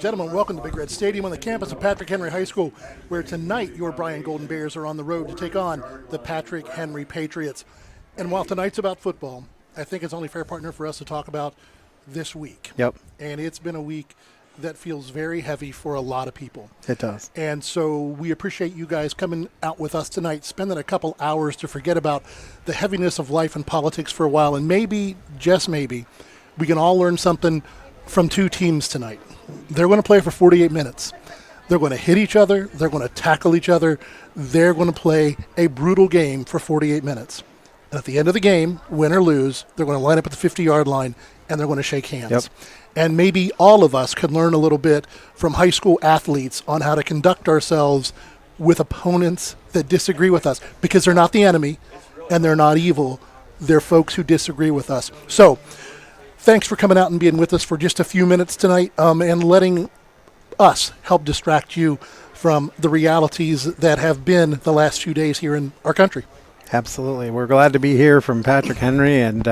gentlemen, welcome to Big Red Stadium on the campus of Patrick Henry High School, where tonight your Bryan Golden Bears are on the road to take on the Patrick Henry Patriots. And while tonight's about football, I think it's only fair, partner, for us to talk about this week. Yep. And it's been a week that feels very heavy for a lot of people. It does. And so we appreciate you guys coming out with us tonight, spending a couple hours to forget about the heaviness of life and politics for a while. And maybe, just maybe, we can all learn something from two teams tonight. They're going to play for 48 minutes. They're going to hit each other. They're going to tackle each other. They're going to play a brutal game for 48 minutes. And at the end of the game, win or lose, they're going to line up at the 50-yard line, and they're going to shake hands. Yep. And maybe all of us could learn a little bit from high school athletes on how to conduct ourselves with opponents that disagree with us, because they're not the enemy and they're not evil. They're folks who disagree with us. So thanks for coming out and being with us for just a few minutes tonight, and letting us help distract you from the realities that have been the last few days here in our country. Absolutely. We're glad to be here from Patrick Henry, and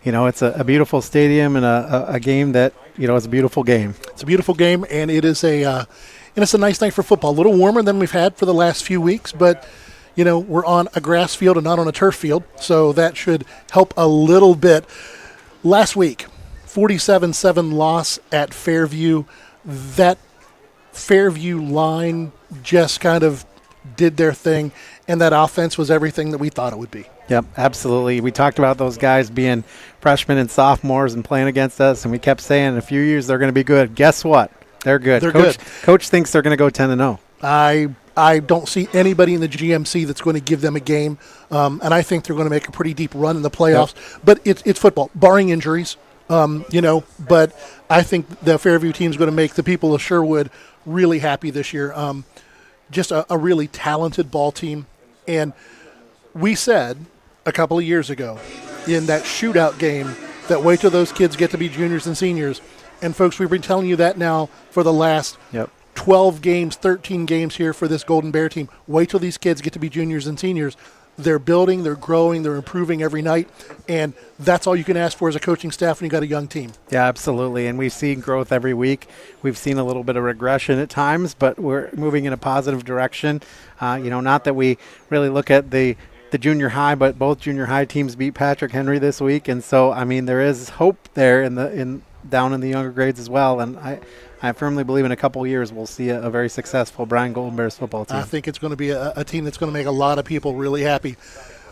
it's a beautiful stadium and a game that, it's a beautiful game. It's a beautiful game, and it's a nice night for football. A little warmer than we've had for the last few weeks, but we're on a grass field and not on a turf field, so that should help a little bit. Last week, 47-7 loss at Fairview. That Fairview line just kind of did their thing, and that offense was everything that we thought it would be. Yep, absolutely. We talked about those guys being freshmen and sophomores and playing against us, and we kept saying in a few years they're going to be good. Guess what? They're good. They're good. Coach thinks they're going to go 10-0. I don't see anybody in the GMC that's going to give them a game, and I think they're going to make a pretty deep run in the playoffs. Yep. But it's football, barring injuries, But I think the Fairview team is going to make the people of Sherwood really happy this year. Just a really talented ball team. And we said a couple of years ago in that shootout game that wait till those kids get to be juniors and seniors. And, folks, we've been telling you that now for the last 12 games, 13 games here for this Golden Bear team. Wait till these kids get to be juniors and seniors. They're building, they're growing, they're improving every night, and that's all you can ask for as a coaching staff when you got a young team. Yeah, absolutely, and we've seen growth every week. We've seen a little bit of regression at times, but we're moving in a positive direction. Not that we really look at the junior high, but both junior high teams beat Patrick Henry this week, and so, there is hope there down in the younger grades as well, and I firmly believe in a couple of years we'll see a very successful Bryan Golden Bears football team. I think it's going to be a team that's going to make a lot of people really happy.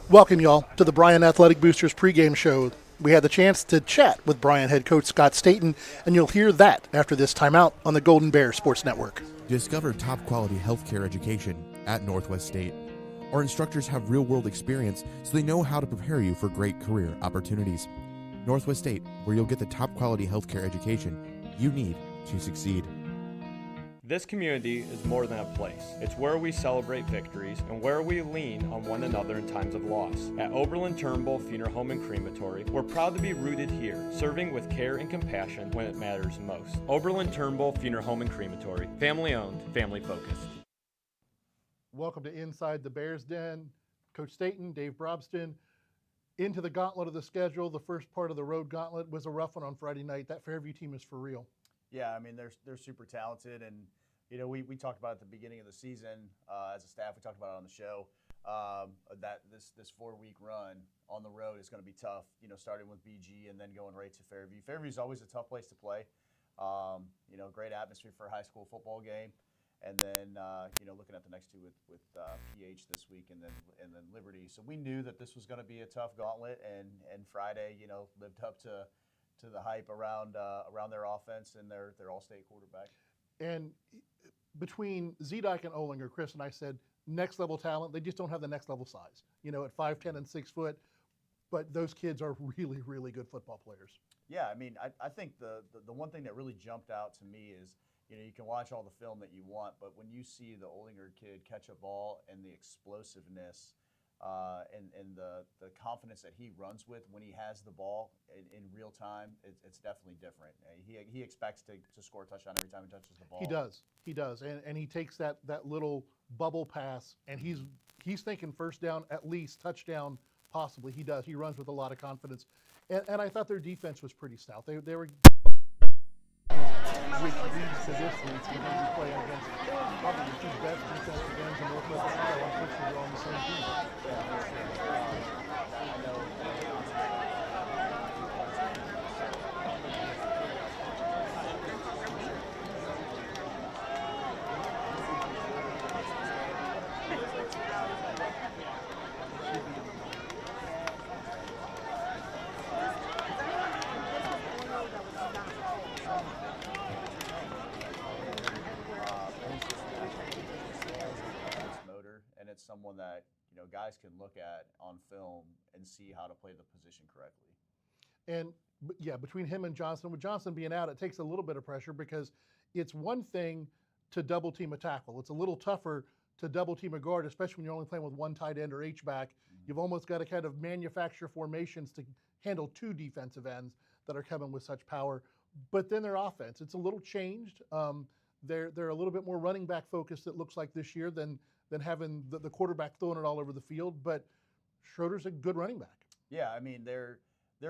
Welcome, y'all, to the Bryan Athletic Boosters pregame show. We had the chance to chat with Bryan head coach Scott Staten, and you'll hear that after this timeout on the Golden Bear Sports Network. Discover top-quality healthcare education at Northwest State. Our instructors have real-world experience, so they know how to prepare you for great career opportunities. Northwest State, where you'll get the top-quality healthcare education you need to succeed. This community is more than a place. It's where we celebrate victories and where we lean on one another in times of loss. At Oberlin-Turnbull Funeral Home and Crematory, we're proud to be rooted here, serving with care and compassion when it matters most. Oberlin-Turnbull Funeral Home and Crematory, family-owned, family-focused. Welcome to Inside the Bears Den. Coach Staten, Dave Brobston. Into the gauntlet of the schedule. The first part of the road gauntlet was a rough one on Friday night. That Fairview team is for real. Yeah, they're super talented, and we talked about it at the beginning of the season as a staff. We talked about it on the show that this 4-week run on the road is going to be tough. Starting with BG and then going right to Fairview. Fairview is always a tough place to play. Great atmosphere for a high school football game, and then looking at the next two with PH this week and then Liberty. So we knew that this was going to be a tough gauntlet, and Friday lived up to the hype around their offense and their all-state quarterback. And between Zedek and Olinger, Chris and I said next level talent. They just don't have the next level size. At 5'10" and 6 foot, but those kids are really, really good football players. Yeah, I think the one thing that really jumped out to me is you can watch all the film that you want, but when you see the Olinger kid catch a ball and the explosiveness. And the confidence that he runs with when he has the ball in real time, it's definitely different. He expects to score a touchdown every time he touches the ball. He does, and he takes that little bubble pass, and he's thinking first down, at least touchdown, possibly. He does. He runs with a lot of confidence, and I thought their defense was pretty stout. They were which leads to this week. We're going to be playing against probably the two best defensive ends in Northwest Ohio. Unfortunately, they're on the same team. And it's someone that guys can look at on film and see how to play the position correctly. And yeah, between him and Johnson, with Johnson being out, it takes a little bit of pressure because it's one thing to double team a tackle. It's a little tougher to double team a guard, especially when you're only playing with one tight end or H-back. Mm-hmm. You've almost got to kind of manufacture formations to handle two defensive ends that are coming with such power. But then their offense, it's a little changed. They're a little bit more running back focused, it looks like, this year than having the quarterback throwing it all over the field. But Schroeder's a good running back. Yeah, I mean they're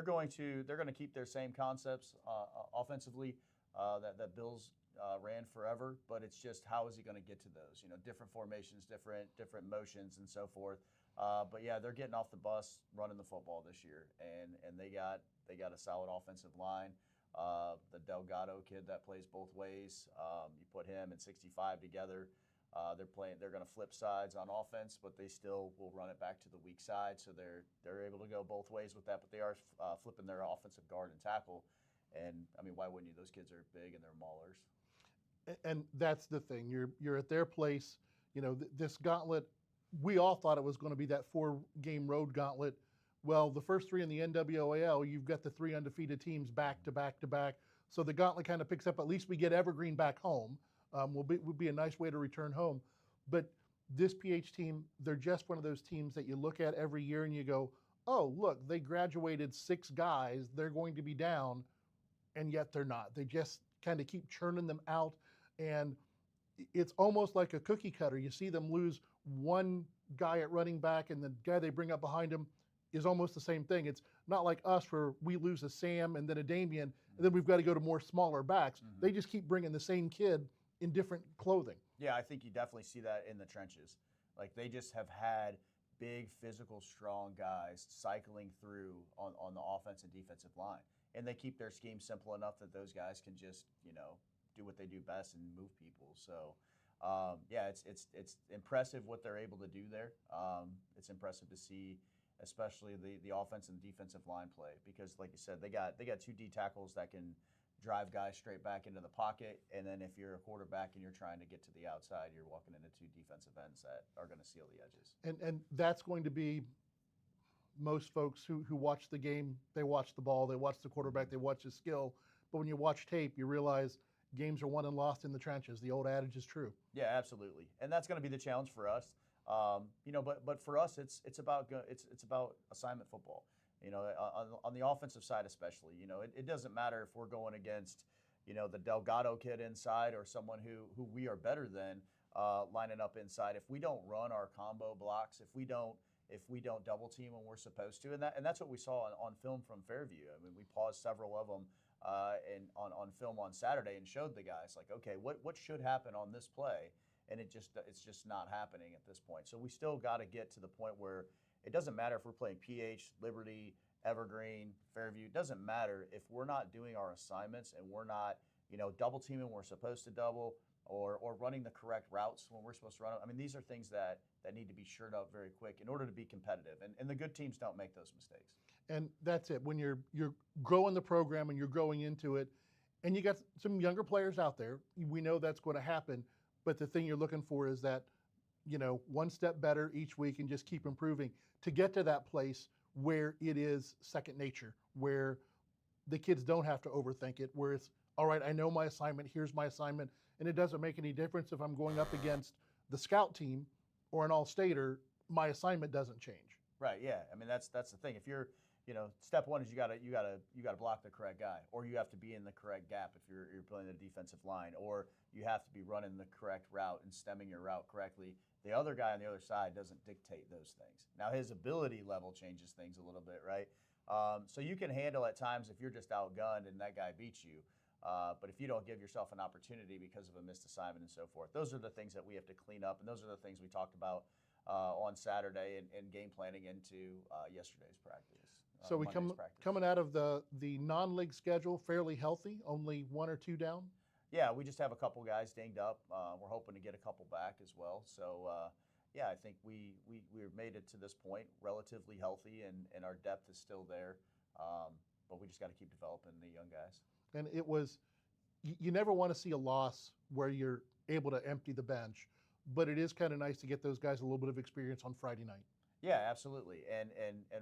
going to keep their same concepts offensively that Bills ran forever, but it's just how is he going to get to those? Different formations, different motions, and so forth. But yeah, they're getting off the bus running the football this year, and they got a solid offensive line. The Delgado kid that plays both ways, you put him and 65 together. They're going to flip sides on offense, but they still will run it back to the weak side. So they're able to go both ways with that, but they are flipping their offensive guard and tackle. And I mean, why wouldn't you? Those kids are big and they're maulers. And that's the thing. You're at their place. This gauntlet, we all thought it was going to be that 4-game road gauntlet. Well, the first 3 in the NWAL, you've got the 3 undefeated teams back to back to back. So the gauntlet kind of picks up. At least we get Evergreen back home. Will be a nice way to return home. But this PH team, they're just one of those teams that you look at every year and you go, oh, look, they graduated 6 guys. They're going to be down, and yet they're not. They just kind of keep churning them out, and it's almost like a cookie cutter. You see them lose one guy at running back, and the guy they bring up behind him is almost the same thing. It's not like us where we lose a Sam and then a Damian, and then we've got to go to more smaller backs. Mm-hmm. They just keep bringing the same kid in different clothing. Yeah, I think you definitely see that in the trenches. Like they just have had big, physical, strong guys cycling through on the offense and defensive line. And they keep their scheme simple enough that those guys can just, do what they do best and move people. So, yeah, it's impressive what they're able to do there. It's impressive to see, especially the offense and defensive line play, because like you said, they got 2 D tackles that can drive guys straight back into the pocket, and then if you're a quarterback and you're trying to get to the outside, you're walking into 2 defensive ends that are going to seal the edges. And that's going to be most folks who watch the game. They watch the ball, they watch the quarterback, they watch his skill. But when you watch tape, you realize games are won and lost in the trenches. The old adage is true. Yeah, absolutely, and that's going to be the challenge for us. But for us, it's about assignment football. On the offensive side especially, it doesn't matter if we're going against, the Delgado kid inside or someone who we are better than lining up inside. If we don't run our combo blocks, if we don't double team when we're supposed to, and that's what we saw on film from Fairview. I mean, we paused several of them on film on Saturday and showed the guys like, okay, what should happen on this play, and it's just not happening at this point. So we still got to get to the point where it doesn't matter if we're playing PH, Liberty, Evergreen, Fairview. It doesn't matter if we're not doing our assignments and we're not, double teaming when we're supposed to double or running the correct routes when we're supposed to run them. I mean, these are things that need to be shored up very quick in order to be competitive. And the good teams don't make those mistakes. And that's it. When you're growing the program and you're growing into it, and you got some younger players out there, we know that's going to happen. But the thing you're looking for is that, one step better each week and just keep improving to get to that place where it is second nature, where the kids don't have to overthink it, where it's, all right, I know my assignment, here's my assignment, and it doesn't make any difference if I'm going up against the scout team or an all-stater, my assignment doesn't change. Right, yeah. I mean, that's the thing. If you're, step one is you gotta block the correct guy, or you have to be in the correct gap if you're playing the defensive line, or you have to be running the correct route and stemming your route correctly. The other guy on the other side doesn't dictate those things. Now his ability level changes things a little bit, right? So you can handle at times if you're just outgunned and that guy beats you. But if you don't give yourself an opportunity because of a missed assignment and so forth, those are the things that we have to clean up, and those are the things we talked about on Saturday and game planning into yesterday's practice. So we coming out of the non-league schedule fairly healthy, only 1 or 2 down? Yeah, we just have a couple guys dinged up. We're hoping to get a couple back as well. So, yeah, I think we made it to this point relatively healthy, and our depth is still there. But we just got to keep developing the young guys. And it was, you never want to see a loss where you're able to empty the bench, but it is kind of nice to get those guys a little bit of experience on Friday night. Yeah, absolutely. And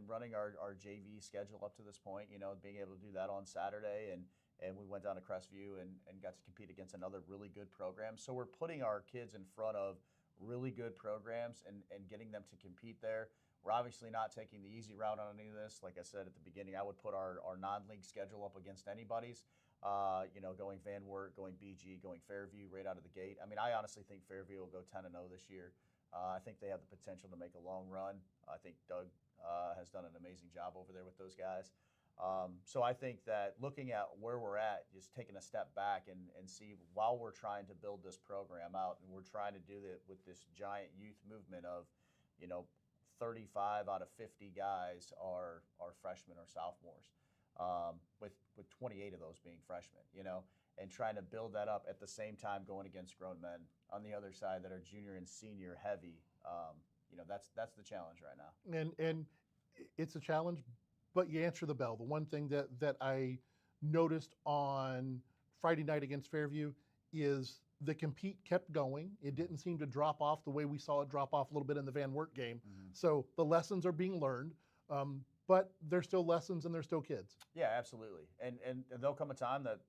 running our JV schedule up to this point, being able to do that on Saturday, and we went down to Crestview and got to compete against another really good program. So we're putting our kids in front of really good programs and getting them to compete there. We're obviously not taking the easy route on any of this. Like I said at the beginning, I would put our non-league schedule up against anybody's. Going Van Wert, going BG, going Fairview right out of the gate. I mean, I honestly think Fairview will go 10-0 this year. I think they have the potential to make a long run. I think Doug has done an amazing job over there with those guys. So I think that looking at where we're at, just taking a step back and see while we're trying to build this program out, and we're trying to do it with this giant youth movement of, 35 out of 50 guys are freshmen or sophomores, with 28 of those being freshmen, and trying to build that up at the same time going against grown men on the other side that are junior and senior heavy. That's the challenge right now. And it's a challenge, but you answer the bell. The one thing that I noticed on Friday night against Fairview is the compete kept going. It didn't seem to drop off the way we saw it drop off a little bit in the Van Wert game. Mm-hmm. So the lessons are being learned, but they're still lessons and they're still kids. Yeah, absolutely. And there'll come a time that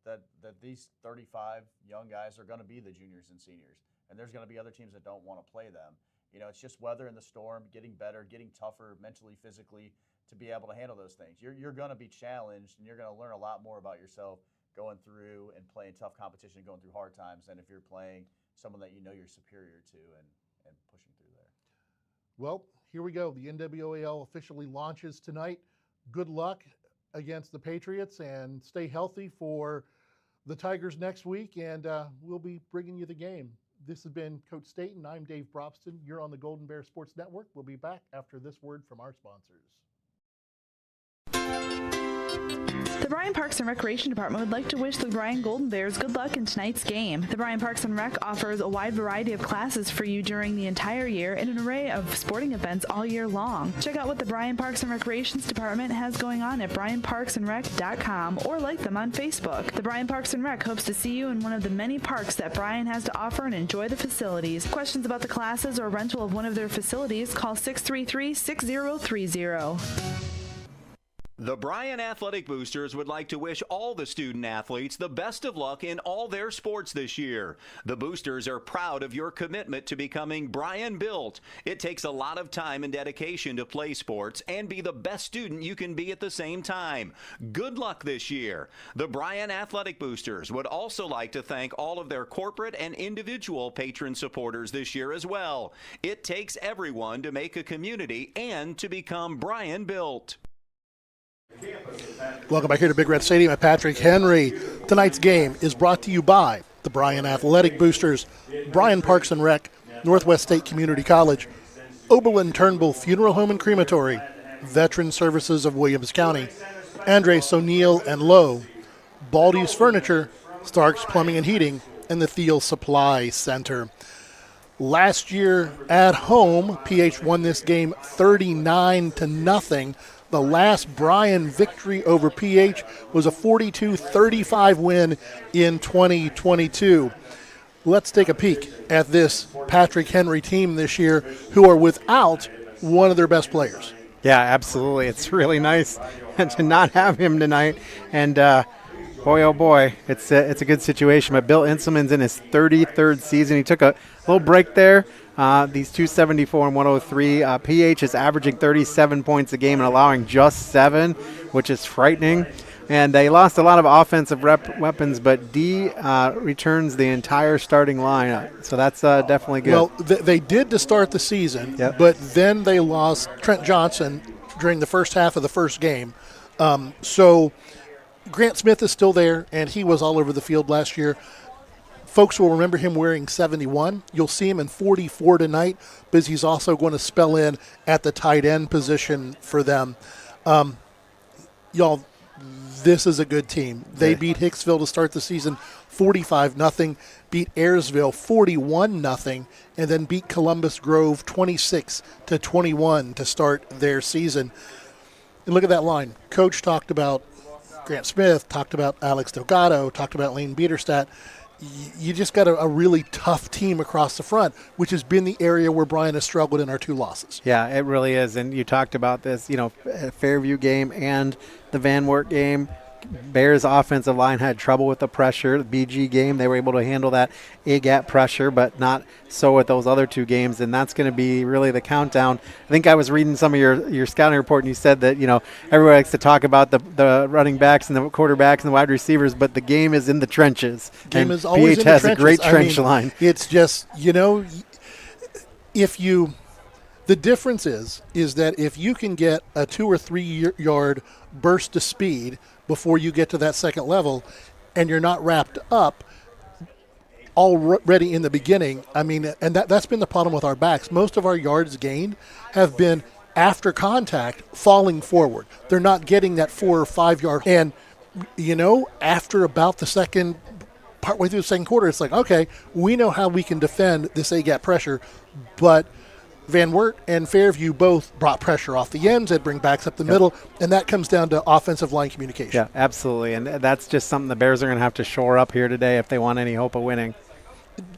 these 35 young guys are going to be the juniors and seniors, and there's going to be other teams that don't want to play them. It's just weather in the storm, getting better, getting tougher mentally, physically to be able to handle those things. You're going to be challenged, and you're going to learn a lot more about yourself going through and playing tough competition and going through hard times than if you're playing someone that you're superior to and pushing through there. Well, here we go. The NWAL officially launches tonight. Good luck against the Patriots, and stay healthy for the Tigers next week, and we'll be bringing you the game. This has been Coach Staten. I'm Dave Brobston. You're on the Golden Bear Sports Network. We'll be back after this word from our sponsors. The Bryan Parks and Recreation Department would like to wish the Bryan Golden Bears good luck in tonight's game. The Bryan Parks and Rec offers a wide variety of classes for you during the entire year and an array of sporting events all year long. Check out what the Bryan Parks and Recreations Department has going on at bryanparksandrec.com or like them on Facebook. The Bryan Parks and Rec hopes to see you in one of the many parks that Bryan has to offer and enjoy the facilities. Questions about the classes or rental of one of their facilities, call 633-6030. The Bryan Athletic Boosters would like to wish all the student athletes the best of luck in all their sports this year. The Boosters are proud of your commitment to becoming Bryan built. It takes a lot of time and dedication to play sports and be the best student you can be at the same time. Good luck this year. The Bryan Athletic Boosters would also like to thank all of their corporate and individual patron supporters this year as well. It takes everyone to make a community and to become Bryan built. Welcome back here to Big Red Stadium at Patrick Henry. Tonight's game is brought to you by the Bryan Athletic Boosters, Bryan Parks and Rec, Northwest State Community College, Oberlin-Turnbull Funeral Home and Crematory, Veteran Services of Williams County, Andres O'Neill and Lowe, Baldy's Furniture, Stark's Plumbing and Heating, and the Thiel Supply Center. Last year at home, PH won this game 39-0. The last Bryan victory over PH was a 42-35 win in 2022. Let's take a peek at this Patrick Henry team this year, who are without one of their best players. Yeah, absolutely. It's really nice to not have him tonight. And boy, oh boy, it's a good situation. But Bill Inselman's in his 33rd season. He took a little break there. These 274 and 103. PH is averaging 37 points a game and allowing just 7, which is frightening. And they lost a lot of offensive weapons, but D returns the entire starting lineup. So that's definitely good. Well, they did to start the season, yep. But then they lost Trent Johnson during the first half of the first game. So Grant Smith is still there, and he was all over the field last year. Folks will remember him wearing 71. You'll see him in 44 tonight, because he's also going to spell in at the tight end position for them. Y'all, this is a good team. They beat Hicksville to start the season 45-0, beat Ayersville 41-0, and then beat Columbus Grove 26-21 to start their season. And look at that line. Coach talked about Grant Smith, talked about Alex Delgado, talked about Lane Biederstadt. You just got a really tough team across the front, which has been the area where Bryan has struggled in our 2 losses. Yeah, it really is. And you talked about this, Fairview game and the Van Wert game. Bears offensive line had trouble with the pressure. The BG game, they were able to handle that A-gap pressure, but not so with those other 2 games, and that's going to be really the countdown. I think I was reading some of your scouting report, and you said that, everyone likes to talk about the running backs and the quarterbacks and the wide receivers, but the game is in the trenches. Game is always in the trenches. PH has a great trench line. It's just, the difference is that if you can get a 2 or 3 yard burst of speed before you get to that second level, and you're not wrapped up already in the beginning, and that's been the problem with our backs. Most of our yards gained have been after contact falling forward. They're not getting that 4 or 5 yard. And, after about the partway through the second quarter, it's like, okay, we know how we can defend this A-gap pressure, but Van Wert and Fairview both brought pressure off the ends. They'd bring backs up the middle, and that comes down to offensive line communication. Yeah, absolutely, and that's just something the Bears are going to have to shore up here today if they want any hope of winning.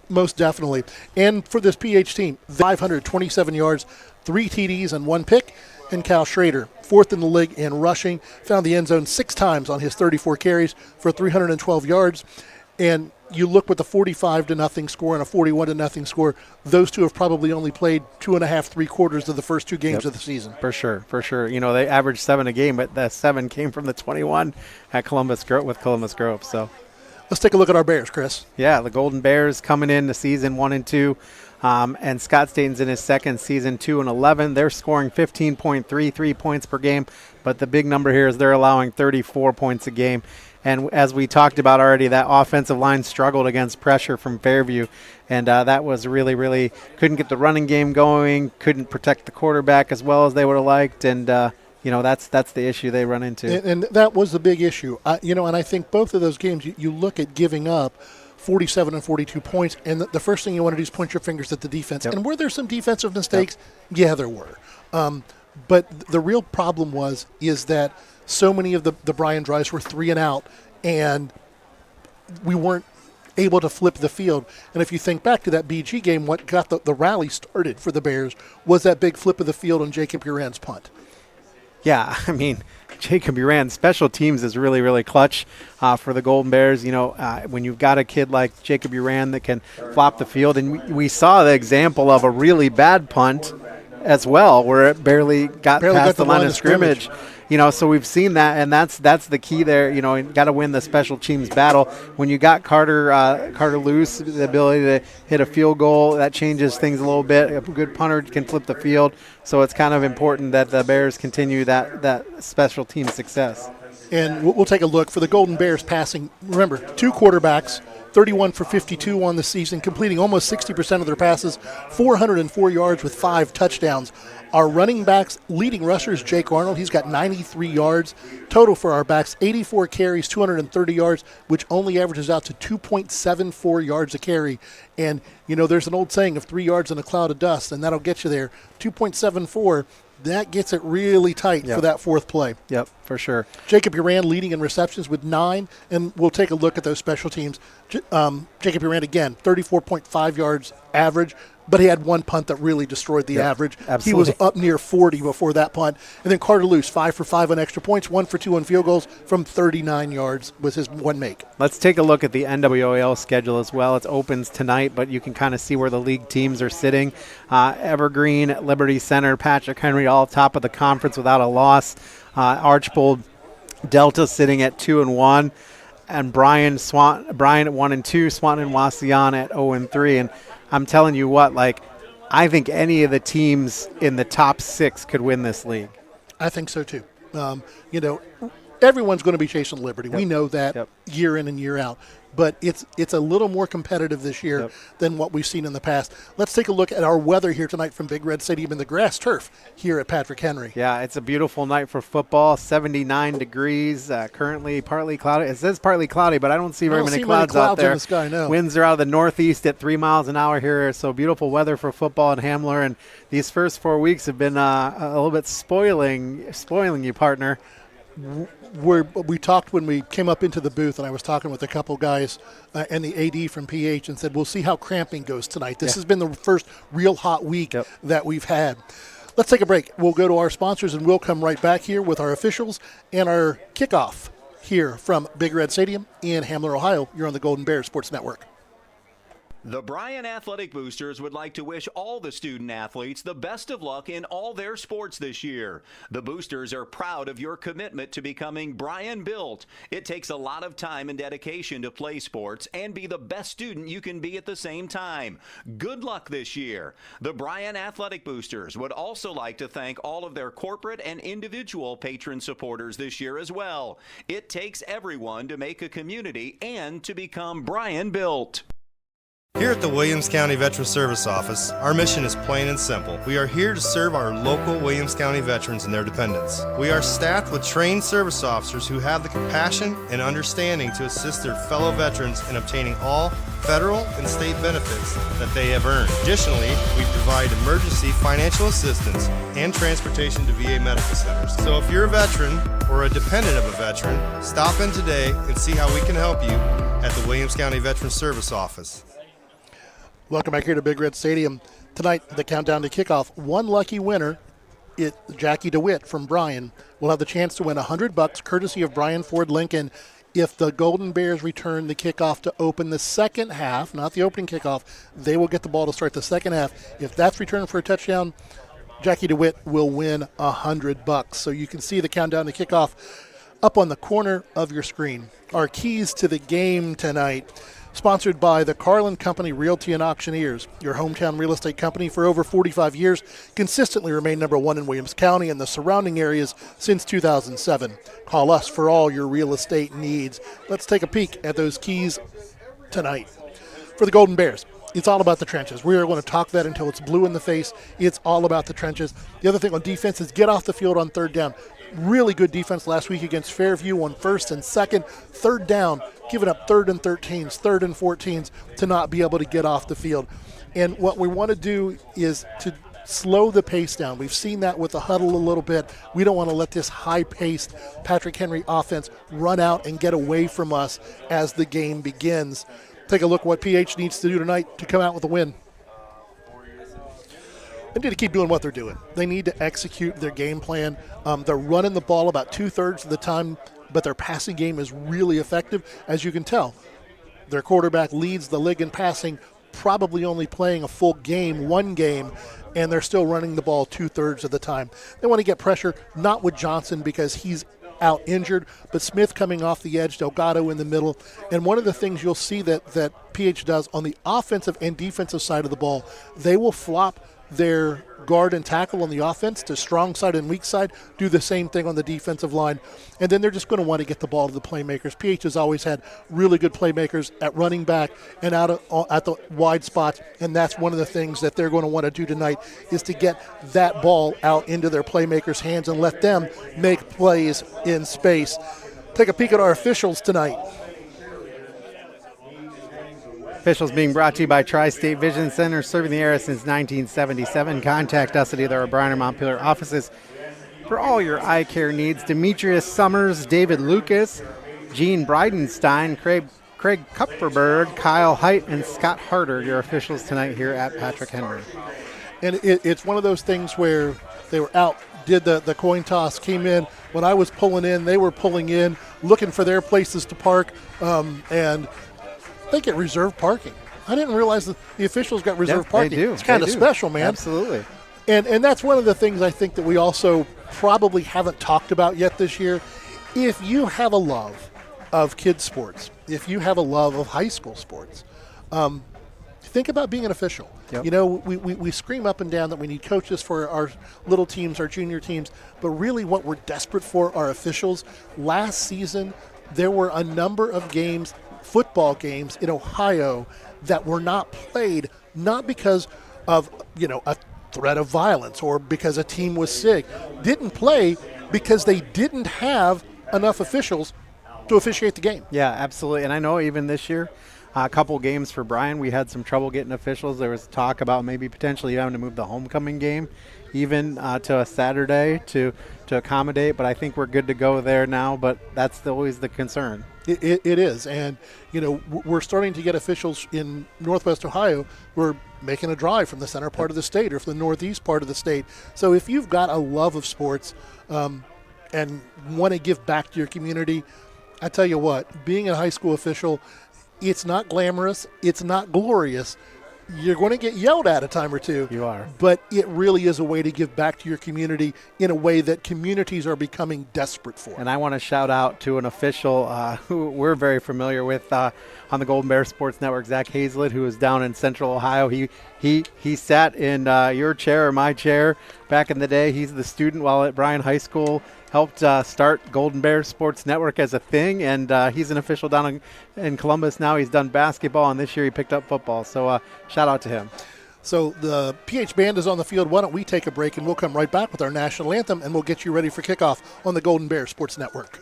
Most definitely. And for this PH team, 527 yards, 3 TDs, and 1 pick. And Cal Schrader, 4th in the league in rushing, found the end zone 6 times on his 34 carries for 312 yards. And you look with the 45-0 score and a 41-0 score, those 2 have probably only played 2.5, 3 quarters of the first 2 games of the season. For sure. They averaged 7 a game, but that 7 came from the 21 at Columbus Grove. So let's take a look at our Bears, Chris. Yeah, the Golden Bears coming in the season 1-2. And Scott Staten's in his second season, 2-11. They're scoring 15.33 points per game, but the big number here is they're allowing 34 points a game. And as we talked about already, that offensive line struggled against pressure from Fairview, and that was really couldn't get the running game going, couldn't protect the quarterback as well as they would have liked, and that's the issue they run into. And that was the big issue. And I think both of those games, you look at giving up 47 and 42 points, and the first thing you want to do is point your fingers at the defense. Yep. And were there some defensive mistakes? Yep. Yeah, there were. But the real problem is that so many of the Bryan drives were 3 and out, and we weren't able to flip the field. And if you think back to that BG game, what got the rally started for the Bears was that big flip of the field on Jacob Uran's punt. Yeah, Jacob Uran, special teams is really clutch for the Golden Bears. When you've got a kid like Jacob Uran that can flop the field, and we saw the example of a really bad punt as well, where it barely got past the line of scrimmage. So we've seen that, and that's the key there. You got to win the special teams battle. When you got Carter loose, the ability to hit a field goal, that changes things a little bit. A good punter can flip the field, so it's kind of important that the Bears continue that special team success. And we'll take a look for the Golden Bears passing. Remember, 2 quarterbacks, 31 for 52 on the season, completing almost 60% of their passes, 404 yards with 5 touchdowns. Our running backs, leading rushers, Jake Arnold, he's got 93 yards. Total for our backs, 84 carries, 230 yards, which only averages out to 2.74 yards a carry. And, there's an old saying of 3 yards in a cloud of dust, and that'll get you there. 2.74, that gets it really tight for that 4th play. Yep, for sure. Jacob Uran leading in receptions with 9, and we'll take a look at those special teams. Jacob Uran, again, 34.5 yards average, but he had 1 punt that really destroyed the average. Absolutely. He was up near 40 before that punt. And then Carter Luce, 5 for 5 on extra points, 1 for 2 on field goals from 39 yards was his 1 make. Let's take a look at the NWAL schedule as well. It opens tonight, but you can kind of see where the league teams are sitting. Evergreen, Liberty Center, Patrick Henry, all top of the conference without a loss. Archbold, Delta sitting at 2-1. And Bryan at 1-2, Swanton and Wasion at 0-3. And I'm telling you what, I think any of the teams in the top 6 could win this league. I think so too. everyone's going to be chasing Liberty. Yep. We know that Yep. year in and year out. But it's a little more competitive this year Yep. than what we've seen in the past. Let's take a look at our weather here tonight from Big Red Stadium in the grass turf here at Patrick Henry. Yeah, it's a beautiful night for football. 79 degrees, currently partly cloudy. It says partly cloudy, but I don't see very many clouds out there. in the sky, no. Winds are out of the northeast at 3 miles an hour here, so beautiful weather for football in Hamler. And these first 4 weeks have been a little bit spoiling you, partner. We talked when we came up into the booth, and I was talking with a couple guys and the AD from PH and said, we'll see how cramping goes tonight. This has been the first real hot week that we've had. Let's take a break. We'll go to our sponsors, and we'll come right back here with our officials and our kickoff here from Big Red Stadium in Hamler, Ohio. You're on the Golden Bears Sports Network. The Bryan Athletic Boosters would like to wish all the student athletes the best of luck in all their sports this year. The Boosters are proud of your commitment to becoming Bryan built. It takes a lot of time and dedication to play sports and be the best student you can be at the same time. Good luck this year. The Bryan Athletic Boosters would also like to thank all of their corporate and individual patron supporters this year as well. It takes everyone to make a community and to become Bryan built. Here at the Williams County Veteran Service Office, our mission is plain and simple. We are here to serve our local Williams County veterans and their dependents. We are staffed with trained service officers who have the compassion and understanding to assist their fellow veterans in obtaining all federal and state benefits that they have earned. Additionally, we provide emergency financial assistance and transportation to VA medical centers. So if you're a veteran or a dependent of a veteran, stop in today and see how we can help you at the Williams County Veteran Service Office. Welcome back here to Big Red Stadium. Tonight, the countdown to kickoff. One lucky winner, Jackie DeWitt from Bryan, will have the chance to win $100 courtesy of Bryan Ford Lincoln if the Golden Bears return the kickoff to open the second half, not the opening kickoff. They will get the ball to start the second half. If that's returned for a touchdown, Jackie DeWitt will win $100. So you can see the countdown to kickoff up on the corner of your screen. Our keys to the game tonight, sponsored by the Carlin Company Realty and Auctioneers, your hometown real estate company for over 45 years, consistently remained number one in Williams County and the surrounding areas since 2007. Call us for all your real estate needs. Let's take a peek at those keys tonight. For the Golden Bears, it's all about the trenches. We are going to talk that until it's blue in the face. It's all about the trenches. The other thing on defense is get off the field on third down. Really good defense last week against Fairview on first and second. Third down, giving up 3rd and 13s, 3rd and 14s to not be able to get off the field. And what we want to do is to slow the pace down. We've seen that with the huddle a little bit. We don't want to let this high-paced Patrick Henry offense run out and get away from us as the game begins. Take a look what PH needs to do tonight to come out with a win. They need to keep doing what they're doing. They need to execute their game plan. They're running the ball about 2/3 of the time, but their passing game is really effective, as you can tell. Their quarterback leads the league in passing, probably only playing a full game, one game, and they're still running the ball 2/3 of the time. They want to get pressure, not with Johnson because he's out injured, but Smith coming off the edge, Delgado in the middle. And one of the things you'll see that PH does on the offensive and defensive side of the ball, they will flop their guard and tackle on the offense to strong side and weak side, do the same thing on the defensive line, and then they're just going to want to get the ball to the playmakers. PH has always had really good playmakers at running back and at the wide spots, and that's one of the things that they're going to want to do tonight is to get that ball out into their playmakers' hands and let them make plays in space. Take a peek at our officials tonight. Officials being brought to you by Tri-State Vision Center, serving the area since 1977. Contact us at either our Bryan or Montpelier offices for all your eye care needs. Demetrius Summers, David Lucas, Gene Bridenstine, Craig Kupferberg, Kyle Height, and Scott Harder, your officials tonight here at Patrick Henry. And it's one of those things where they were out, did the coin toss, came in. When I was pulling in, they were pulling in, looking for their places to park, and they get reserved parking. I didn't realize that the officials got reserved parking. They do. It's kind of special, man. Absolutely. And that's one of the things I think that we also probably haven't talked about yet this year. If you have a love of kids sports, if you have a love of high school sports, think about being an official. Yep. You know, we scream up and down that we need coaches for our little teams, our junior teams, but really what we're desperate for are officials. Last season, there were a number of games, football games in Ohio that were not played, not because of, a threat of violence or because a team was sick. Didn't play because they didn't have enough officials to officiate the game. Yeah, absolutely. And I know even this year, a couple games for Bryan, we had some trouble getting officials. There was talk about maybe potentially having to move the homecoming game even to a Saturday to accommodate, but I think we're good to go there now, but that's always the concern. It is, and we're starting to get officials in Northwest Ohio. We're making a drive from the center part of the state or from the northeast part of the state. So if you've got a love of sports and want to give back to your community, I tell you what, being a high school official, it's not glamorous, it's not glorious. You're going to get yelled at a time or two. You are. But it really is a way to give back to your community in a way that communities are becoming desperate for. And I want to shout out to an official who we're very familiar with on the Golden Bear Sports Network, Zach Hazlett, who is down in Central Ohio. He sat in your chair or my chair back in the day. He's the student while at Bryan High School, helped start Golden Bear Sports Network as a thing, and he's an official down in Columbus now. He's done basketball, and this year he picked up football. So shout out to him. So the PH Band is on the field. Why don't we take a break, and we'll come right back with our national anthem, and we'll get you ready for kickoff on the Golden Bear Sports Network.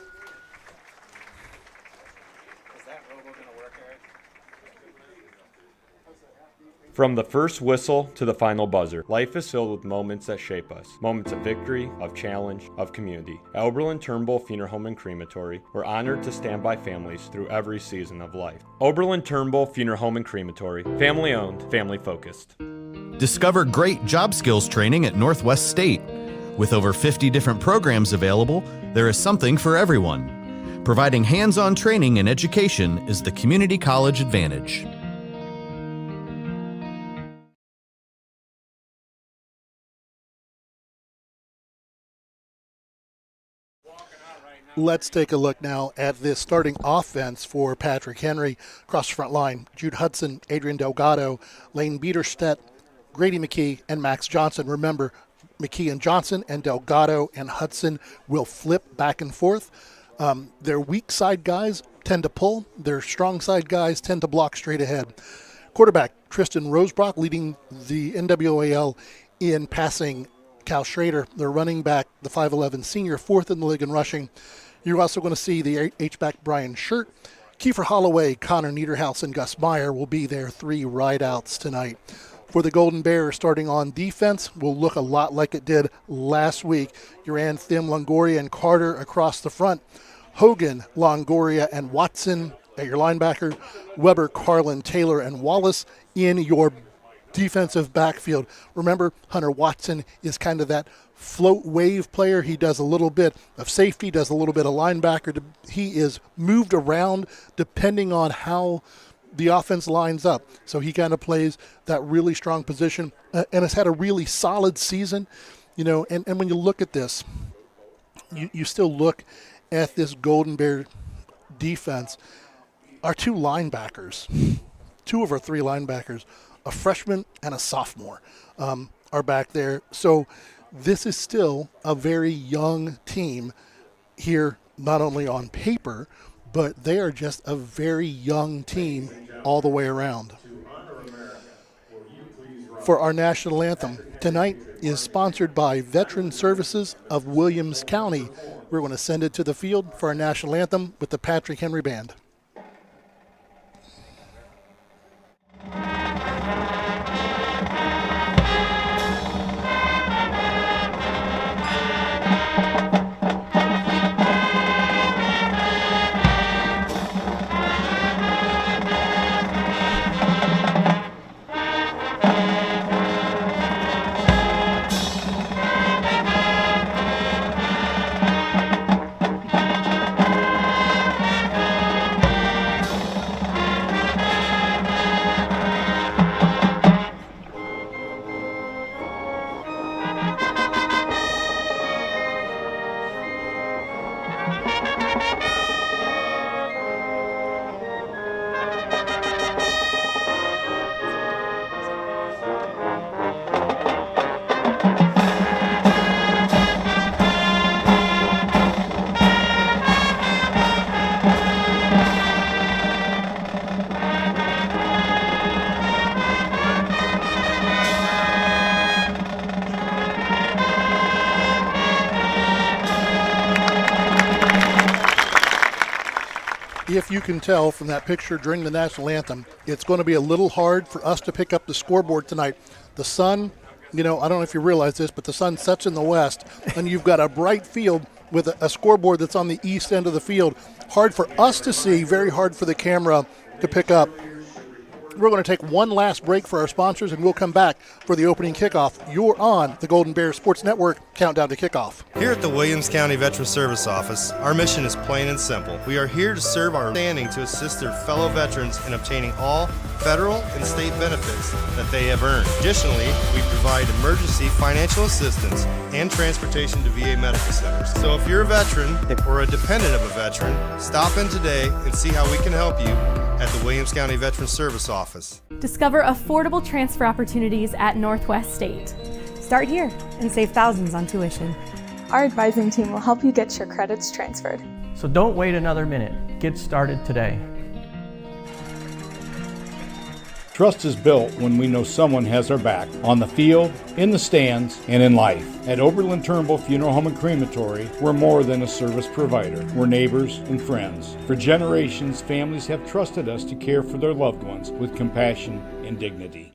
From the first whistle to the final buzzer, life is filled with moments that shape us. Moments of victory, of challenge, of community. At Oberlin-Turnbull Funeral Home and Crematory, we're honored to stand by families through every season of life. Oberlin-Turnbull Funeral Home and Crematory, family owned, family focused. Discover great job skills training at Northwest State. With over 50 different programs available, there is something for everyone. Providing hands-on training and education is the community college advantage. Let's take a look now at this starting offense for Patrick Henry. Across the front line, Jude Hudson, Adrian Delgado, Lane Biederstedt, Grady McKee, and Max Johnson. Remember, McKee and Johnson and Delgado and Hudson will flip back and forth. Their weak side guys tend to pull. Their strong side guys tend to block straight ahead. Quarterback, Tristan Rosebrock, leading the NWAL in passing. Cal Schrader, their running back, the 5'11 senior, fourth in the league in rushing. You're also going to see the H-back Brian Shirt. Kiefer Holloway, Connor Niederhaus, and Gus Meyer will be their three rideouts tonight. For the Golden Bears, starting on defense, will look a lot like it did last week. Your Anthem, Longoria, and Carter across the front. Hogan, Longoria, and Watson at your linebacker. Weber, Carlin, Taylor, and Wallace in your defensive backfield. Remember, Hunter Watson is kind of that float wave player. He does a little bit of safety, does a little bit of linebacker. He is moved around depending on how the offense lines up. So he kind of plays that really strong position and has had a really solid season. And when you look at this, you still look at this Golden Bear defense. Our two linebackers, two of our three linebackers, a freshman and a sophomore, are back there. So this is still a very young team here, not only on paper, but they are just a very young team all the way around. For our national anthem, tonight is sponsored by Veteran Services of Williams County. We're going to send it to the field for our national anthem with the Patrick Henry Band. if you can tell from that picture during the national anthem, it's going to be a little hard for us to pick up the scoreboard tonight. The sun, I don't know if you realize this, but the sun sets in the west, and you've got a bright field with a scoreboard that's on the east end of the field. Hard for us to see, very hard for the camera to pick up. We're going to take one last break for our sponsors, and we'll come back for the opening kickoff. You're on the Golden Bears Sports Network, Countdown to Kickoff. Here at the Williams County Veteran Service Office, our mission is plain and simple. We are here to serve our standing to assist their fellow veterans in obtaining all federal and state benefits that they have earned. Additionally, we provide emergency financial assistance and transportation to VA medical centers. So if you're a veteran or a dependent of a veteran, stop in today and see how we can help you at the Williams County Veteran Service Office. Discover affordable transfer opportunities at Northwest State. Start here and save thousands on tuition. Our advising team will help you get your credits transferred. So don't wait another minute. Get started today. Trust is built when we know someone has our back, on the field, in the stands, and in life. At Oberlin-Turnbull Funeral Home and Crematory, we're more than a service provider. We're neighbors and friends. For generations, families have trusted us to care for their loved ones with compassion and dignity.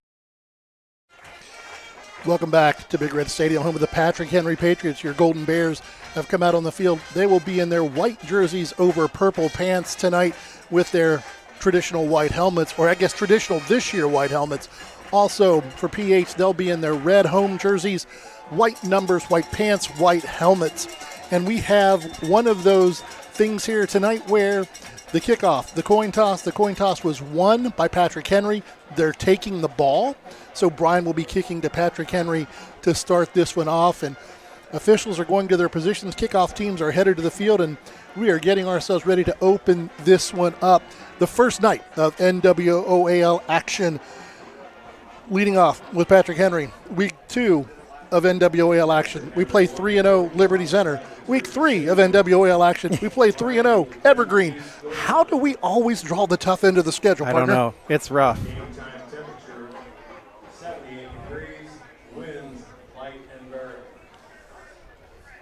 Welcome back to Big Red Stadium, home of the Patrick Henry Patriots. Your Golden Bears have come out on the field. They will be in their white jerseys over purple pants tonight with their traditional white helmets, or I guess traditional this year white helmets. Also for PH, they'll be in their red home jerseys, white numbers, white pants, white helmets. And we have one of those things here tonight where the kickoff, the coin toss was won by Patrick Henry. They're taking the ball. So Bryan will be kicking to Patrick Henry to start this one off. And officials are going to their positions. Kickoff teams are headed to the field, and we are getting ourselves ready to open this one up. The first night of NWOAL action, leading off with Patrick Henry. Week 2 of NWOAL action, we play 3-0 Liberty Center. Week 3 of NWOAL action, we play 3-0 Evergreen. How do we always draw the tough end of the schedule, partner? I don't know. It's rough.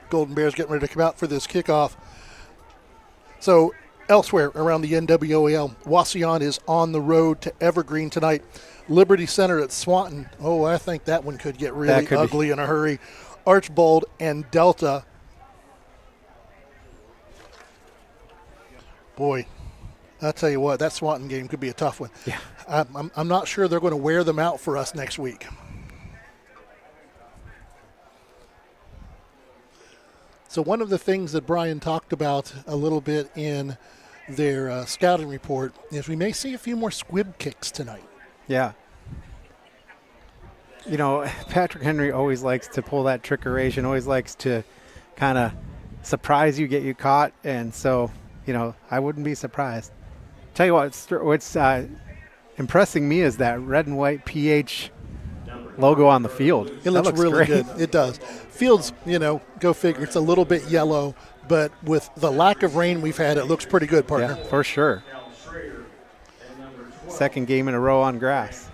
Golden Bears getting ready to come out for this kickoff. So elsewhere around the NWOAL, Wauseon is on the road to Evergreen tonight. Liberty Center at Swanton. Oh, I think that one could get really ugly in a hurry. Archbold and Delta. Boy, I'll tell you what, that Swanton game could be a tough one. Yeah. I'm not sure they're going to wear them out for us next week. So one of the things that Bryan talked about a little bit in their scouting report is we may see a few more squib kicks tonight. Yeah. You know, Patrick Henry always likes to pull that trickeration, always likes to kind of surprise you, get you caught. And so, you know, I wouldn't be surprised. Tell you what's impressing me is that red and white PH logo on the field. It looks really great. good. It does. Field's, you know, go figure. It's a little bit yellow, but with the lack of rain we've had, it looks pretty good, partner. Yeah, for sure. Second game in a row on grass.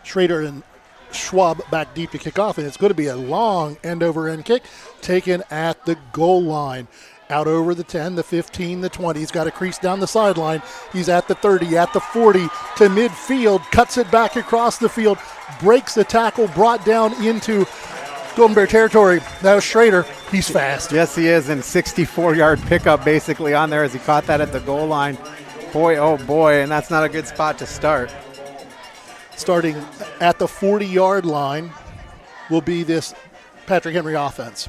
Schrader and Schwab back deep to kick off, and it's going to be a long end-over-end kick taken at the goal line. Out over the 10, the 15, the 20. He's got a crease down the sideline. He's at the 30, at the 40, to midfield, cuts it back across the field, breaks the tackle, brought down into Golden Bear territory. That was Schrader. He's fast. Yes, he is, and 64-yard pickup basically on there as he caught that at the goal line. Boy, oh boy, and that's not a good spot to start. Starting at the 40-yard line will be this Patrick Henry offense.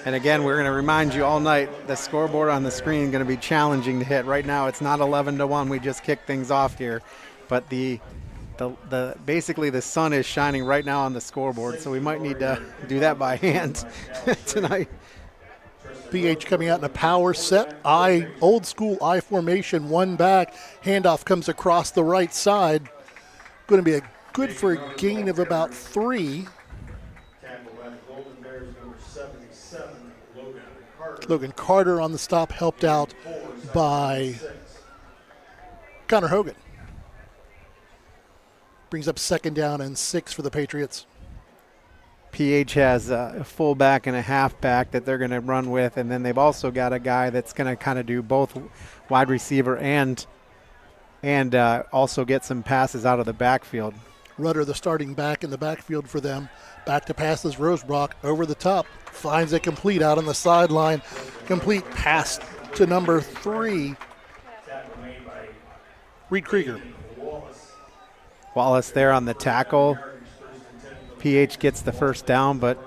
And again, we're going to remind you all night, the scoreboard on the screen is going to be challenging to hit. Right now, it's not 11-1. We just kicked things off here, but the basically the sun is shining right now on the scoreboard, so we might need to do that by hand tonight. PH coming out in a power set, old school I formation, one back. Handoff comes across the right side. Going to be good for a gain of about 3. Logan Carter on the stop, helped out by Connor Hogan. Brings up 2nd down and 6 for the Patriots. PH has a fullback and a halfback that they're going to run with, and then they've also got a guy that's going to kind of do both wide receiver and also get some passes out of the backfield. Rudder, the starting back in the backfield for them. Back to passes, Rosebrock over the top. Finds it complete out on the sideline. Complete pass to number 3. Reed Krieger. Wallace there on the tackle. PH gets the first down, but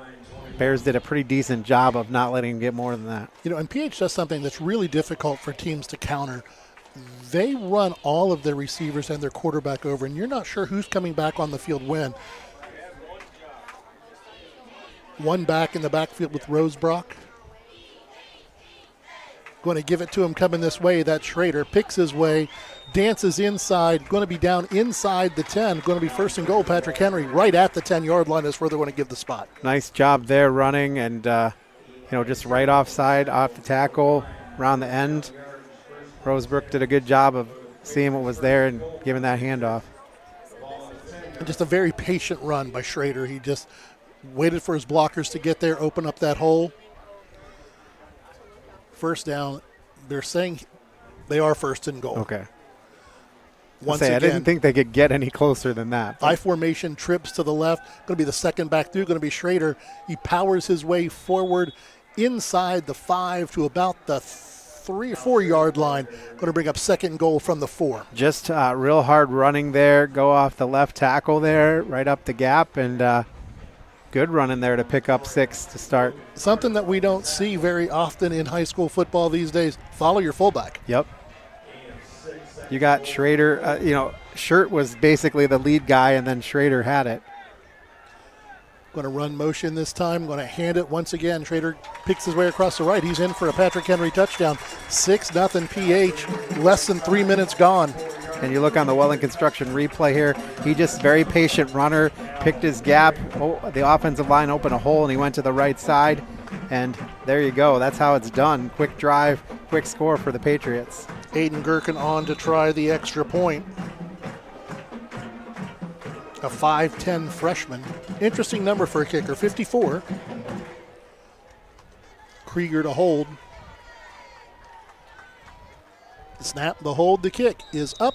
Bears did a pretty decent job of not letting him get more than that. You know, and PH does something that's really difficult for teams to counter. They run all of their receivers and their quarterback over, and you're not sure who's coming back on the field when. One back in the backfield with Rosebrock. Going to give it to him coming this way. That Schrader picks his way, dances inside, going to be down inside the 10. Going to be first and goal. Patrick Henry right at the 10-yard line is where they're going to give the spot. Nice job there running and, just right offside, off the tackle, around the end. Rosebrook did a good job of seeing what was there and giving that handoff. And just a very patient run by Schrader. He just waited for his blockers to get there, open up that hole. First down. They're saying they are first and goal. Okay. Once again, I didn't think they could get any closer than that. I formation, trips to the left. Going to be the second back through. Going to be Schrader. He powers his way forward inside the 5 to about the 3 or 4 yard line. Going to bring up second and goal from the 4. Just real hard running there. Go off the left tackle there, right up the gap, and good running there to pick up 6 to start. Something that we don't see very often in high school football these days. Follow your fullback. Yep. You got Schrader. Shirt was basically the lead guy, and then Schrader had it. Going to run motion this time. Going to hand it once again. Schrader picks his way across the right. He's in for a Patrick Henry touchdown. 6-0 PH. Less than 3 minutes gone. And you look on the Welling Construction replay here. He just very patient runner, picked his gap. The offensive line opened a hole, and he went to the right side. And there you go. That's how it's done. Quick drive, quick score for the Patriots. Aiden Gherkin on to try the extra point. A 5'10 freshman. Interesting number for a kicker, 54. Krieger to hold. The snap, the hold, the kick is up.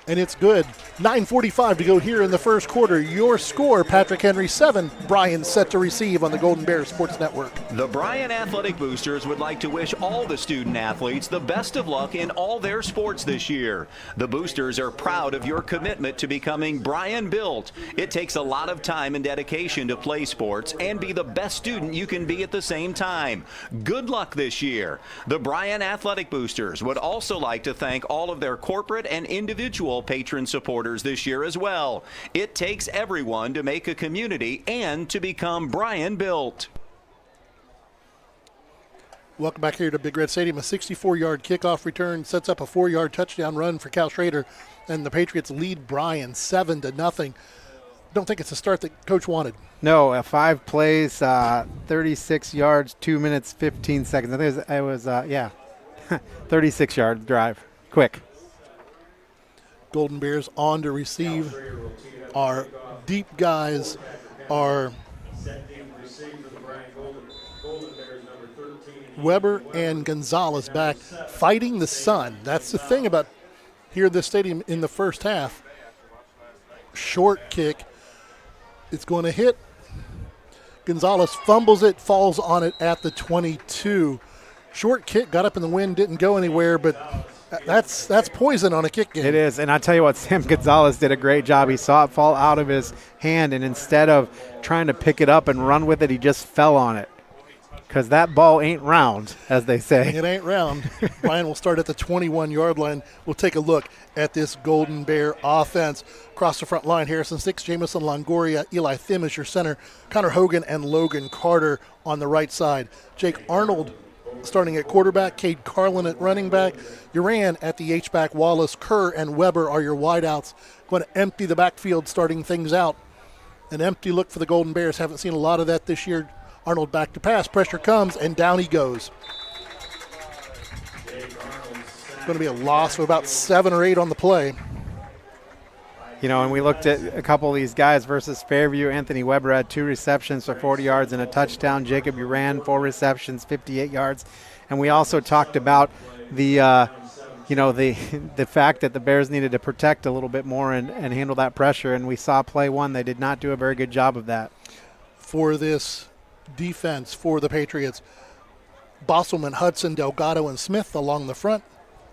And it's good. 9:45 to go here in the first quarter. Your score, Patrick Henry 7, Bryan set to receive on the Golden Bears Sports Network. The Bryan Athletic Boosters would like to wish all the student athletes the best of luck in all their sports this year. The Boosters are proud of your commitment to becoming Bryan built. It takes a lot of time and dedication to play sports and be the best student you can be at the same time. Good luck this year. The Bryan Athletic Boosters would also like to thank all of their corporate and individual patron supporters this year as well. It takes everyone to make a community and to become Bryan built. Welcome back here to Big Red Stadium. A 64-yard kickoff return sets up a 4-yard touchdown run for Cal Schrader, and the Patriots lead Bryan 7-0. Don't think it's a start that Coach wanted. No, 5 plays, 36 yards, 2 minutes, 15 seconds. I think it was 36-yard drive. Quick. Golden Bears on to receive. Our deep guys are Weber and Gonzalez back fighting the sun. That's the thing about here at this stadium in the first half. Short kick. It's going to hit. Gonzalez fumbles it, falls on it at the 22. Short kick, got up in the wind, didn't go anywhere, but that's poison on a kick game. It is, and I tell you what, Sam Gonzalez did a great job. He saw it fall out of his hand, and instead of trying to pick it up and run with it, he just fell on it. Because that ball ain't round, as they say. It ain't round. Bryan will start at the 21-yard line. We'll take a look at this Golden Bear offense. Across the front line, Harrison 6, Jamison Longoria, Eli Thim is your center, Connor Hogan and Logan Carter on the right side. Jake Arnold starting at quarterback, Cade Carlin at running back, Uran at the H-back, Wallace, Kerr, and Weber are your wideouts. Going to empty the backfield, starting things out. An empty look for the Golden Bears. Haven't seen a lot of that this year. Arnold back to pass. Pressure comes, and down he goes. It's going to be a loss of about 7 or 8 on the play. You know, and we looked at a couple of these guys versus Fairview. Anthony Weber had 2 receptions for 40 yards and a touchdown. Jacob Uran, 4 receptions, 58 yards. And we also talked about the fact that the Bears needed to protect a little bit more and handle that pressure. And we saw play 1. They did not do a very good job of that. For this defense for the Patriots, Bosselman, Hudson, Delgado, and Smith along the front.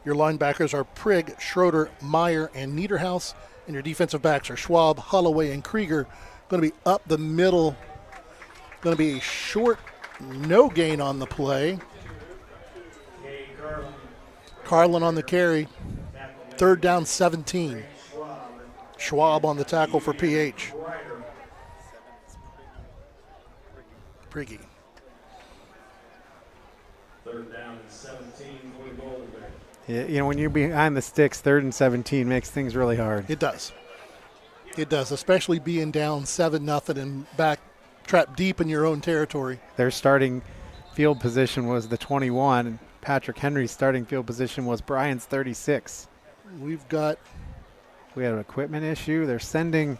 Your linebackers are Prigg, Schroeder, Meyer, and Niederhaus. And your defensive backs are Schwab, Holloway, and Krieger. Going to be up the middle. Going to be a short, no gain on the play. Carlin on the carry. 3rd down, 17. Schwab on the tackle for PH. Priggy. 3rd down and 17 for the Golden Bears. Yeah, you know, when you're behind the sticks, 3rd and 17 makes things really hard. It does. It does, especially being down 7-0 and back trapped deep in your own territory. Their starting field position was the 21, and Patrick Henry's starting field position was Bryan's 36. We have an equipment issue. They're sending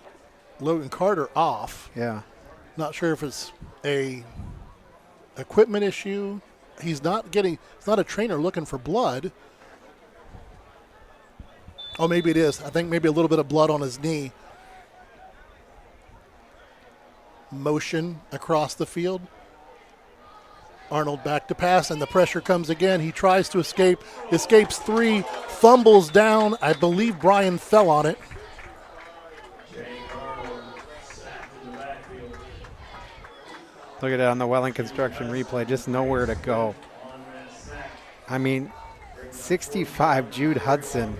Logan Carter off. Yeah. Not sure if it's a equipment issue. It's not a trainer looking for blood. Oh, maybe it is. I think maybe a little bit of blood on his knee. Motion across the field. Arnold back to pass, and the pressure comes again. He tries to escape, escapes 3, fumbles down. I believe Bryan fell on it. Look at it on the Welling Construction replay, just nowhere to go. I mean, 65 Jude Hudson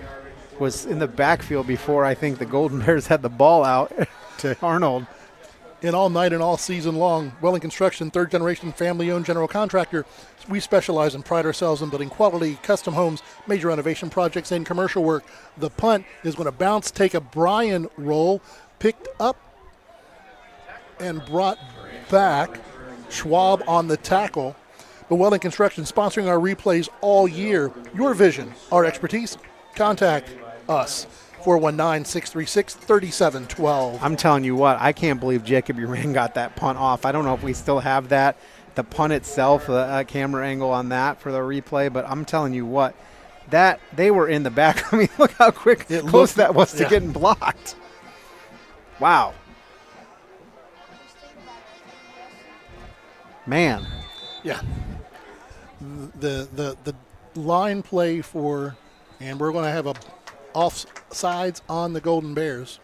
was in the backfield before I think the Golden Bears had the ball out to Arnold. And all night and all season long, Welling Construction, 3rd generation family-owned general contractor. We specialize and pride ourselves in building quality custom homes, major renovation projects, and commercial work. The punt is going to bounce, take a Bryan roll, picked up and brought back. Schwab on the tackle. But Welling Construction sponsoring our replays all year. Your vision, our expertise. Contact us. 419-636-3712. I'm telling you what, I can't believe Jacob Uran got that punt off. I don't know if we still have that, the punt itself, a camera angle on that for the replay, but I'm telling you what, that they were in the back. I mean, look how close that was to getting blocked. Wow. Man. Yeah. The line play for, and we're going to have a offsides on the Golden Bears.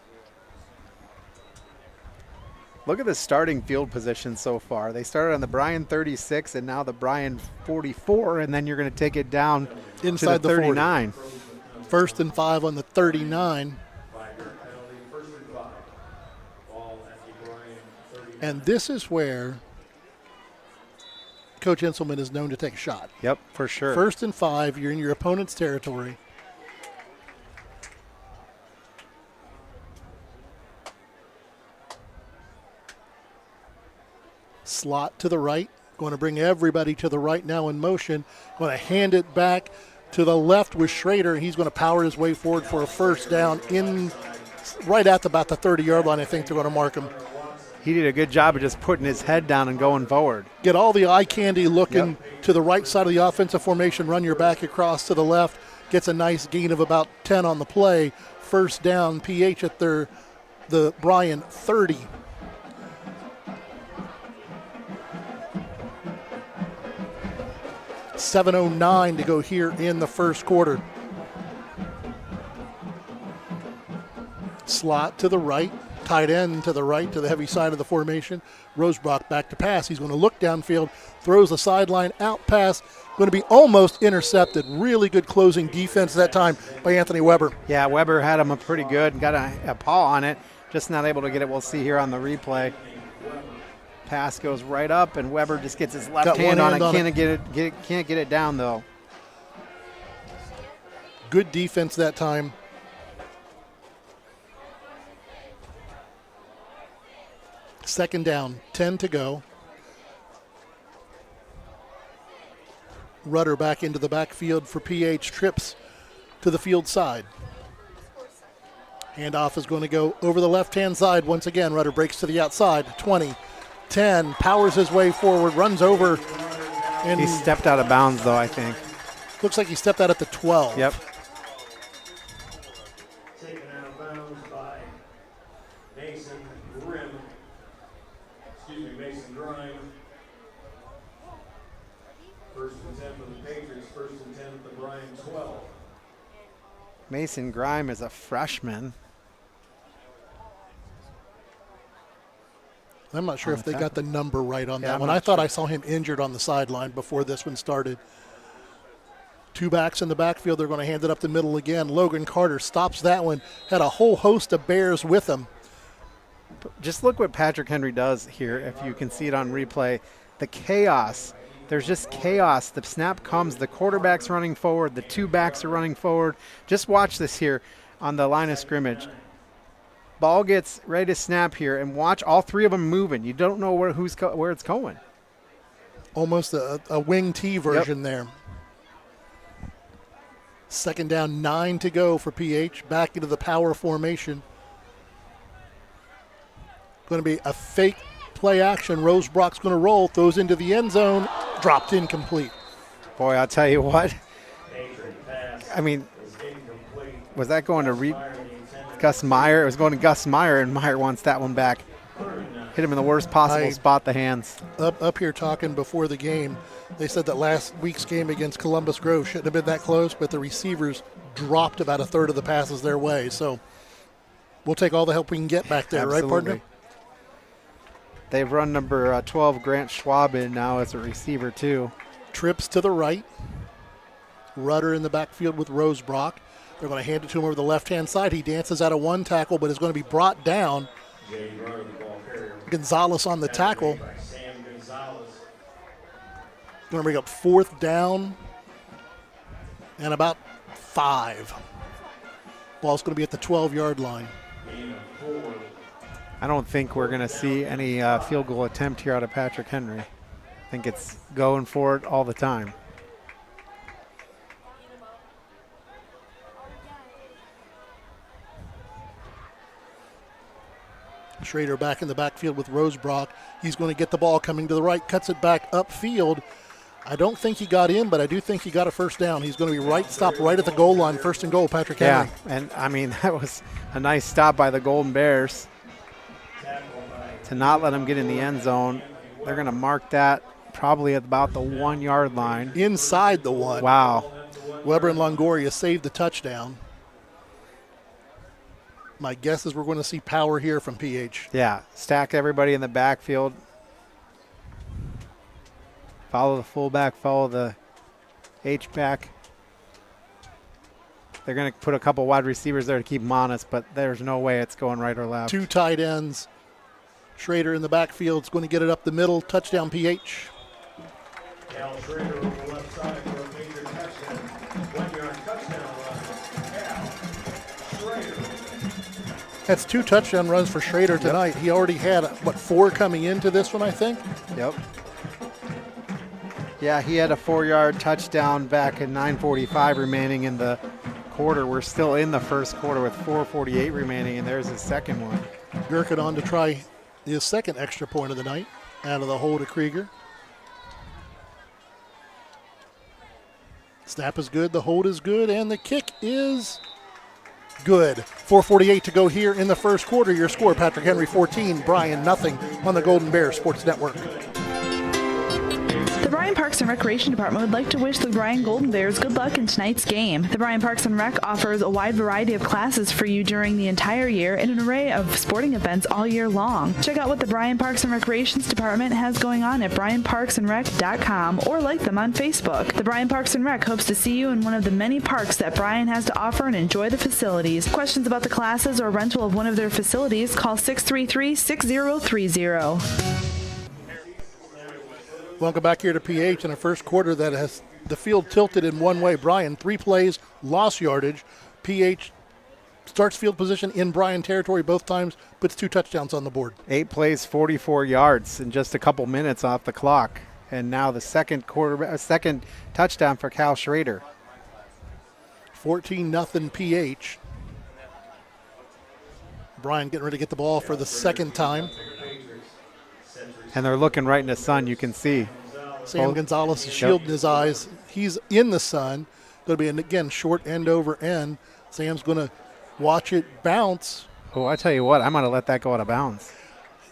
Look at the starting field position so far. They started on the Bryan 36 and now the Bryan 44, and then you're going to take it down inside to the 39. 1st and 5 on the 39. And this is where Coach Inselman is known to take a shot. Yep, for sure. 1st and 5, you're in your opponent's territory. Slot to the right, going to bring everybody to the right now in motion. Going to hand it back to the left with Schrader. He's going to power his way forward for a 1st down in right at about the 30-yard line. I think they're going to mark him. He did a good job of just putting his head down and going forward. Get all the eye candy looking to the right side of the offensive formation. Run your back across to the left. Gets a nice gain of about 10 on the play. 1st down, PH at the Bryan 30. .709 to go here in the 1st quarter. Slot to the right. Tight end to the right, to the heavy side of the formation. Rosebrock back to pass. He's going to look downfield, throws the sideline out pass. Going to be almost intercepted. Really good closing defense that time by Anthony Weber. Yeah, Weber had him pretty good. Got a paw on it. Just not able to get it. We'll see here on the replay. Pass goes right up, and Weber just gets his left hand on it. Can't get it down, though. Good defense that time. Second down, 10 to go. Rudder back into the backfield for PH. Trips to the field side. Handoff is going to go over the left-hand side once again. Rudder breaks to the outside. 20, 10, powers his way forward, runs over. And he stepped out of bounds, though, I think. Looks like he stepped out at the 12. Yep. Taken out of bounds by Mason Grime. First and 10 for the Patriots, first and 10 at the Bryan 12. Mason Grime is a freshman. I'm not sure if they got the number right on that I'm one. not I thought sure. I saw him injured on the sideline before this one started. Two backs in the backfield. They're going to hand it up the middle again. Logan Carter stops that one. Had a whole host of Bears with him. Just look what Patrick Henry does here, if you can see it on replay. The chaos. There's just chaos. The snap comes. The quarterback's running forward. The two backs are running forward. Just watch this here on the line of scrimmage. Ball gets ready to snap here, and watch all three of them moving. You don't know where it's going. Almost a wing T version there. Second down, 9 to go for PH. Back into the power formation. Going to be a fake play action. Rosebrock's going to roll, throws into the end zone, dropped incomplete. Boy, I'll tell you what. I mean, was that going to Gus Meyer? It was going to Gus Meyer, and Meyer wants that one back. Hit him in the worst possible spot, the hands. Up here talking before the game, they said that last week's game against Columbus Grove shouldn't have been that close, but the receivers dropped about a third of the passes their way. So we'll take all the help we can get back there, Absolutely. right, partner? They've run number 12, Grant Schwab, in now as a receiver, too. Trips to the right. Rudder in the backfield with Rosebrock. They're going to hand it to him over the left-hand side. He dances out of one tackle, but is going to be brought down. Gonzalez on the tackle. Going to bring up fourth down and about 5. Ball's going to be at the 12-yard line. I don't think we're going to see any field goal attempt here out of Patrick Henry. I think it's going for it all the time. Schrader back in the backfield with Rosebrock. He's going to get the ball coming to the right, cuts it back upfield. I don't think he got in, but I do think he got a first down. He's going to be stop right at the goal line, first and goal, Patrick Henry. Yeah, and I mean, that was a nice stop by the Golden Bears to not let him get in the end zone. They're going to mark that probably at about the 1 yard line. Inside the 1. Wow. Weber and Longoria saved the touchdown. My guess is we're going to see power here from PH. Yeah, stack everybody in the backfield. Follow the fullback, follow the H-back. They're going to put a couple wide receivers there to keep them honest, but there's no way it's going right or left. Two tight ends. Schrader in the backfield is going to get it up the middle. Touchdown, PH. Cal Schrader on the left side for a major touchdown. 1 yard touchdown run. Cal Schrader. That's 2 touchdown runs for Schrader tonight. Yep. He already had, 4 coming into this one, I think? Yep. Yeah, he had a 4-yard touchdown back at 9:45 remaining in the quarter. We're still in the first quarter with 4:48 remaining, and there's his second one. Gurkin on to try his second extra point of the night out of the hole to Krieger. Snap is good, the hold is good, and the kick is good. 4:48 to go here in the first quarter. Your score, Patrick Henry 14, Bryan nothing on the Golden Bears Sports Network. The Bryan Parks and Recreation Department would like to wish the Bryan Golden Bears good luck in tonight's game. The Bryan Parks and Rec offers a wide variety of classes for you during the entire year and an array of sporting events all year long. Check out what the Bryan Parks and Recreations Department has going on at bryanparksandrec.com or like them on Facebook. The Bryan Parks and Rec hopes to see you in one of the many parks that Bryan has to offer and enjoy the facilities. Questions about the classes or rental of one of their facilities, call 633-6030. Welcome back here to PH in a first quarter that has the field tilted in one way. Bryan, 3 plays, lost yardage. PH starts field position in Bryan territory both times, puts 2 touchdowns on the board. 8 plays, 44 yards in just a couple minutes off the clock. And now the second touchdown for Cal Schrader. 14-0 PH. Bryan getting ready to get the ball for the second time. And they're looking right in the sun, you can see. Sam Gonzalez is shielding his eyes. He's in the sun. Going to be, again, short end over end. Sam's going to watch it bounce. Oh, I tell you what, I'm going to let that go out of bounds.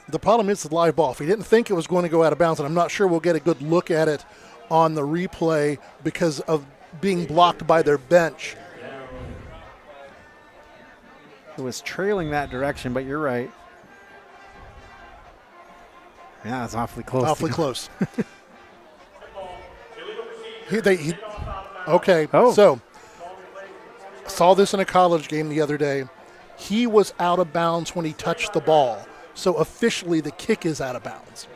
The problem is the live ball. If he didn't think it was going to go out of bounds, and I'm not sure we'll get a good look at it on the replay because of being blocked by their bench. It was trailing that direction, but you're right. Yeah, it's awfully close. Awfully close. Okay, Oh. So saw this in a college game the other day. He was out of bounds when he touched the ball. So officially the kick is out of bounds.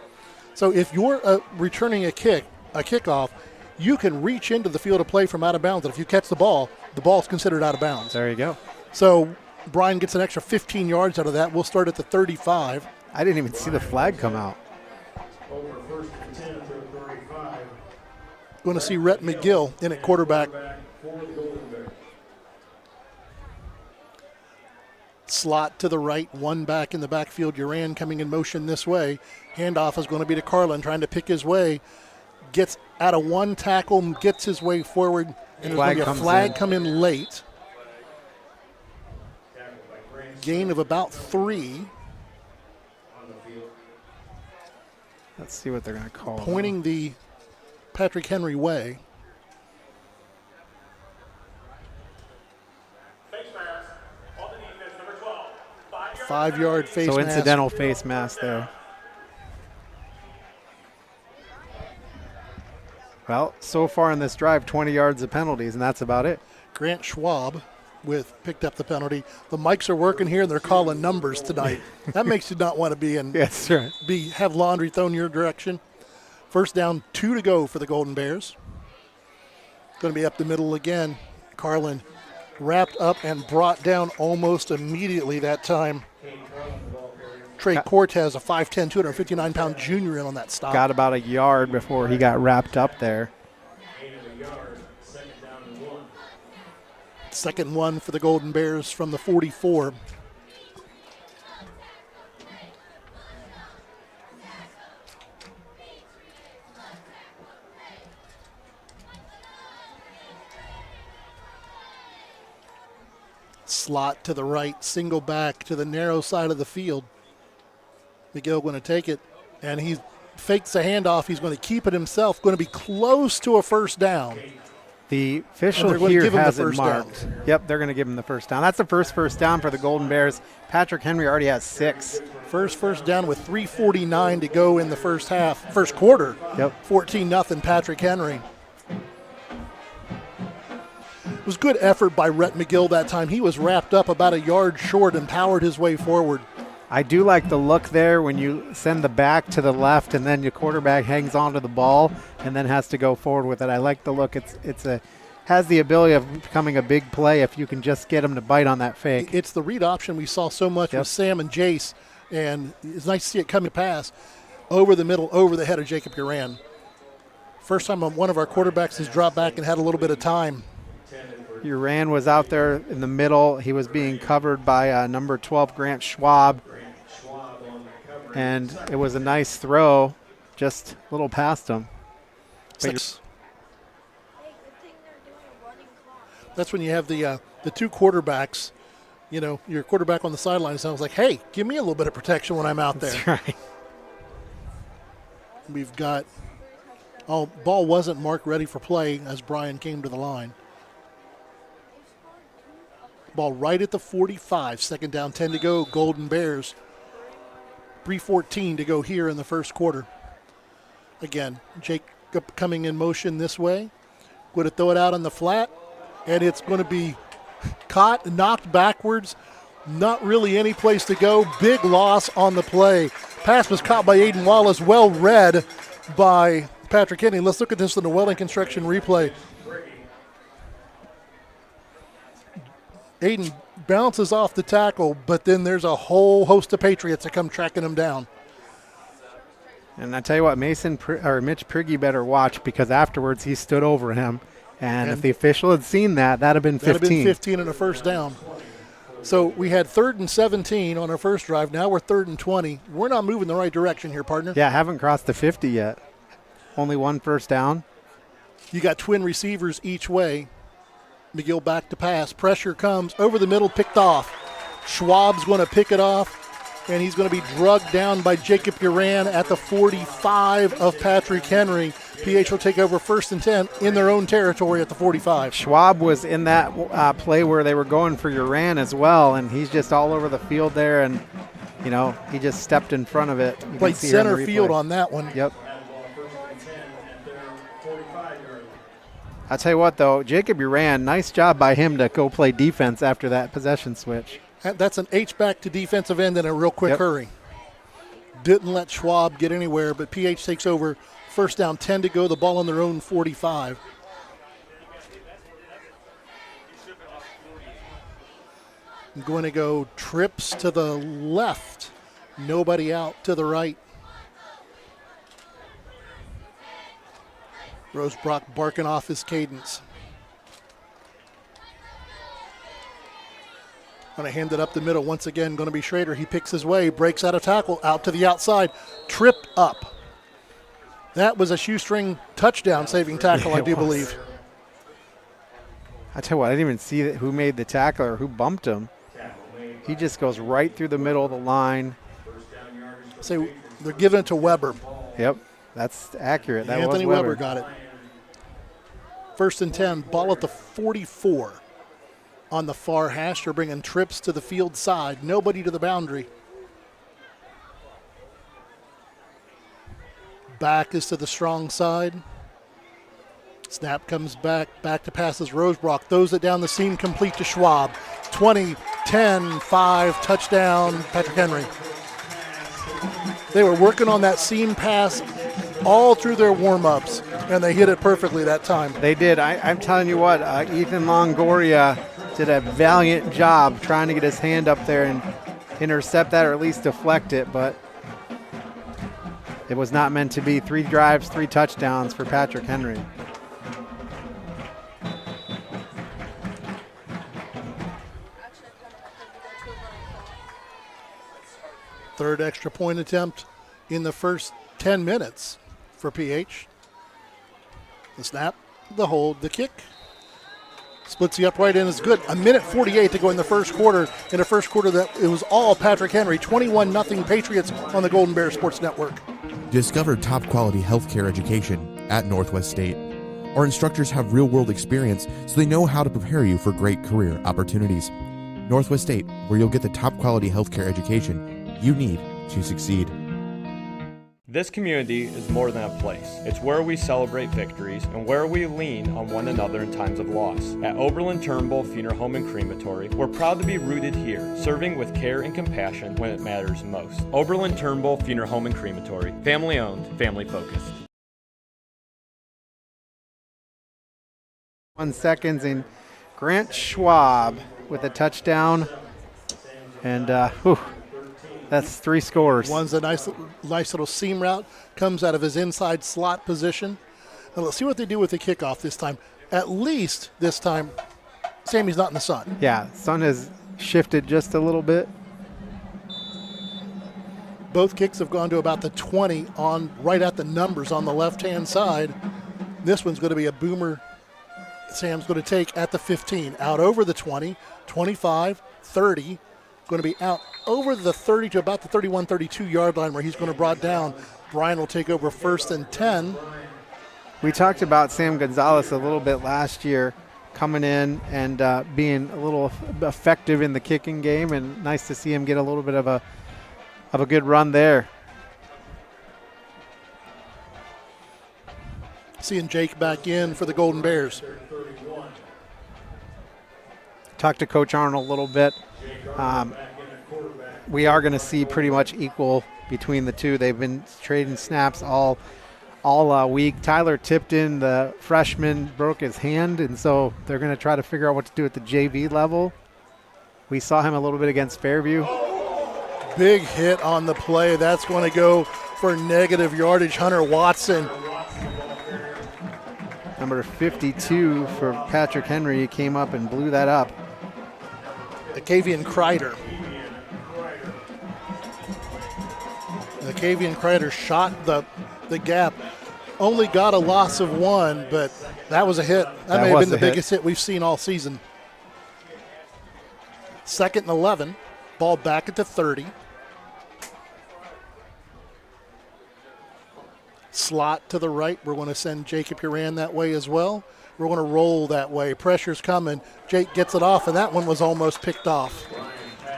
So if you're returning a kickoff, you can reach into the field of play from out of bounds. And if you catch the ball's considered out of bounds. There you go. So Bryan gets an extra 15 yards out of that. We'll start at the 35. I didn't even see the flag come out. Over first and 10 to 35. Going to see Rhett McGill in at quarterback. For the Golden Bears. Slot to the right, one back in the backfield. Uran coming in motion this way. Handoff is going to be to Carlin, trying to pick his way. Gets out of one tackle, gets his way forward, and there's going to be a flag come in late. Gain of about 3. Let's see what they're going to call. Pointing the Patrick Henry way. Face mask on the defense, number 12. 5-yard face So mask. incidental face mask there. Well, so far in this drive, 20 yards of penalties, and that's about it. Grant Schwab picked up the penalty. The mics are working here, and they're calling numbers tonight. That makes you not want to be in. Yes, right. Have laundry thrown your direction. First down, 2 to go for the Golden Bears. Going to be up the middle again. Carlin wrapped up and brought down almost immediately that time. Trey Cortez, a 5'10", 259-pound junior in on that stop. Got about a yard before he got wrapped up there. Second one for the Golden Bears from the 44. Slot to the right, single back to the narrow side of the field. McGill going to take it, and he fakes the handoff. He's going to keep it himself, going to be close to a first down. The official here has it marked. Yep, they're going to give him the first down. That's the first down for the Golden Bears. Patrick Henry already has 6. First down with 3:49 to go in the first quarter. Yep. 14-0 Patrick Henry. It was good effort by Rhett McGill that time. He was wrapped up about a yard short and powered his way forward. I do like the look there when you send the back to the left and then your quarterback hangs onto the ball and then has to go forward with it. I like the look. Has the ability of becoming a big play if you can just get him to bite on that fake. It's the read option we saw so much with Sam and Jace, and it's nice to see it come to pass over the middle, over the head of Jacob Uran. First time one of our quarterbacks has dropped back and had a little bit of time. Uran was out there in the middle. He was being covered by number 12, Grant Schwab. And it was a nice throw, just a little past him. That's when you have the 2 quarterbacks. You know, your quarterback on the sideline sounds like, hey, give me a little bit of protection when I'm out there. That's right. We've got, ball wasn't marked ready for play as Bryan came to the line. Ball right at the 45, second down, 10 to go, Golden Bears. 3:14 to go here in the first quarter. Again, Jacob coming in motion this way. Going to throw it out on the flat, and it's going to be caught, knocked backwards. Not really any place to go. Big loss on the play. Pass was caught by Aiden Wallace, well read by Patrick Henry. Let's look at this in the Welding Construction replay. Aiden bounces off the tackle, but then there's a whole host of Patriots that come tracking him down. And I tell you what, Mitch Pregame better watch, because afterwards he stood over him. And if the official had seen that, that'd have been 15. That'd have been 15 and a first down. So we had 3rd and 17 on our first drive. Now we're 3rd and 20. We're not moving the right direction here, partner. Yeah, haven't crossed the 50 yet. Only one first down. You got twin receivers each way. McGill back to pass. Pressure comes over the middle, picked off. Schwab's going to pick it off, and he's going to be drugged down by Jacob Uran at the 45 of Patrick Henry. PH will take over 1st and 10 in their own territory at the 45. Schwab was in that play where they were going for Uran as well, and he's just all over the field there, and, you know, he just stepped in front of it. You played center field on that one. Yep. I'll tell you what, though, Jacob Uran, nice job by him to go play defense after that possession switch. That's an H-back to defensive end in a real quick hurry. Didn't let Schwab get anywhere, but PH takes over 1st down, 10 to go, the ball on their own 45. I'm going to go trips to the left, nobody out to the right. Rosebrock barking off his cadence. Going to hand it up the middle. Once again, going to be Schrader. He picks his way, breaks out of tackle, out to the outside, trip up. That was a shoestring touchdown saving tackle, I do believe. I tell you what, I didn't even see who made the tackle or who bumped him. He just goes right through the middle of the line. So they're giving it to Weber. Yep, that's accurate. That Anthony was Weber got it. 1st and 10, ball at the 44. On the far hash, they're bringing trips to the field side. Nobody to the boundary. Back is to the strong side. Snap comes back to passes Rosebrock. Throws it down the seam, complete to Schwab. 20, 10, 5, touchdown, Patrick Henry. They were working on that seam pass all through their warm-ups, and they hit it perfectly that time. They did. I'm telling you what, Ethan Longoria did a valiant job trying to get his hand up there and intercept that or at least deflect it, but it was not meant to be. 3 drives, 3 touchdowns for Patrick Henry. Third extra point attempt in the first 10 minutes for PH. The snap, the hold, the kick. Splits the upright end is good. 1:48 to go in the first quarter. In the first quarter, that it was all Patrick Henry. 21-0 Patriots on the Golden Bear Sports Network. Discover top-quality healthcare education at Northwest State. Our instructors have real-world experience, so they know how to prepare you for great career opportunities. Northwest State, where you'll get the top-quality healthcare education you need to succeed. This community is more than a place. It's where we celebrate victories and where we lean on one another in times of loss. At Oberlin-Turnbull Funeral Home and Crematory, we're proud to be rooted here, serving with care and compassion when it matters most. Oberlin-Turnbull Funeral Home and Crematory, family owned, family focused. 1 second, and Grant Schwab with a touchdown, and that's 3 scores. One's a nice little seam route, comes out of his inside slot position. Now let's see what they do with the kickoff this time. At least this time, Sammy's not in the sun. Yeah, sun has shifted just a little bit. Both kicks have gone to about the 20 on right at the numbers on the left-hand side. This one's going to be a boomer. Sam's going to take at the 15, out over the 20, 25, 30. Going to be out over the 30 to about the 31, 32-yard line where he's going to brought down. Bryan will take over 1st and 10. We talked about Sam Gonzalez a little bit last year, coming in and being a little effective in the kicking game, and nice to see him get a little bit of a good run there. Seeing Jake back in for the Golden Bears. Talked to Coach Arnold a little bit. We are going to see pretty much equal between the two. They've been trading snaps all week. Tyler Tipton, the freshman, broke his hand, and so they're going to try to figure out what to do at the JV level. We saw him a little bit against Fairview. Big hit on the play. That's going to go for negative yardage. Hunter Watson. Number 52 for Patrick Henry came up and blew that up. Acavian Kreider. Acavian Kreider shot the gap. Only got a loss of 1, but that was a hit. That may have been the biggest hit we've seen all season. 2nd and 11. Ball back at the 30. Slot to the right. We're going to send Jacob Uran that way as well. We're going to roll that way. Pressure's coming. Jake gets it off, and that one was almost picked off.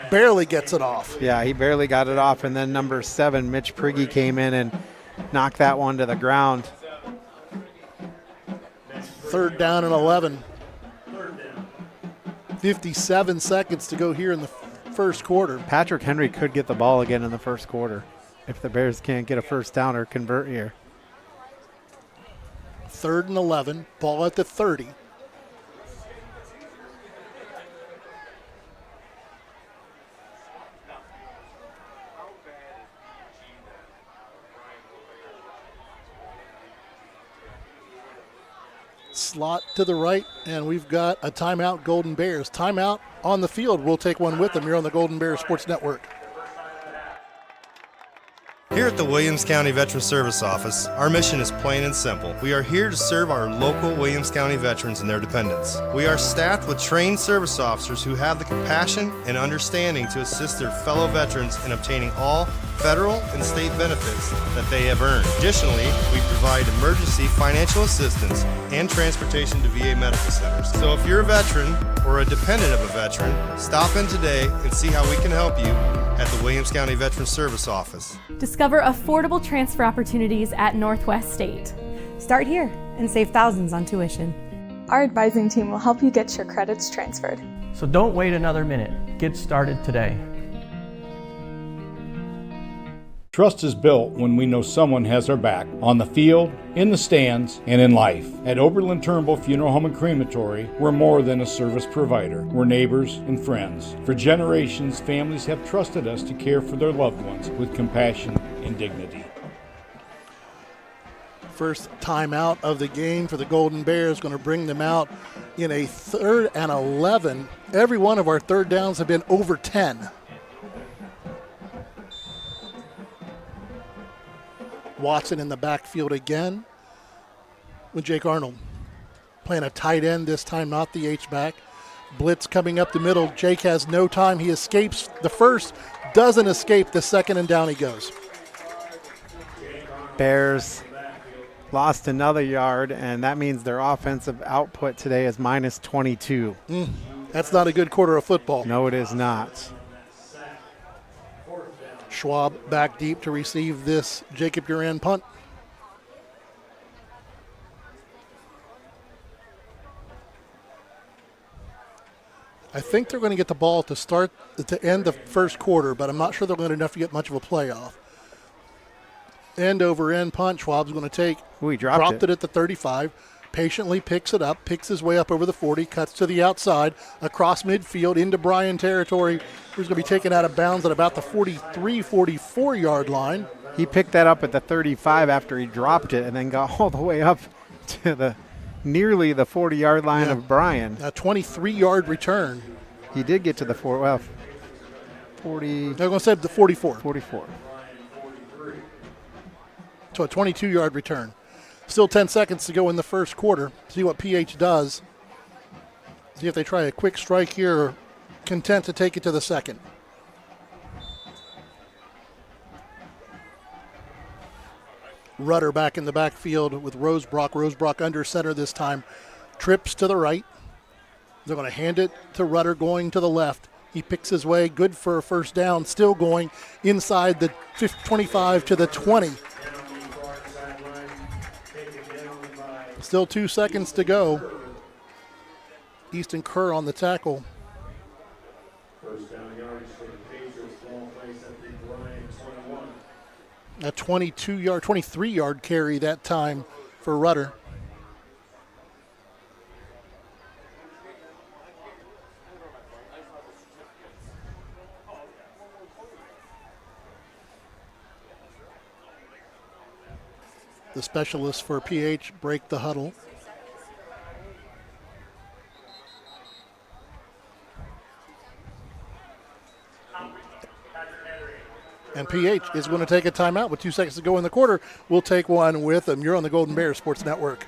Barely gets it off. Yeah, he barely got it off, and then number 7, Mitch Prigge, came in and knocked that one to the ground. 3rd down and 11. 57 seconds to go here in the first quarter. Patrick Henry could get the ball again in the first quarter if the Bears can't get a first down or convert here. 3rd and 11. Ball at the 30. Slot to the right, and we've got a timeout, Golden Bears. Timeout on the field. We'll take one with them. You're on the Golden Bears Sports Network. Here at the Williams County Veteran Service Office, our mission is plain and simple. We are here to serve our local Williams County veterans and their dependents. We are staffed with trained service officers who have the compassion and understanding to assist their fellow veterans in obtaining all federal and state benefits that they have earned. Additionally, we provide emergency financial assistance and transportation to VA medical centers. So if you're a veteran or a dependent of a veteran, stop in today and see how we can help you at the Williams County Veteran Service Office. Discover affordable transfer opportunities at Northwest State. Start here and save thousands on tuition. Our advising team will help you get your credits transferred. So don't wait another minute. Get started today. Trust is built when we know someone has our back on the field, in the stands, and in life. At Oberlin-Turnbull Funeral Home and Crematory, we're more than a service provider. We're neighbors and friends. For generations, families have trusted us to care for their loved ones with compassion and dignity. First timeout of the game for the Golden Bears, going to bring them out in a 3rd and 11. Every one of our 3rd downs have been over 10. Watson in the backfield again with Jake Arnold. Playing a tight end this time, not the H-back. Blitz coming up the middle. Jake has no time. He escapes the first, doesn't escape the second, and down he goes. Bears lost another yard, and that means their offensive output today is minus 22. That's not a good quarter of football. No, it is not. Schwab back deep to receive this Jacob Uran punt. I think they're going to get the ball to end the first quarter, but I'm not sure they're going to enough to get much of a playoff. End over end punt. Schwab's going to take. He dropped it at the 35. Patiently picks it up, picks his way up over the 40, cuts to the outside, across midfield into Bryan territory. He's going to be taken out of bounds at about the 43, 44-yard line. He picked that up at the 35 after he dropped it and then got all the way up to nearly the 40-yard line of Bryan. A 23-yard return. He did get to the 40. They're going to say the 44. 44. So a 22-yard return. Still 10 seconds to go in the first quarter. See what PH does. See if they try a quick strike here or content to take it to the second. Rudder back in the backfield with Rosebrock. Rosebrock under center this time. Trips to the right. They're going to hand it to Rudder going to the left. He picks his way. Good for a first down. Still going inside the 25 to the 20. Still 2 seconds to go. Easton Kerr on the tackle. First down yards for the Patriots. Ball placed at the Bryan 21. A 23-yard carry that time for Rudder. The specialists for PH break the huddle. And PH is going to take a timeout with 2 seconds to go in the quarter. We'll take one with them. You're on the Golden Bears Sports Network.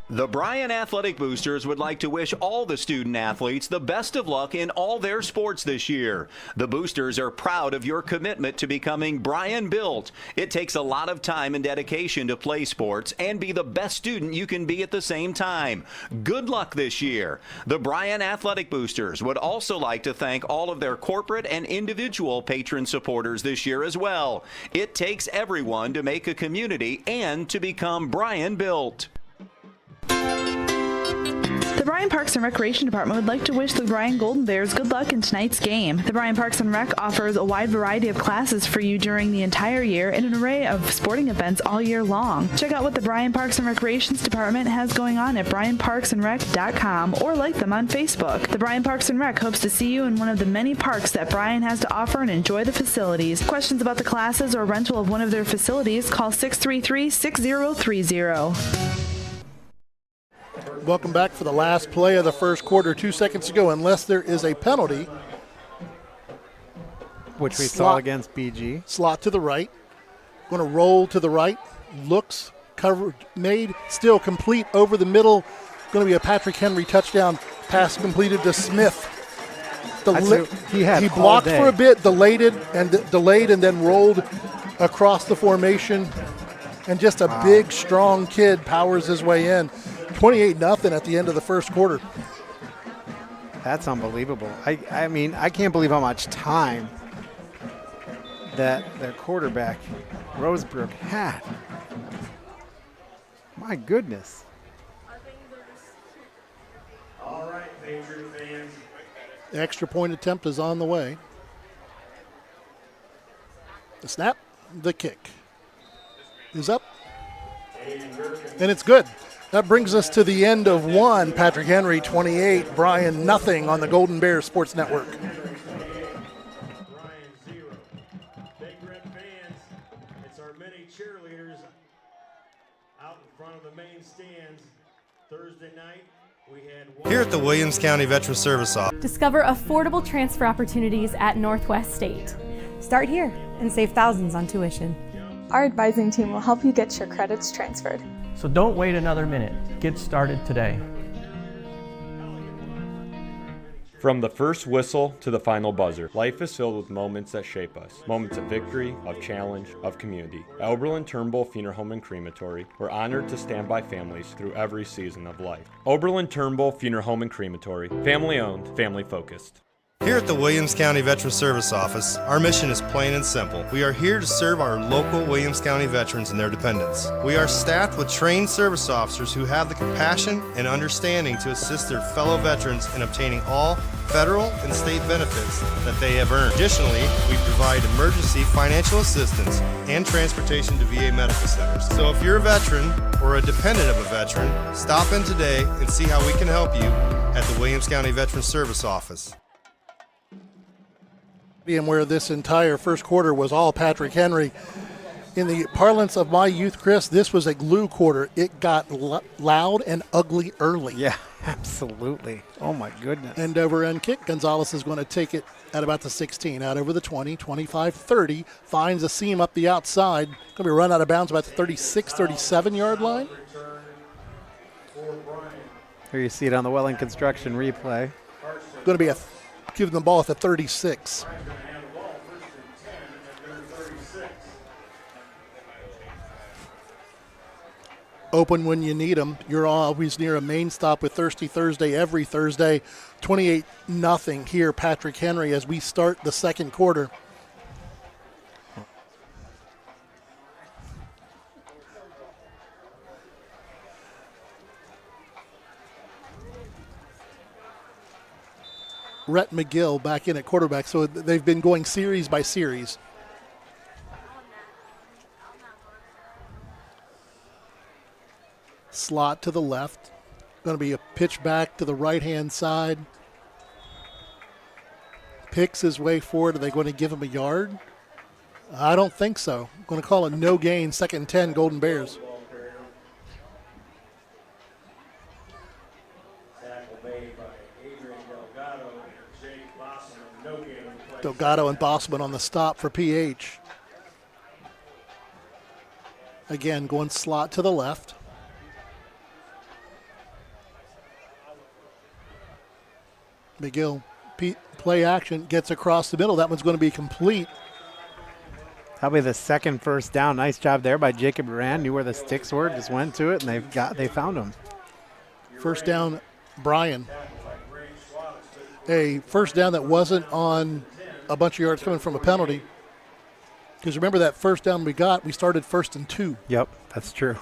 The Bryan Athletic Boosters would like to wish all the student athletes the best of luck in all their sports this year. The Boosters are proud of your commitment to becoming Bryan built. It takes a lot of time and dedication to play sports and be the best student you can be at the same time. Good luck this year. The Bryan Athletic Boosters would also like to thank all of their corporate and individual patron supporters this year as well. It takes everyone to make a community and to become Bryan built. The Bryan Parks and Recreation Department would like to wish the Bryan Golden Bears good luck in tonight's game. The Bryan Parks and Rec offers a wide variety of classes for you during the entire year and an array of sporting events all year long. Check out what the Bryan Parks and Recreations Department has going on at bryanparksandrec.com or like them on Facebook. The Bryan Parks and Rec hopes to see you in one of the many parks that Bryan has to offer and enjoy the facilities. Questions about the classes or rental of one of their facilities, call 633-6030. Welcome back for the last play of the first quarter. 2 seconds to go, unless there is a penalty. Which we saw against BG. Slot to the right. Going to roll to the right. Looks, covered, made, still complete over the middle. Going to be a Patrick Henry touchdown pass completed to Smith. He blocked for a bit, delayed and then rolled across the formation. And just a big, strong kid powers his way in. 28-0 at the end of the first quarter. That's unbelievable. I mean, I can't believe how much time that their quarterback, Rosebrook, had. My goodness. All right, Patriot fans. The extra point attempt is on the way. The snap, the kick is up, and it's good. That brings us to the end of one. Patrick Henry, 28. Bryan, nothing on the Golden Bears Sports Network. Bryan 0. Big Red fans, it's our many cheerleaders out in front of the main stands. Thursday night, we had one. Here at the Williams County Veteran Service Office. Discover affordable transfer opportunities at Northwest State. Start here and save thousands on tuition. Our advising team will help you get your credits transferred. So don't wait another minute. Get started today. From the first whistle to the final buzzer, life is filled with moments that shape us. Moments of victory, of challenge, of community. At Oberlin-Turnbull Funeral Home and Crematory, we're honored to stand by families through every season of life. Oberlin-Turnbull Funeral Home and Crematory, family owned, family focused. Here at the Williams County Veteran Service Office, our mission is plain and simple. We are here to serve our local Williams County veterans and their dependents. We are staffed with trained service officers who have the compassion and understanding to assist their fellow veterans in obtaining all federal and state benefits that they have earned. Additionally, we provide emergency financial assistance and transportation to VA medical centers. So if you're a veteran or a dependent of a veteran, stop in today and see how we can help you at the Williams County Veteran Service Office. And where this entire first quarter was all Patrick Henry. In the parlance of my youth, Chris, this was a glue quarter. It got loud and ugly early. Yeah, absolutely. Oh, my goodness. End over end kick. Gonzalez is going to take it at about the 16, out over the 20, 25, 30. Finds a seam up the outside. Going to be run out of bounds about the 36, 37-yard line. Here you see it on the Welling Construction replay. Going to be give them the ball at the 36. Open when you need them. You're always near a main stop with Thirsty Thursday every Thursday. 28-0 here, Patrick Henry, as we start the second quarter. Rhett McGill back in at quarterback, so they've been going series by series. Slot to the left. Going to be a pitch back to the right-hand side. Picks his way forward. Are they going to give him a yard? I don't think so. I'm going to call it no gain, 2nd and 10, Golden Bears. Delgado and Bossman on the stop for PH. Again, going slot to the left. McGill, play action, gets across the middle. That one's going to be complete. That'll be the second first down. Nice job there by Jacob Duran. Knew where the sticks were, just went to it, and they found him. First down, Bryan. A first down that wasn't on a bunch of yards coming from a penalty. Because remember that first down we got, we started 1st and 2. Yep, that's true.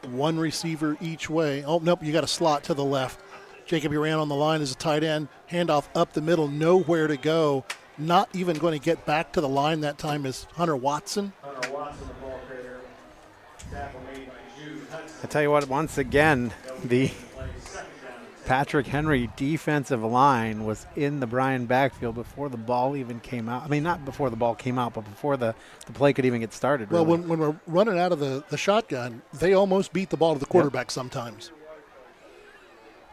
One receiver each way. Oh, nope, you got a slot to the left. Jacob Duran on the line as a tight end. Handoff up the middle, nowhere to go. Not even going to get back to the line that time is Hunter Watson. Hunter Watson, the ball carrier. Tackle made by Jude Hudson. I tell you what, once again, the Patrick Henry defensive line was in the Bryan backfield before the ball even came out. I mean, not before the ball came out, but before the play could even get started. Well, really. when we're running out of the shotgun, they almost beat the ball to the quarterback sometimes.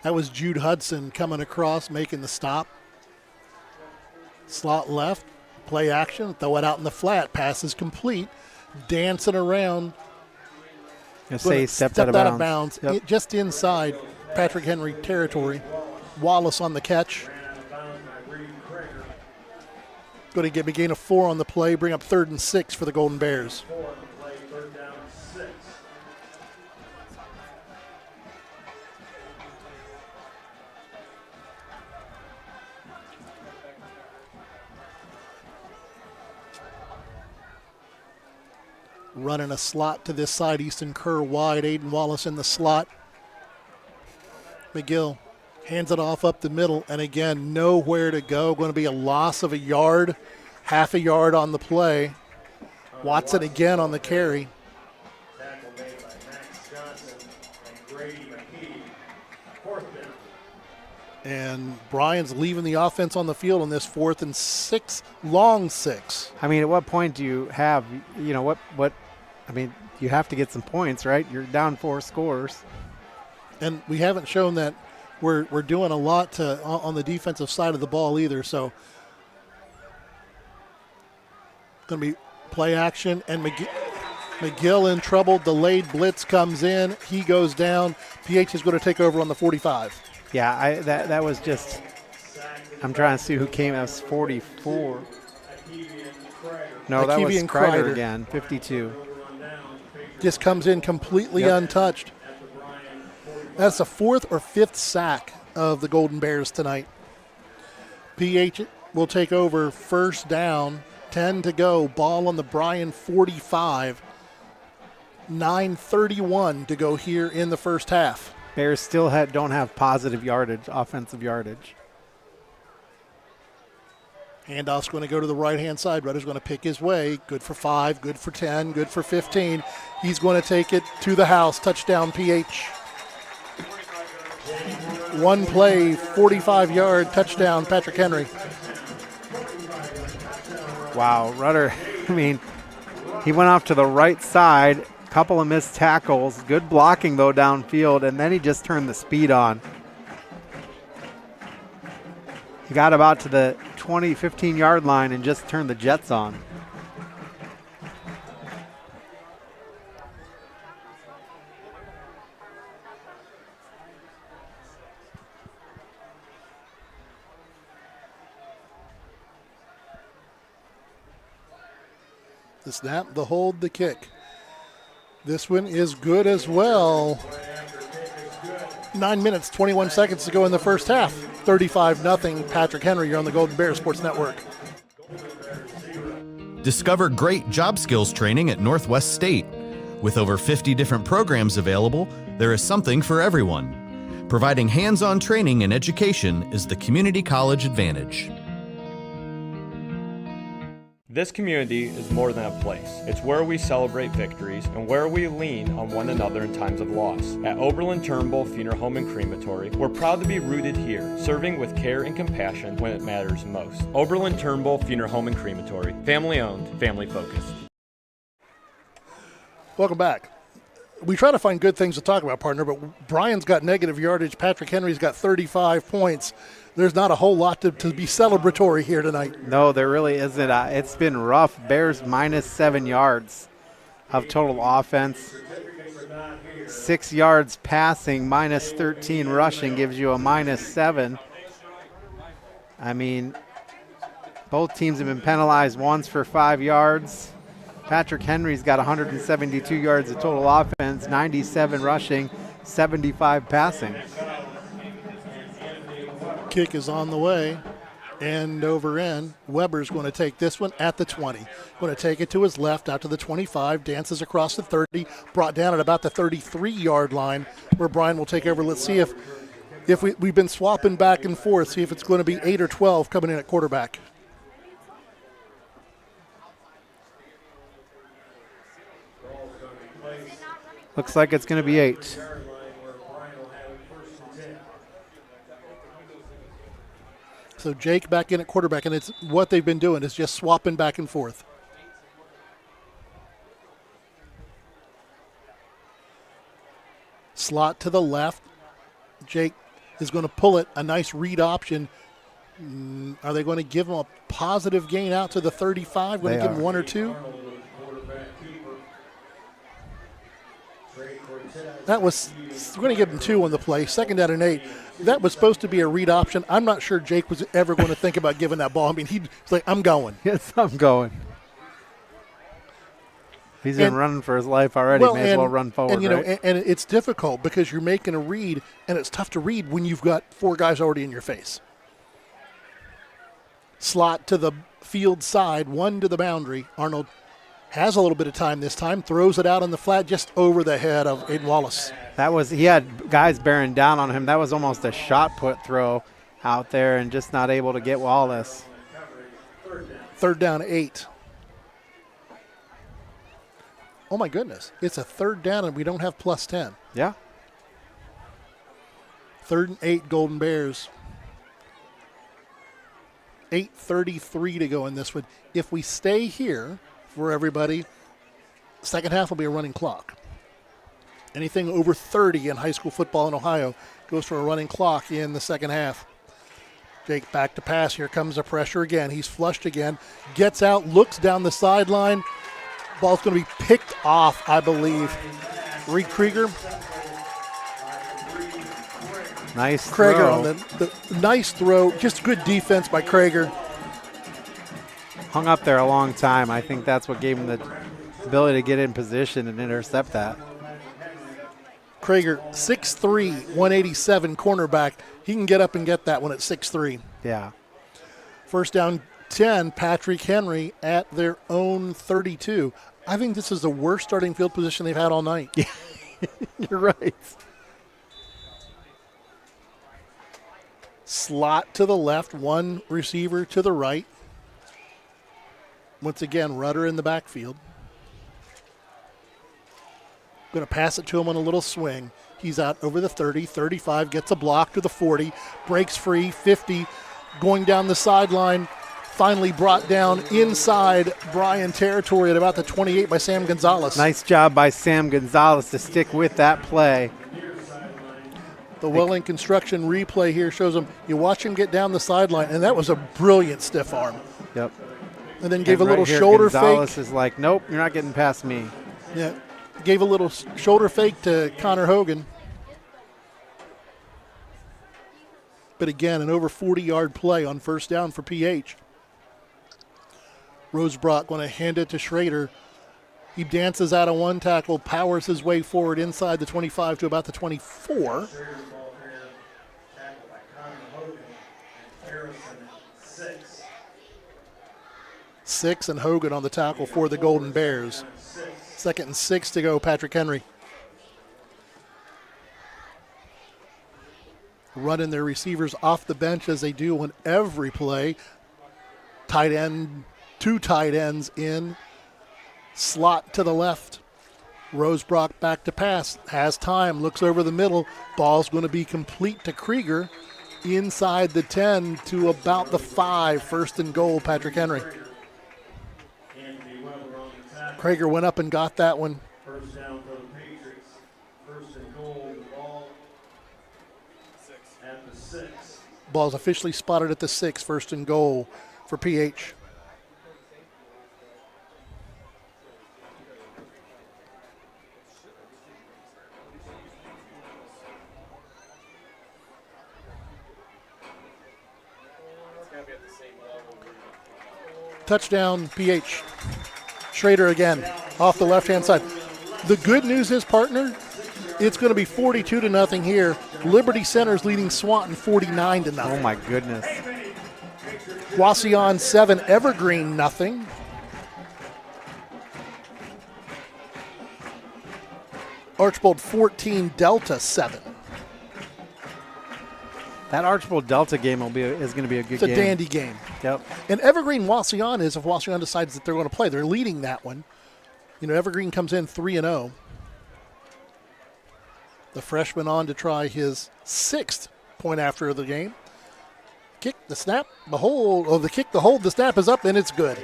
That was Jude Hudson coming across, making the stop. Slot left, play action, throw it out in the flat. Pass is complete, dancing around. I say he stepped out of bounds. Yep. Just inside Patrick Henry territory. Wallace on the catch. Going to gain a 4 on the play, bring up 3rd and 6 for the Golden Bears. Running a slot to this side, Easton Kerr wide, Aiden Wallace in the slot. McGill hands it off up the middle, and again, nowhere to go. Going to be a loss of a yard, half a yard on the play. Watson again on the carry. Tackle made by Max Johnson and Grady McKee. 4th down. And Bryan's leaving the offense on the field on this 4th and 6, long 6. I mean, at what point do you have, I mean, you have to get some points, right? You're down 4 scores. And we haven't shown that we're doing a lot on the defensive side of the ball either. So going to be play action, and McGill in trouble. Delayed blitz comes in. He goes down. PH is going to take over on the 45. Yeah, that was just – I'm trying to see who came. That was 44. No, that was Kreider again, 52. Just comes in completely untouched. That's the 4th or 5th sack of the Golden Bears tonight. PH will take over first down, 10 to go, ball on the Bryan 45, 9:31 to go here in the first half. Bears still don't have positive yardage, offensive yardage. Handoff's going to go to the right-hand side. Rudder's going to pick his way. Good for 5, good for 10, good for 15. He's going to take it to the house. Touchdown, PH. One play, 45-yard touchdown, Patrick Henry. Wow, Rudder, I mean, he went off to the right side, couple of missed tackles, good blocking, though, downfield, and then he just turned the speed on. He got about to the 20, 15-yard line and just turned the jets on. The snap, the hold, the kick. This one is good as well. 9 minutes, 21 seconds to go in the first half. 35-0, Patrick Henry. You're on the Golden Bears Sports Network. Discover great job skills training at Northwest State. With over 50 different programs available, there is something for everyone. Providing hands-on training and education is the community college advantage. This community is more than a place. It's where we celebrate victories and where we lean on one another in times of loss. At Oberlin-Turnbull Funeral Home and Crematory, we're proud to be rooted here, serving with care and compassion when it matters most. Oberlin-Turnbull Funeral Home and Crematory, family owned, family focused. Welcome back. we try to find good things to talk about, partner, but Bryan's got negative yardage. Patrick Henry's got 35 points. There's not a whole lot to be celebratory here tonight. No, there really isn't. It's been rough. Bears minus 7 yards of total offense. 6 yards passing, minus 13 rushing gives you a minus 7. I mean, both teams have been penalized once for 5 yards. Patrick Henry's got 172 yards of total offense, 97 rushing, 75 passing. Kick is on the way, end over end. Weber's going to take this one at the 20. Going to take it to his left, out to the 25, dances across the 30, brought down at about the 33-yard line, where Bryan will take over. Let's see if we've been swapping back and forth, see if it's going to be 8 or 12 coming in at quarterback. Looks like it's going to be 8. So Jake back in at quarterback, and it's what they've been doing is just swapping back and forth. Slot to the left. Jake is going to pull it, a nice read option. Are they going to give him a positive gain out to the 35? Going to give him 1 or 2? That was, we're going to give him 2 on the play. 2nd down and 8. That was supposed to be a read option. I'm not sure Jake was ever going to think about giving that ball. I mean, he's like, I'm going. Yes, I'm going. He's been running for his life already. May as well run forward, and, you know, right? and it's difficult because you're making a read, and it's tough to read when you've got 4 guys already in your face. Slot to the field side, 1 to the boundary. Arnold has a little bit of time this time, throws it out on the flat just over the head of Aiden Wallace. He had guys bearing down on him. That was almost a shot put throw out there and just not able to get Wallace. 3rd down, 8. Oh my goodness, it's a 3rd down and we don't have plus 10. Yeah. 3rd and 8, Golden Bears. 8:33 to go in this one. If we stay here for everybody, second half will be a running clock. Anything over 30 in high school football in Ohio goes for a running clock in the second half. Jake back to pass. Here comes the pressure again. He's flushed again. Gets out, looks down the sideline. Ball's going to be picked off, I believe. Reed Krieger. Nice Krieger throw. on the nice throw. Just good defense by Krieger. Hung up there a long time. I think that's what gave him the ability to get in position and intercept that. Krieger, 6'3", 187 cornerback. He can get up and get that one at 6'3". Yeah. 1st down, 10, Patrick Henry at their own 32. I think this is the worst starting field position they've had all night. Yeah, you're right. Slot to the left, 1 receiver to the right. Once again, Rudder in the backfield. Going to pass it to him on a little swing. He's out over the 30, 35, gets a block to the 40, breaks free, 50, going down the sideline. Finally brought down inside Bryan territory at about the 28 by Sam Gonzalez. Nice job by Sam Gonzalez to stick with that play. The Welling Construction replay here shows him, you watch him get down the sideline, and that was a brilliant stiff arm. Yep. And then gave a little here, shoulder Gonzalez fake. Is like, nope, you're not getting past me. Yeah, gave a little shoulder fake to Connor Hogan. But again, an over 40-yard play on 1st down for PH. Rosebrock going to hand it to Schrader. He dances out of 1 tackle, powers his way forward inside the 25 to about the 24. Six and Hogan on the tackle for the Golden Bears. 2nd and 6 to go, Patrick Henry. Running their receivers off the bench as they do on every play. Tight end, 2 tight ends in. Slot to the left. Rosebrock back to pass. Has time, looks over the middle. Ball's going to be complete to Krieger. Inside the 10 to about the 5. 1st and goal, Patrick Henry. Krieger went up and got that one. Ball's officially spotted at the 6, first and goal for PH. Touchdown, PH. Schrader again, off the left-hand side. The good news is, partner, it's going to be 42-0 here. Liberty Center's leading Swanton 49-0. Oh, my goodness. Wauseon 7, Evergreen 0. Archbold 14, Delta 7. That Archbold Delta game is going to be a good game. It's a dandy game. Yep. And Evergreen Wauseon is, if Wauseon decides that they're going to play, they're leading that one. You know, Evergreen comes in 3-0. The freshman on to try his 6th point after the game. Kick, the snap, the hold, the kick, the hold, the snap is up, and it's good.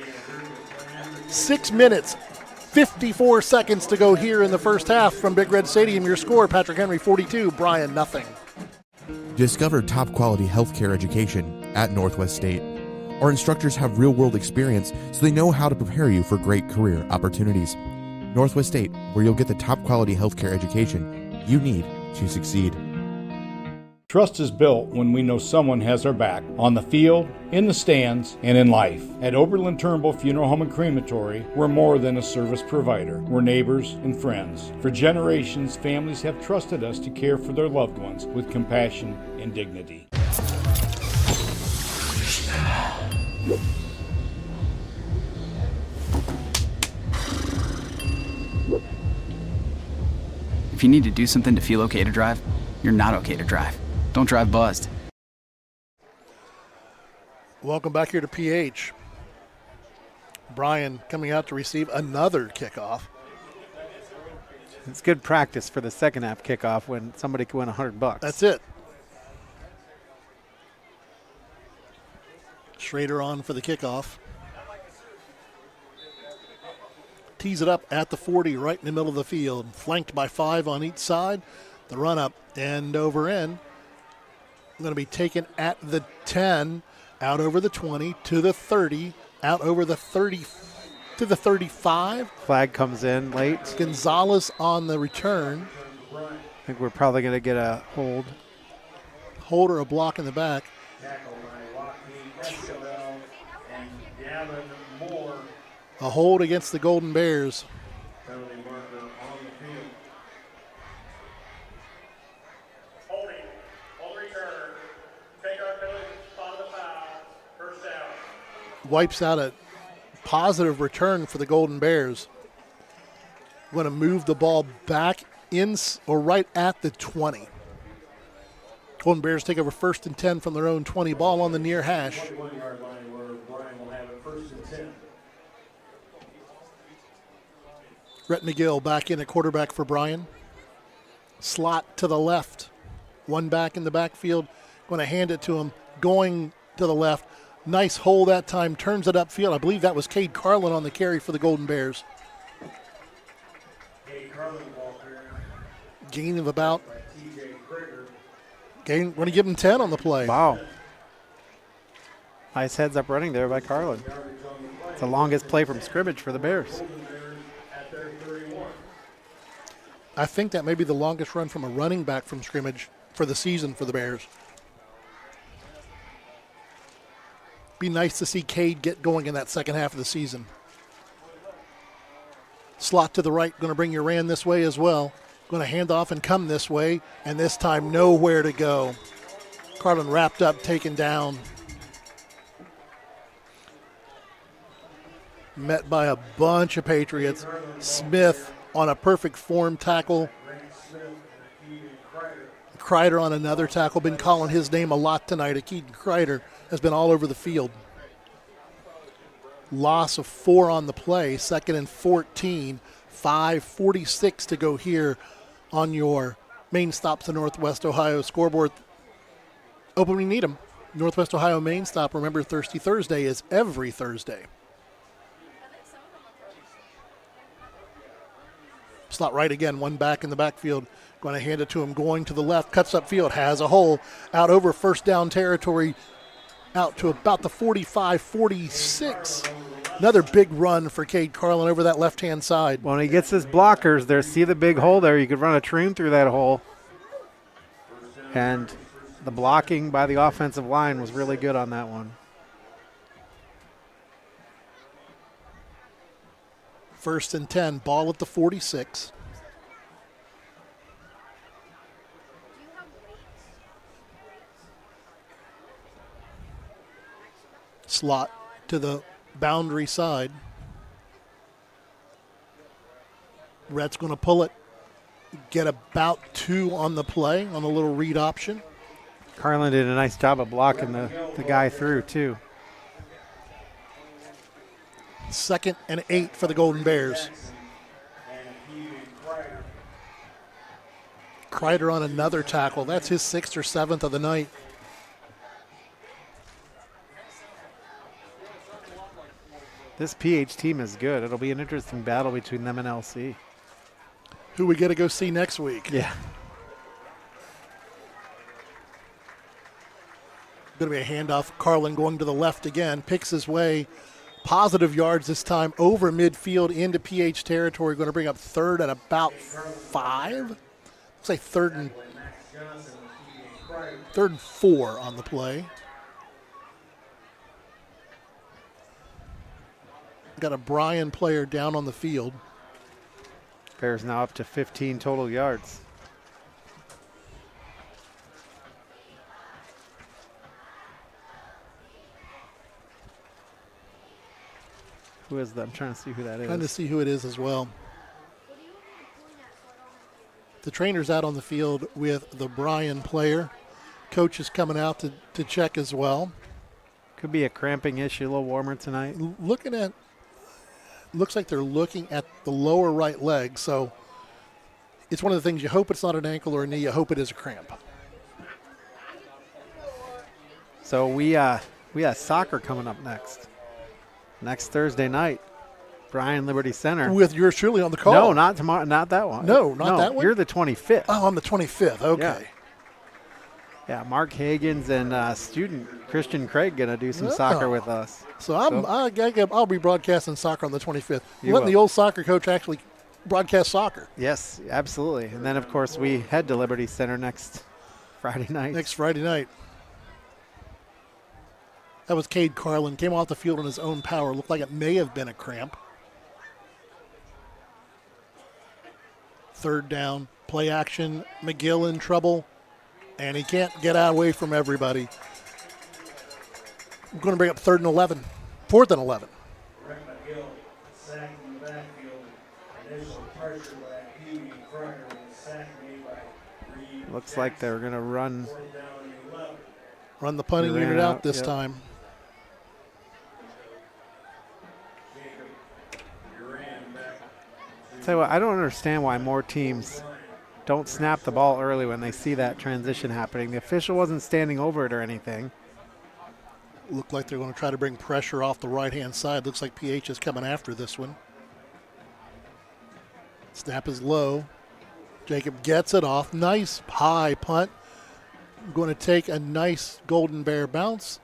6 minutes, 54 seconds to go here in the first half from Big Red Stadium. Your score, Patrick Henry 42, Bryan 0. Discover top quality healthcare education at Northwest State. Our instructors have real world experience, so they know how to prepare you for great career opportunities. Northwest State, where you'll get the top quality healthcare education you need to succeed. Trust is built when we know someone has our back on the field, in the stands, and in life. At Oberlin-Turnbull Funeral Home and Crematory, we're more than a service provider. We're neighbors and friends. For generations, families have trusted us to care for their loved ones with compassion and dignity. If you need to do something to feel okay to drive, you're not okay to drive. Don't drive buzzed. Welcome back here to PH. Bryan coming out to receive another kickoff. It's good practice for the second half kickoff when somebody can win $100. That's it. Schrader on for the kickoff. Tees it up at the 40, right in the middle of the field. Flanked by 5 on each side. The run up end over end. Going to be taken at the 10, out over the 20, to the 30, out over the 30, to the 35. Flag comes in late. Gonzalez on the return. I think we're probably going to get a hold. Hold or a block in the back. A hold against the Golden Bears. Wipes out a positive return for the Golden Bears. Going to move the ball back in or right at the 20. Golden Bears take over 1st and 10 from their own 20. Ball on the near hash. Rhett McGill back in at quarterback for Bryan. Slot to the left. One back in the backfield. Going to hand it to him. Going to the left. Nice hole that time. Turns it upfield. I believe that was Cade Carlin on the carry for the Golden Bears. Gain of about. Gain. Going to give him 10 on the play. Wow. Nice heads up running there by Carlin. It's the longest play from scrimmage for the Bears. I think that may be the longest run from a running back from scrimmage for the season for the Bears. Be nice to see Cade get going in that second half of the season. Slot to the right, going to bring your Rand this way as well. Going to hand off and come this way, and this time nowhere to go. Carlin wrapped up, taken down. Met by a bunch of Patriots. Smith on a perfect form tackle. Kreider on another tackle. Been calling his name a lot tonight. Keaton Kreider has been all over the field. Loss of 4 on the play. 2nd and 14. 5:46 to go here on your main stop to Northwest Ohio scoreboard. Open when you need them. Northwest Ohio main stop. Remember, Thirsty Thursday is every Thursday. Slot right again, one back in the backfield. Going to hand it to him, going to the left, cuts upfield, has a hole, out over first down territory, out to about the 45, 46. Another big run for Cade Carlin over that left-hand side. When he gets his blockers there, see the big hole there. You could run a train through that hole. And the blocking by the offensive line was really good on that one. First and 10, ball at the 46. Slot to the boundary side. Rhett's going to pull it, get about 2 on the play on the little read option. Carlin did a nice job of blocking the guy through, too. 2nd and 8 for the Golden Bears. Kreider on another tackle. That's his 6th or 7th of the night. This PH team is good. It'll be an interesting battle between them and LC. Who we get to go see next week. Yeah. Going to be a handoff. Carlin going to the left again. Picks his way. Positive yards this time over midfield into PH territory. Going to bring up 3rd and about 5. Looks like 3rd and 4 on the play. Got a Bryan player down on the field. Bears now up to 15 total yards. Who is that? I'm trying to see who that is. Trying to see who it is as well. The trainer's out on the field with the Bryan player. Coach is coming out to check as well. Could be a cramping issue, a little warmer tonight. Looks like they're looking at the lower right leg, so it's one of the things you hope it's not an ankle or a knee. You hope it is a cramp. So we have soccer coming up next Thursday night. Bryan Liberty Center. With yours truly on the call. No, not tomorrow. Not that one. No, not that one. You're the 25th. Oh, I'm the 25th. Okay. Yeah, Mark Hagens and student Christian Craig going to do some soccer with us. So I'll be broadcasting soccer on the 25th. You Letting will. the old soccer coach actually broadcast soccer. Yes, absolutely. And then, of course, we head to Liberty Center next Friday night. That was Cade Carlin. Came off the field on his own power. Looked like it may have been a cramp. 3rd down, play action. McGill in trouble, and he can't get out away from everybody. We're going to bring up 3rd and 11. 4th and 11. McGill sacked in the backfield. Initial pressure by Huey and Kreider was sacked made by Reed. Looks like they're going to run the punting unit out this time. Tell you what, I don't understand why more teams don't snap the ball early when they see that transition happening. The official wasn't standing over it or anything. Look like they're going to try to bring pressure off the right-hand side. Looks like PH is coming after this one. Snap is low. Jacob gets it off. Nice high punt. Going to take a nice Golden Bear bounce.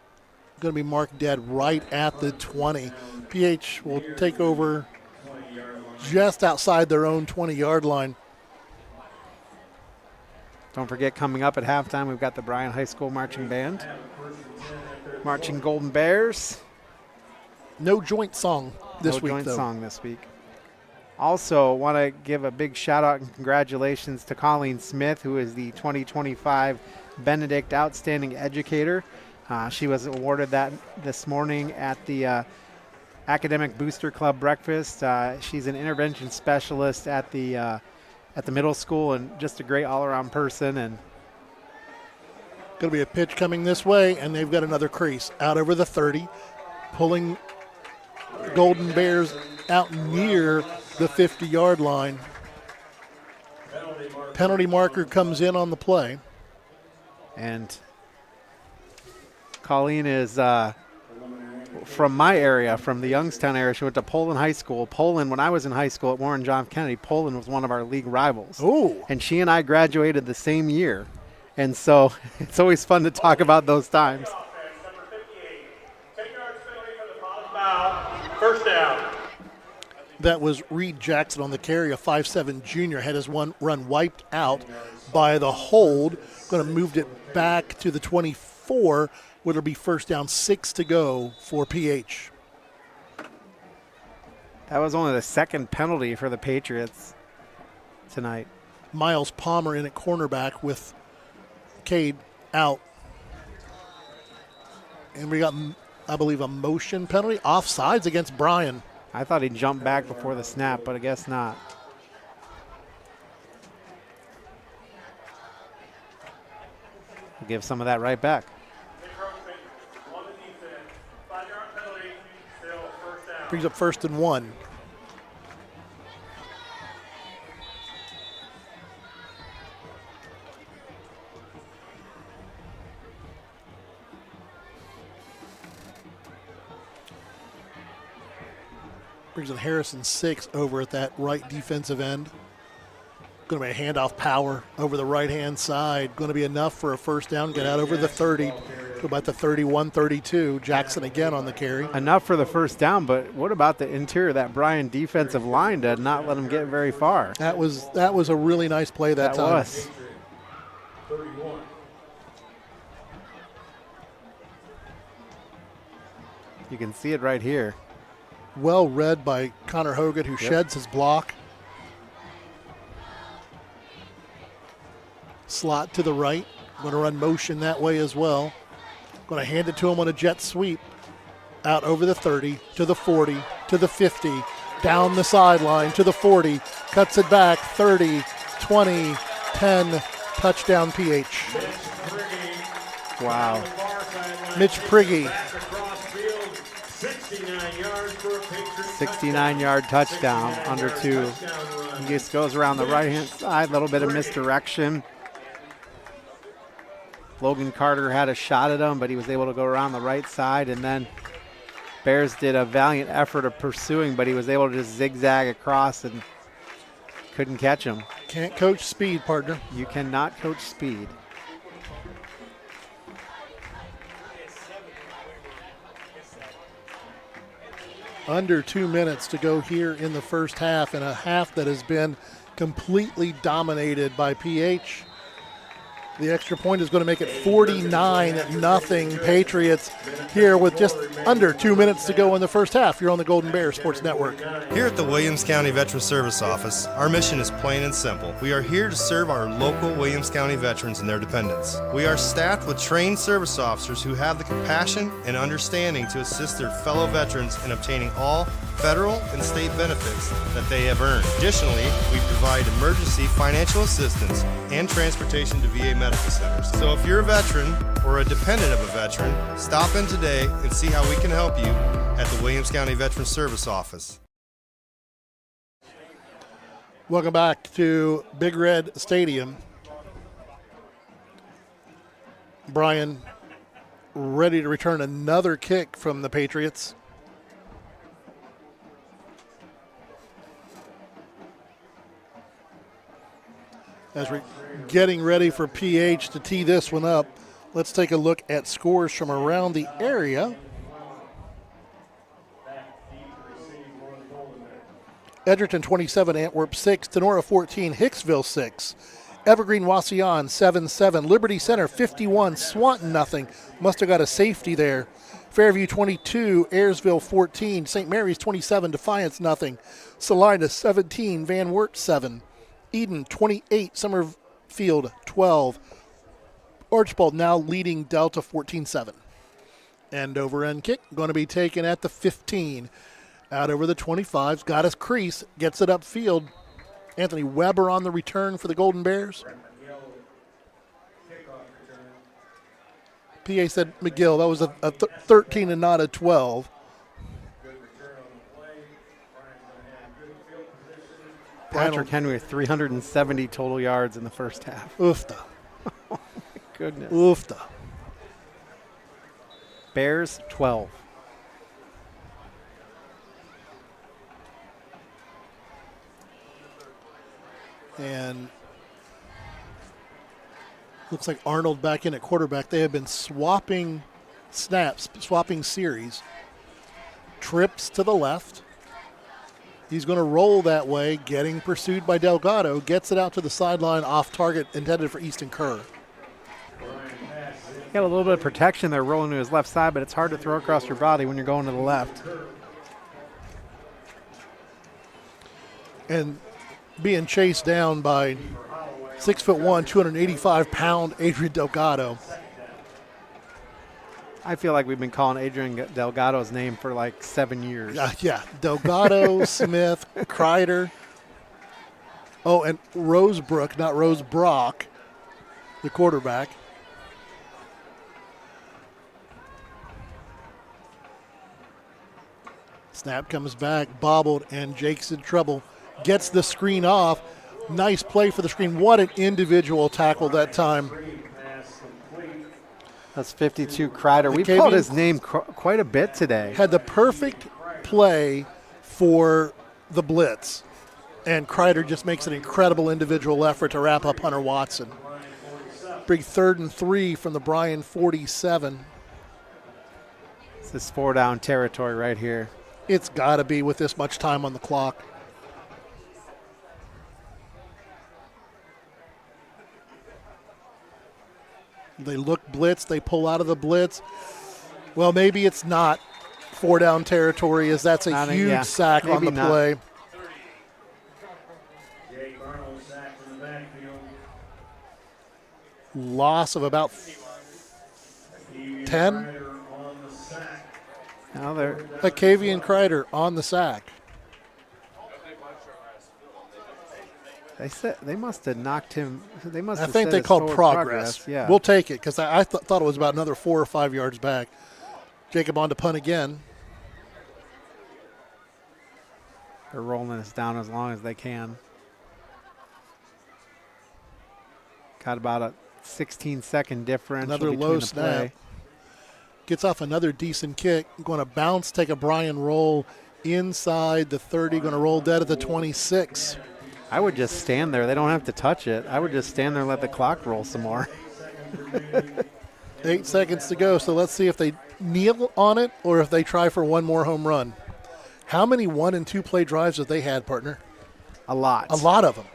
Going to be marked dead right at the 20. PH will take over just outside their own 20-yard line. Don't forget, coming up at halftime, we've got the Bryan High School Marching Band. Marching Golden Bears. No joint song this week, though. No joint song this week. Also, want to give a big shout-out and congratulations to Colleen Smith, who is the 2025 Benedict Outstanding Educator. She was awarded that this morning at the Academic Booster Club breakfast. She's an intervention specialist at the middle school and just a great all-around person. And going to be a pitch coming this way, and they've got another crease out over the 30, pulling Golden Bears out near the 50-yard line. Penalty marker comes in on the play. And Colleen is from my area, from the Youngstown area. She went to Poland High School. Poland, when I was in high school at Warren John F. Kennedy, Poland was one of our league rivals. Ooh. And she and I graduated the same year. And so it's always fun to talk about those times. First down. That was Reed Jackson on the carry, a 5'7" junior. Had his one run wiped out by the hold. Going to move it back to the 24, where it'll be first down, 6 to go for PH. That was only the second penalty for the Patriots tonight. Miles Palmer in at cornerback with Cade out. And we got, I believe, a motion penalty. Offsides against Bryan. I thought he jumped back before the snap, but I guess not. We'll give some of that right back. Brings up 1st and 1. Brings in Harrison 6 over at that right defensive end. Going to be a handoff power over the right-hand side. Going to be enough for a first down. Get out over the 30 to about the 31, 32. Jackson again on the carry. Enough for the first down, but what about the interior? That Bryan defensive line did not let him get very far. That was a really nice play that time. Was. You can see it right here. Well read by Connor Hogan, who sheds his block. Slot to the right. Going to run motion that way as well. Going to hand it to him on a jet sweep. Out over the 30, to the 40, to the 50, down the sideline, to the 40, cuts it back, 30, 20, 10, touchdown PH. Wow. Mitch Prigge. 69-yard touchdown, under 2. He just goes around the right-hand side, a little bit of misdirection. Logan Carter had a shot at him, but he was able to go around the right side, and then Bears did a valiant effort of pursuing, but he was able to just zigzag across and couldn't catch him. Can't coach speed, partner. You cannot coach speed. Under 2 minutes to go here in the first half, and a half that has been completely dominated by PH. The extra point is going to make it 49-0 Patriots here with just under 2 minutes to go in the first half. You're on the Golden Bear Sports Network. Here at the Williams County Veteran Service Office, our mission is plain and simple. We are here to serve our local Williams County veterans and their dependents. We are staffed with trained service officers who have the compassion and understanding to assist their fellow veterans in obtaining all federal and state benefits that they have earned. Additionally, we provide emergency financial assistance and transportation to VA medical centers. So if you're a veteran or a dependent of a veteran, stop in today and see how we can help you at the Williams County Veteran Service Office. Welcome back to Big Red Stadium. Bryan ready to return another kick from the Patriots. As we're getting ready for PH to tee this one up, let's take a look at scores from around the area. Edgerton 27, Antwerp 6, Tenora 14, Hicksville 6, Evergreen Wauseon 7-7, Liberty Center 51, Swanton nothing. Must have got a safety there. Fairview 22, Ayersville 14, St. Mary's 27, Defiance nothing. Salina 17, Van Wert 7. Eden 28, Summerfield 12. Archibald now leading Delta 14-7. End over end kick going to be taken at the 15. Out over the 25's, got his crease, gets it upfield. Anthony Weber on the return for the Golden Bears. PA said McGill, that was a 13 and not a 12. Patrick Henry with 370 total yards in the first half. Oofta. Oh, my goodness. Oofta. Bears 12. And looks like Arnold back in at quarterback. They have been swapping snaps, swapping series. Trips to the left. He's going to roll that way, getting pursued by Delgado. Gets it out to the sideline, off target, intended for Easton Kerr. Got a little bit of protection there rolling to his left side, but it's hard to throw across your body when you're going to the left. And being chased down by 6'1", 285-pound Adrian Delgado. I feel like we've been calling Adrian Delgado's name for like 7 years. Yeah, Delgado, Smith, Kreider. Oh, and Rosebrook, not Rosebrock, the quarterback. Snap comes back, bobbled, and Jake's in trouble. Gets the screen off. Nice play for the screen. What an individual tackle that time. That's 52 Kreider. We've called his name quite a bit today. Had the perfect play for the blitz. And Kreider just makes an incredible individual effort to wrap up Hunter Watson. Big 3rd and 3 from the Bryan 47. This is 4-down territory right here. It's got to be with this much time on the clock. They look blitz. They pull out of the blitz. Well, maybe it's not 4-down territory, as that's a huge sack on the play. Loss of about 10. Now they're Acavian Kreider on the sack. They said they must have knocked him. They must. I think they called progress. Yeah, we'll take it because I thought it was about another 4 or 5 yards back. Jacob on to punt again. They're rolling this down as long as they can. Got about a 16-second differential. Another low snap. Gets off another decent kick. Going to bounce, take a Bryan roll inside the 30. Going to roll dead at the 26. I would just stand there. They don't have to touch it. I would just stand there and let the clock roll some more. 8 seconds to go, so let's see if they kneel on it or if they try for one more home run. How many 1- and 2-play drives have they had, partner? A lot. A lot of them.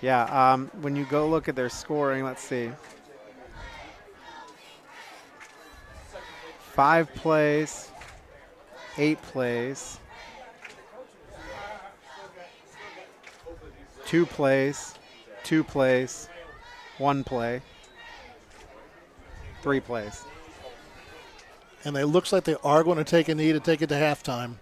Yeah, when you go look at their scoring, let's see. 5 plays, 8 plays. 2 plays, 2 plays, 1 play, 3 plays. And it looks like they are going to take a knee to take it to halftime.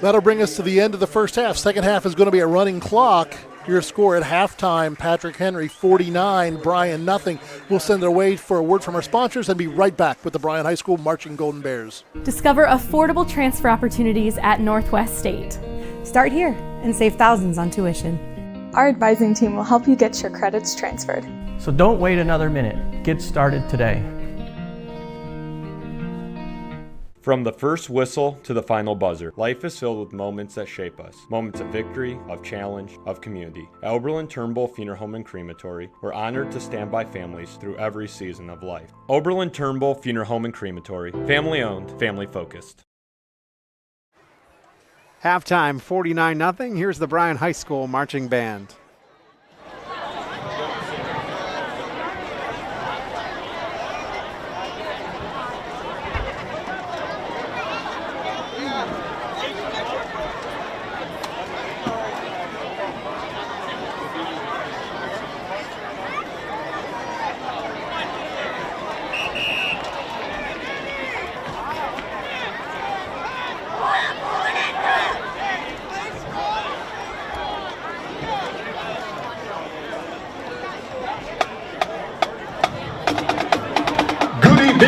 That'll bring us to the end of the first half. Second half is going to be a running clock. Your score at halftime, Patrick Henry 49, Bryan nothing. We'll send it away for a word from our sponsors and be right back with the Bryan High School Marching Golden Bears. Discover affordable transfer opportunities at Northwest State. Start here and save thousands on tuition. Our advising team will help you get your credits transferred. So don't wait another minute. Get started today. From the first whistle to the final buzzer, life is filled with moments that shape us. Moments of victory, of challenge, of community. At Oberlin-Turnbull Funeral Home and Crematory, we're honored to stand by families through every season of life. Oberlin-Turnbull Funeral Home and Crematory. Family owned, family focused. Halftime, 49-0. Here's the Bryan High School Marching Band.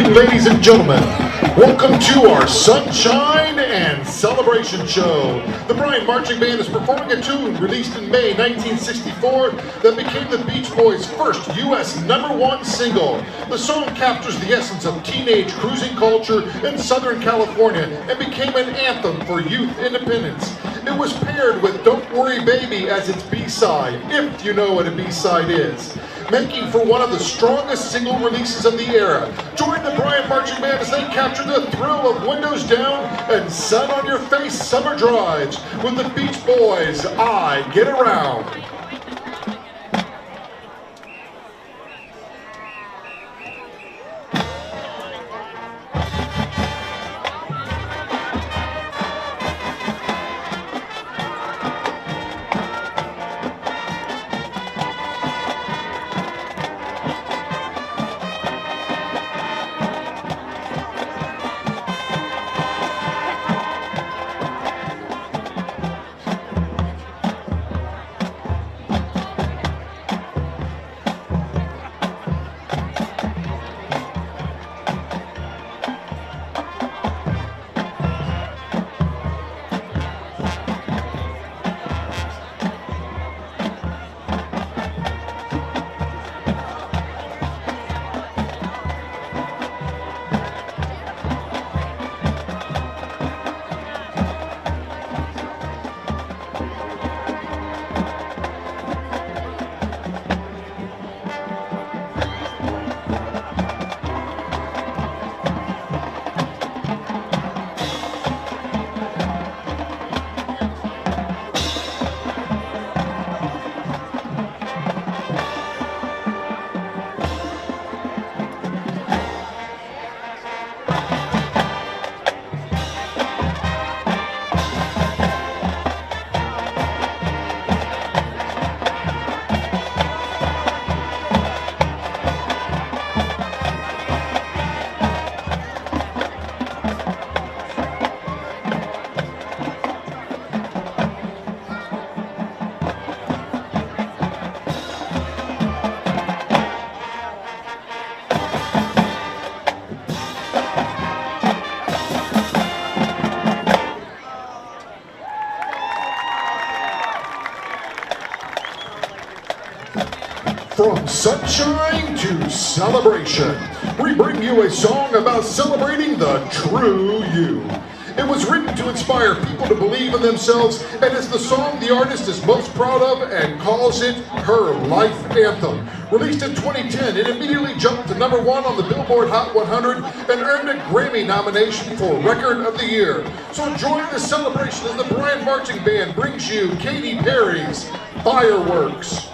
Ladies and gentlemen, welcome to our Sunshine and Celebration Show. The Bryan Marching Band is performing a tune released in May 1964 that became the Beach Boys' first U.S. #1 single. The song captures the essence of teenage cruising culture in Southern California and became an anthem for youth independence. It was paired with Don't Worry Baby as its B-side, if you know what a B-side is, making for one of the strongest single releases of the era. Join the Bryan Marching Band as they capture the thrill of windows down and sun on your face summer drives with the Beach Boys' I Get Around. From sunshine to celebration, we bring you a song about celebrating the true you. It was written to inspire people to believe in themselves, and is the song the artist is most proud of and calls it her life anthem. Released in 2010, it immediately jumped to #1 on the Billboard Hot 100 and earned a Grammy nomination for Record of the Year. So join the celebration as the Bryan Marching Band brings you Katy Perry's Fireworks.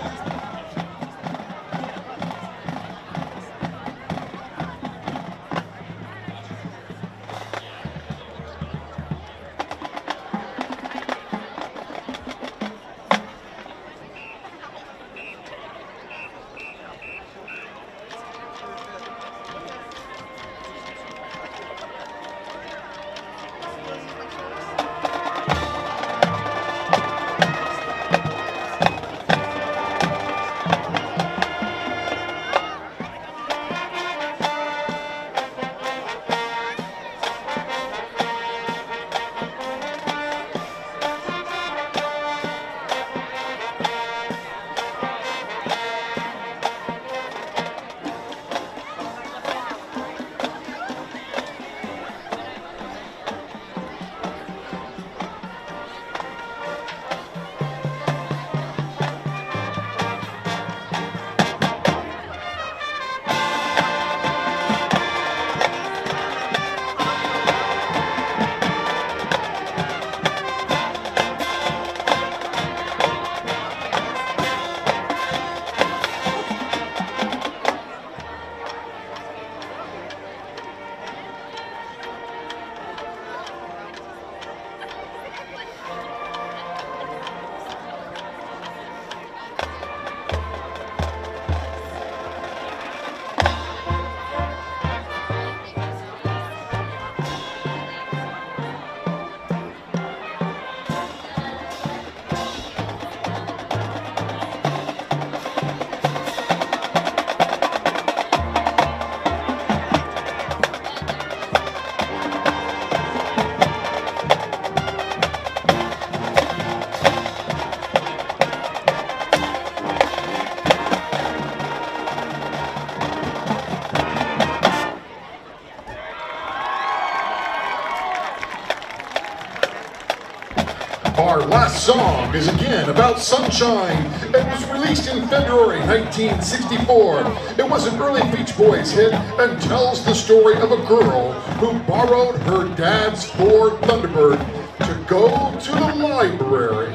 Our last song is again about sunshine. It was released in February 1964. It was an early Beach Boys hit and tells the story of a girl who borrowed her dad's Ford Thunderbird to go to the library.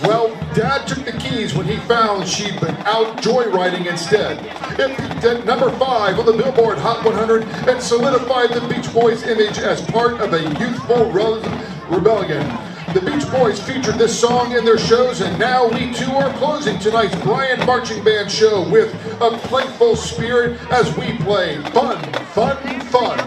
Well, Dad took the keys when he found she'd been out joyriding instead. It peaked at number 5 on the Billboard Hot 100 and solidified the Beach Boys' image as part of a youthful rebellion. The Beach Boys featured this song in their shows, and now we too are closing tonight's Bryan Marching Band show with a playful spirit as we play Fun, Fun, Fun.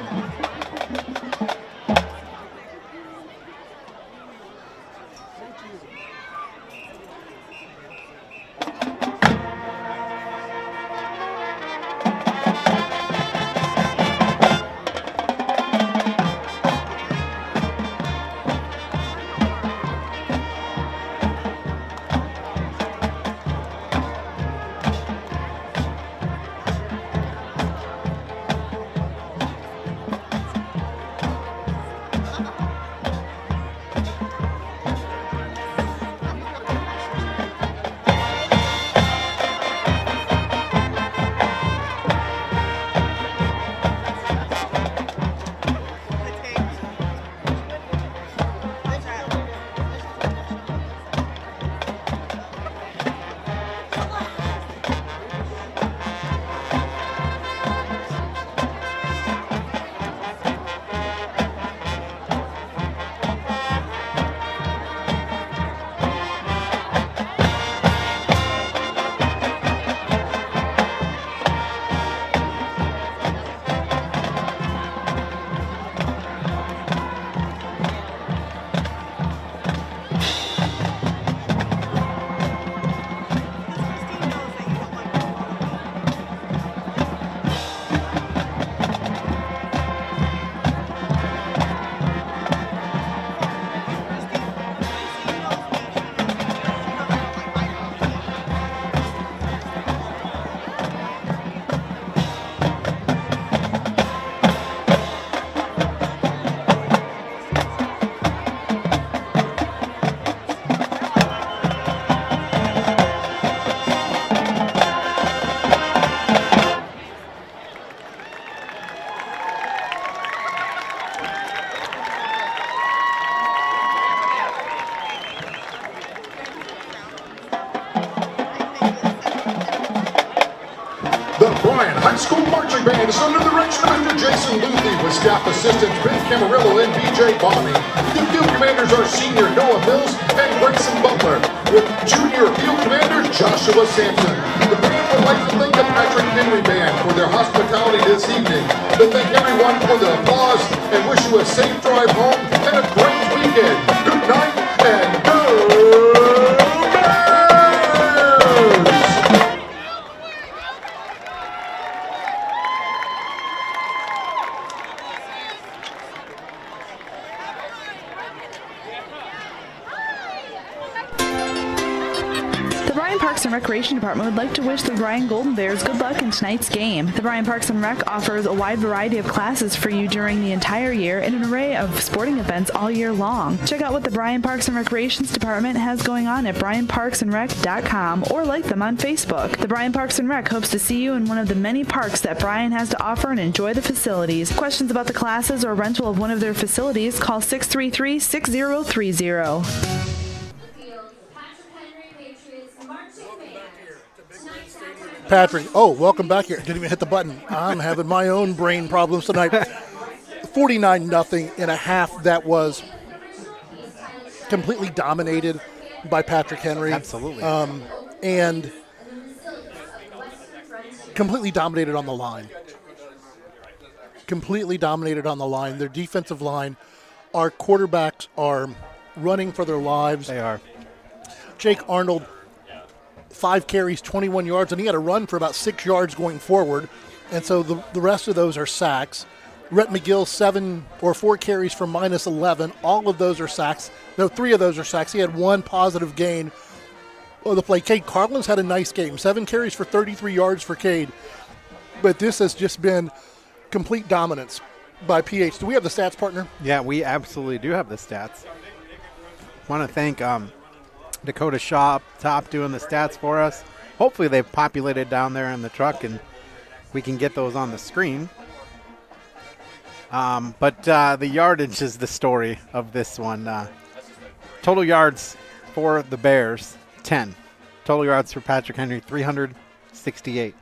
Bryan High School Marching Band is under the direction of Mr. Jason Luthi with staff assistants Ben Camarillo and BJ Bonney. The field commanders are senior Noah Mills and Grayson Butler, with junior field commanders Joshua Sampson. The band would like to thank the Patrick Henry Band for their hospitality this evening. To thank everyone for the applause and wish you a safe drive home and a great weekend. Good night and go Bears! Parks and Recreation Department would like to wish the Bryan Golden Bears good luck in tonight's game. The Bryan Parks and Rec offers a wide variety of classes for you during the entire year and an array of sporting events all year long. Check out what the Bryan Parks and Recreations Department has going on at bryanparksandrec.com or like them on Facebook. The Bryan Parks and Rec hopes to see you in one of the many parks that Bryan has to offer and enjoy the facilities. Questions about the classes or rental of one of their facilities, call 633-6030. Patrick, welcome back here. Didn't even hit the button. I'm having my own brain problems tonight. 49-0 in a half that was completely dominated by Patrick Henry. Absolutely. And completely dominated on the line. Completely dominated on the line. Their defensive line, our quarterbacks are running for their lives. They are. Jake Arnold, 5 carries, 21 yards, and he had a run for about 6 yards going forward. And so the rest of those are sacks. Rhett McGill, 4 carries for minus 11. All of those are sacks. No, 3 of those are sacks. He had 1 positive gain on the play. Cade Carlin's had a nice game. 7 carries for 33 yards for Cade. But this has just been complete dominance by PH. Do we have the stats, partner? Yeah, we absolutely do have the stats. Want to thank Dakota Shaw up top doing the stats for us. Hopefully they've populated down there in the truck and we can get those on the screen. But the yardage is the story of this one. Total yards for the Bears, 10. Total yards for Patrick Henry, 368.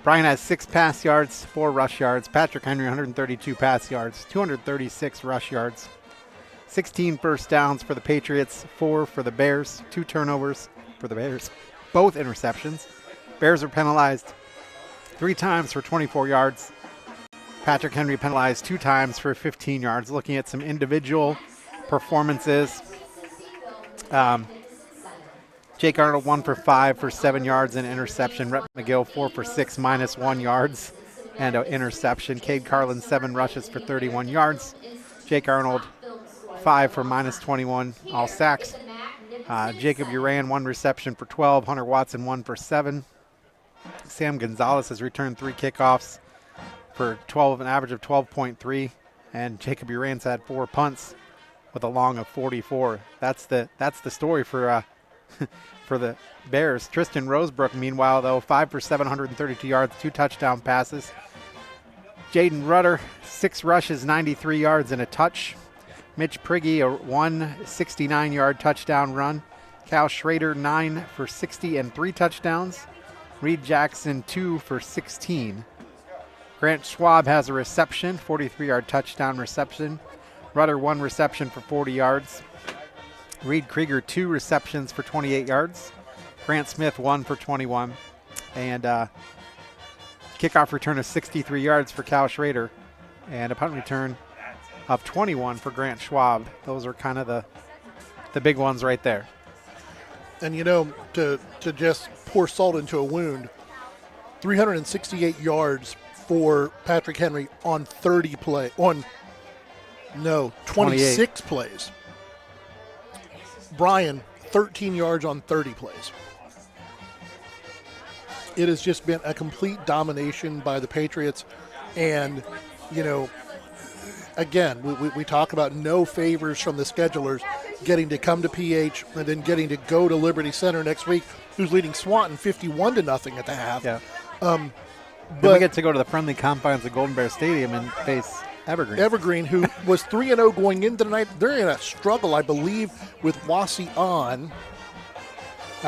Bryan has 6 pass yards, 4 rush yards. Patrick Henry, 132 pass yards, 236 rush yards. 16 first downs for the Patriots, 4 for the Bears, 2 turnovers for the Bears, both interceptions. Bears are penalized 3 times for 24 yards. Patrick Henry penalized 2 times for 15 yards. Looking at some individual performances. Jake Arnold 1 for 5 for 7 yards and interception. Rhett McGill 4 for 6 minus 1 yards and an interception. Cade Carlin 7 rushes for 31 yards. Jake Arnold 5 for minus 21, all sacks. Jacob Uran 1 reception for 12. Hunter Watson 1 for 7. Sam Gonzalez has returned 3 kickoffs for 12, an average of 12.3, and Jacob Uran's had 4 punts with a long of 44. That's the story for for the Bears. Tristan Rosebrook, meanwhile, though, 5 for 732 yards, 2 touchdown passes. Jaden Rutter 6 rushes, 93 yards and a touch. Mitch Prigge a 169-yard touchdown run. Cal Schrader 9 for 60 and 3 touchdowns. Reed Jackson 2 for 16. Grant Schwab has a reception, 43-yard touchdown reception. Rutter 1 reception for 40 yards. Reed Krieger 2 receptions for 28 yards. Grant Smith 1 for 21. And kickoff return of 63 yards for Cal Schrader. And a punt return of 21 for Grant Schwab. Those are kind of the big ones right there. And, you know, to just pour salt into a wound, 368 yards for Patrick Henry on 26 plays. Bryan, 13 yards on 30 plays. It has just been a complete domination by the Patriots. And, you know, again, we talk about no favors from the schedulers, getting to come to PH and then getting to go to Liberty Center next week, who's leading Swanton 51-0 at the half. Yeah. But we get to go to the friendly confines of Golden Bear Stadium and face Evergreen, who was 3-0 going into tonight. They're in a struggle, I believe, with Wasion. I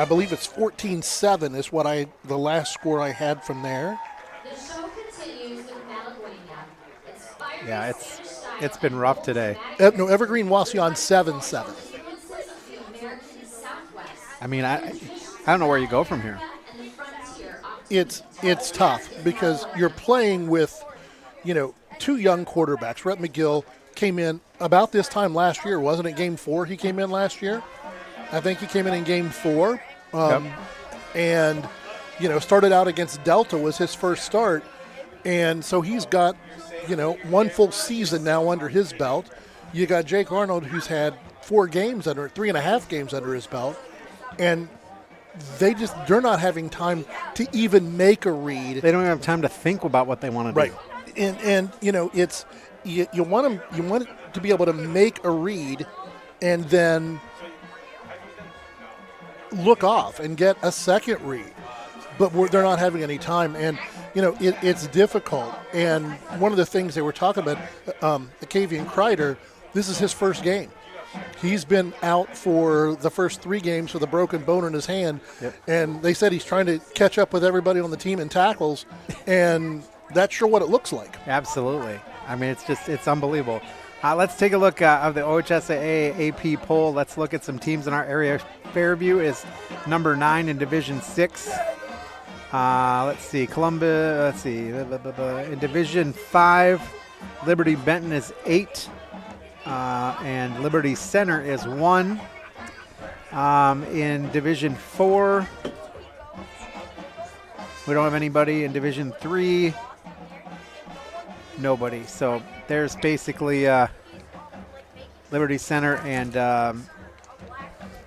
believe it's 14-7 is what the last score I had from there. The show continues with Malaguena. Yeah, it's been rough today. No, Evergreen Wasion 7-7. I mean, I don't know where you go from here. It's tough because you're playing with, you know, 2 young quarterbacks. Rhett McGill came in about this time last year. Wasn't it game 4 he came in last year? I think he came in game 4. And, you know, started out against Delta was his first start. And so he's got, you know, 1 full season now under his belt. You got Jake Arnold, who's had 3.5 games under his belt. And they're not having time to even make a read. They don't even have time to think about what they want to do. Right. And you know, it's you want to be able to make a read and then look off and get a second read. But they're not having any time, and you know it's difficult. And one of the things they were talking about, Acavian Kreider, this is his first game. He's been out for the first 3 games with a broken bone in his hand, and they said he's trying to catch up with everybody on the team in tackles, and that's sure what it looks like. Absolutely. I mean, it's unbelievable. Let's take a look of the OHSAA AP poll. Let's look at some teams in our area. Fairview is number 9 in Division 6. Let's see. Columbia, let's see. In Division 5, Liberty Benton is 8. And Liberty Center is 1. In Division 4, we don't have anybody. In Division 3, nobody. So there's basically Liberty Center and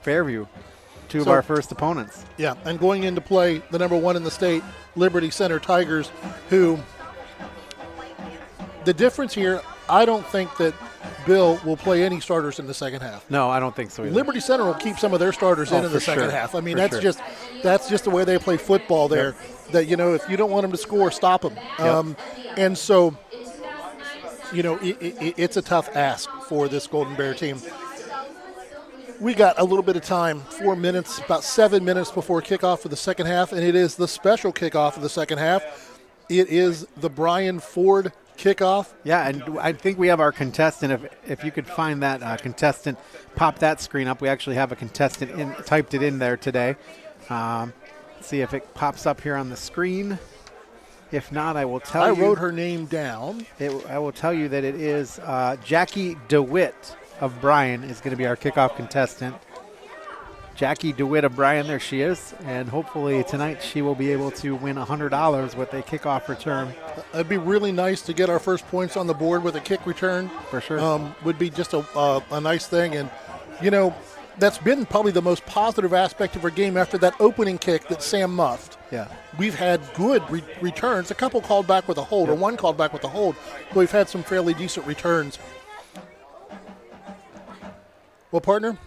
Fairview, 2 of our first opponents. Yeah, and going into play, the number 1 in the state, Liberty Center Tigers, who the difference here, I don't think that – Bill will play any starters in the second half. No, I don't think so either. Liberty Center will keep some of their starters in the second half. I mean, that's just the way they play football there. Yep. That, if you don't want them to score, stop them. Yep. And so, it's a tough ask for this Golden Bear team. We got a little bit of time, 4 minutes, about 7 minutes before kickoff for the second half, and it is the special kickoff of the second half. It is the Bryan Ford kickoff. Yeah, and I think we have our contestant. If you could find that contestant, pop that screen up. We actually have a contestant typed it in there today. See if it pops up here on the screen. If not, I will tell you. I wrote her name down. I will tell you that it is Jackie DeWitt of Bryan is going to be our kickoff contestant. Jackie DeWitt of Bryan, there she is. And hopefully tonight she will be able to win $100 with a kickoff return. It'd be really nice to get our first points on the board with a kick return. For sure. Would be just a nice thing. And, that's been probably the most positive aspect of our game after that opening kick that Sam muffed. Yeah. We've had good returns. A couple called back with a hold, or one called back with a hold. But we've had some fairly decent returns. Well, partner,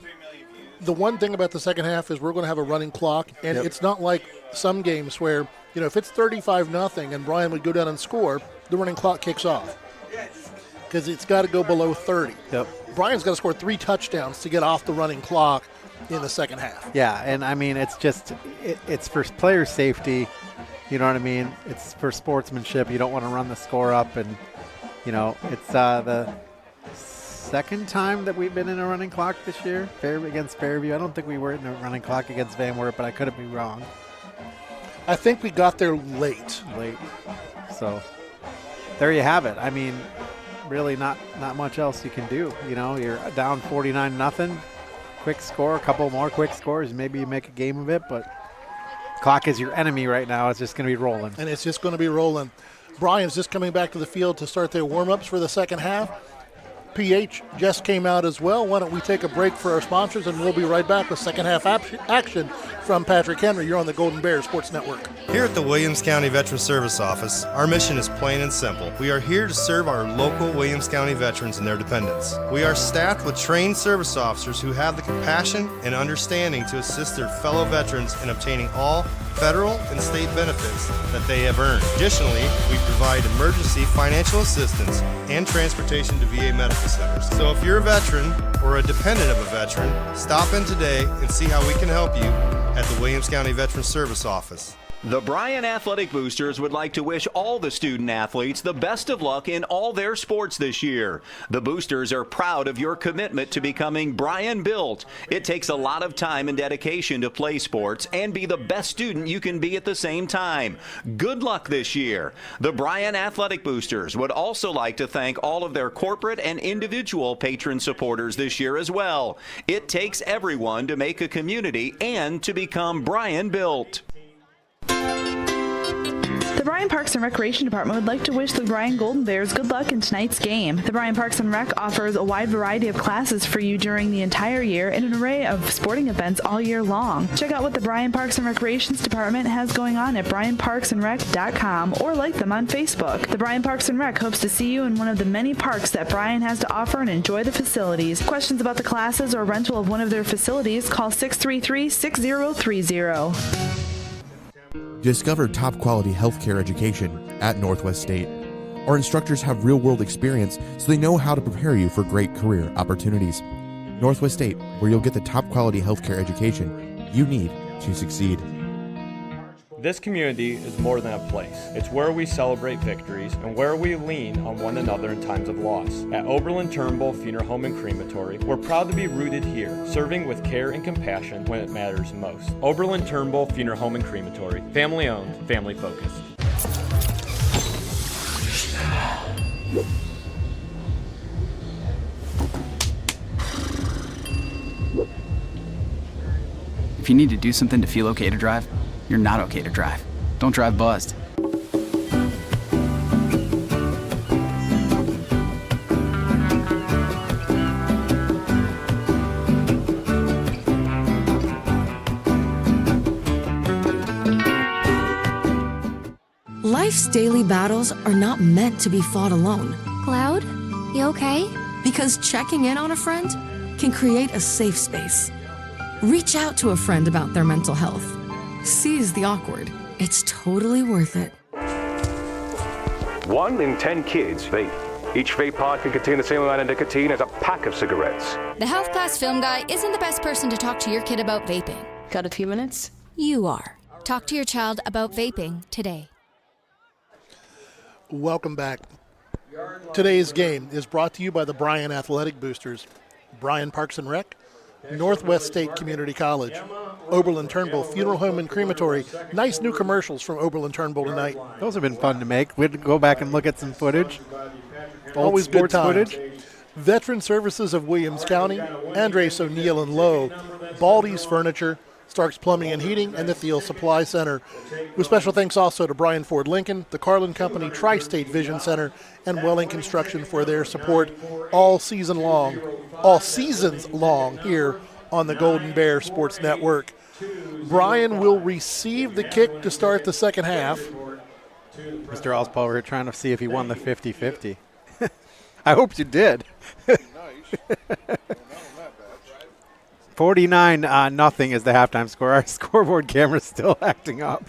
the one thing about the second half is we're going to have a running clock, and it's not like some games where, if it's 35-0 and Bryan would go down and score, the running clock kicks off because it's got to go below 30. Yep. Bryan's got to score 3 touchdowns to get off the running clock in the second half. Yeah, and I mean, it's just it's for player safety. You know what I mean? It's for sportsmanship. You don't want to run the score up, and it's the second time that we've been in a running clock this year against Fairview. I don't think we were in a running clock against Van Wert, but I could be wrong. I think we got there late. So there you have it. I mean, really not much else you can do. You're down 49-0. Quick score, a couple more quick scores. Maybe you make a game of it, but clock is your enemy right now. It's just going to be rolling. And it's just going to be rolling. Bryan's just coming back to the field to start their warm-ups for the second half. PH just came out as well. Why don't we take a break for our sponsors, and we'll be right back with second half action from Patrick Henry. You're on the Golden Bear Sports Network. Here at the Williams County Veteran Service Office, our mission is plain and simple. We are here to serve our local Williams County veterans and their dependents. We are staffed with trained service officers who have the compassion and understanding to assist their fellow veterans in obtaining all federal and state benefits that they have earned. Additionally, we provide emergency financial assistance and transportation to VA medical centers. So if you're a veteran or a dependent of a veteran, stop in today and see how we can help you at the Williams County Veteran Service Office. The Bryan Athletic Boosters would like to wish all the student athletes the best of luck in all their sports this year. The Boosters are proud of your commitment to becoming Bryan built. It takes a lot of time and dedication to play sports and be the best student you can be at the same time. Good luck this year. The Bryan Athletic Boosters would also like to thank all of their corporate and individual patron supporters this year as well. It takes everyone to make a community and to become Bryan built. The Bryan Parks and Recreation Department would like to wish the Bryan Golden Bears good luck in tonight's game. The Bryan Parks and Rec offers a wide variety of classes for you during the entire year and an array of sporting events all year long. Check out what the Bryan Parks and Recreations Department has going on at bryanparksandrec.com or like them on Facebook. The Bryan Parks and Rec hopes to see you in one of the many parks that Bryan has to offer and enjoy the facilities. Questions about the classes or rental of one of their facilities, call 633-6030. Discover top quality healthcare education at Northwest State. Our instructors have real world experience, so they know how to prepare you for great career opportunities. Northwest State, where you'll get the top quality healthcare education you need to succeed. This community is more than a place. It's where we celebrate victories and where we lean on one another in times of loss. At Oberlin-Turnbull Funeral Home and Crematory, we're proud to be rooted here, serving with care and compassion when it matters most. Oberlin-Turnbull Funeral Home and Crematory, family owned, family focused. If you need to do something to feel okay to drive, you're not okay to drive. Don't drive buzzed. Life's daily battles are not meant to be fought alone. Cloud, you okay? Because checking in on a friend can create a safe space. Reach out to a friend about their mental health. Seize the awkward. It's totally worth it. 1 in 10 kids vape. Each vape pod can contain the same amount of nicotine as a pack of cigarettes. The health class film guy isn't the best person to talk to your kid about vaping. Got a few minutes? You are. Talk to your child about vaping today. Welcome back. Today's game is brought to you by the Bryan Athletic Boosters, Bryan Parks and Rec, Northwest State Community College, Oberlin-Turnbull Funeral Home and Crematory. Nice new commercials from Oberlin-Turnbull tonight. Those have been fun to make. We had to go back and look at some footage. Always good sports times. footage. Veteran Services of Williams County, Andres O'Neill and Lowe, Baldy's Furniture, Stark's Plumbing and Heating, and the Thiel Supply Center. With special thanks also to Bryan Ford Lincoln, the Carlin Company, Tri-State Vision Center, and Welling Construction for their support all seasons long here on the Golden Bear Sports Network. Bryan will receive the kick to start the second half. Mr. Alspaul, we're trying to see if he won the 50-50. I hope you did. 49-0 is the halftime score. Our scoreboard camera's still acting up.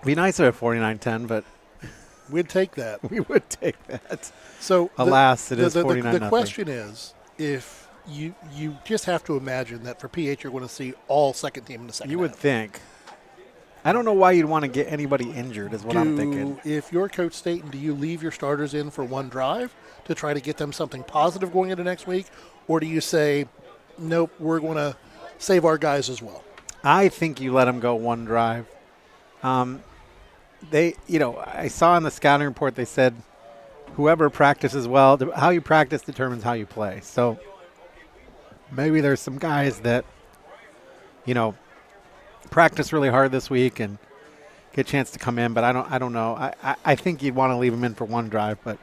Be nice if it 49-10, but we'd take that. We would take that. So, alas, it is 49-0. The question is, if you just have to imagine that for PH you're going to see all second team in the second You would half. think. I don't know why you'd want to get anybody injured is what I'm thinking. If you're Coach Staten, do you leave your starters in for one drive to try to get them something positive going into next week? Or do you say, nope, we're going to save our guys as well? I think you let them go one drive. I saw in the scouting report they said whoever practices well, how you practice determines how you play. So maybe there's some guys that, practice really hard this week and get a chance to come in, but I don't know. I think you'd want to leave them in for one drive, but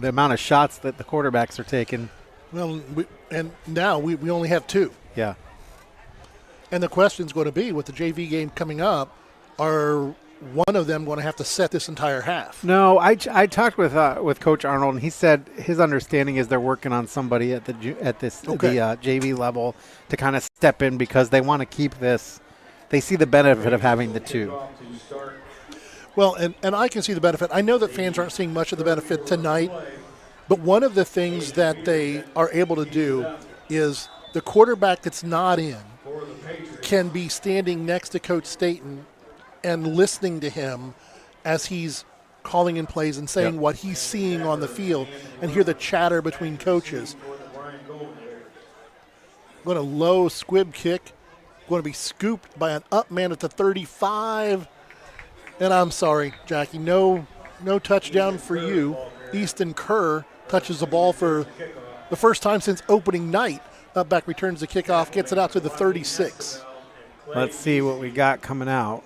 the amount of shots that the quarterbacks are taking. Well, now we only have two. Yeah. And the question's going to be, with the JV game coming up, are one of them going to have to set this entire half? No, I talked with Coach Arnold, and he said his understanding is they're working on somebody at the JV level to kind of step in because they want to keep this. They see the benefit of having the two. Well, and I can see the benefit. I know that fans aren't seeing much of the benefit tonight, but one of the things that they are able to do is the quarterback that's not in can be standing next to Coach Staten and listening to him as he's calling in plays and saying what he's seeing on the field and hear the chatter between coaches. Going to low squib kick. Going to be scooped by an up man at the 35. And I'm sorry, Jackie, no touchdown for you. Easton Kerr touches the ball for the first time since opening night. Upback returns the kickoff, gets it out to the 36. Let's see what we got coming out.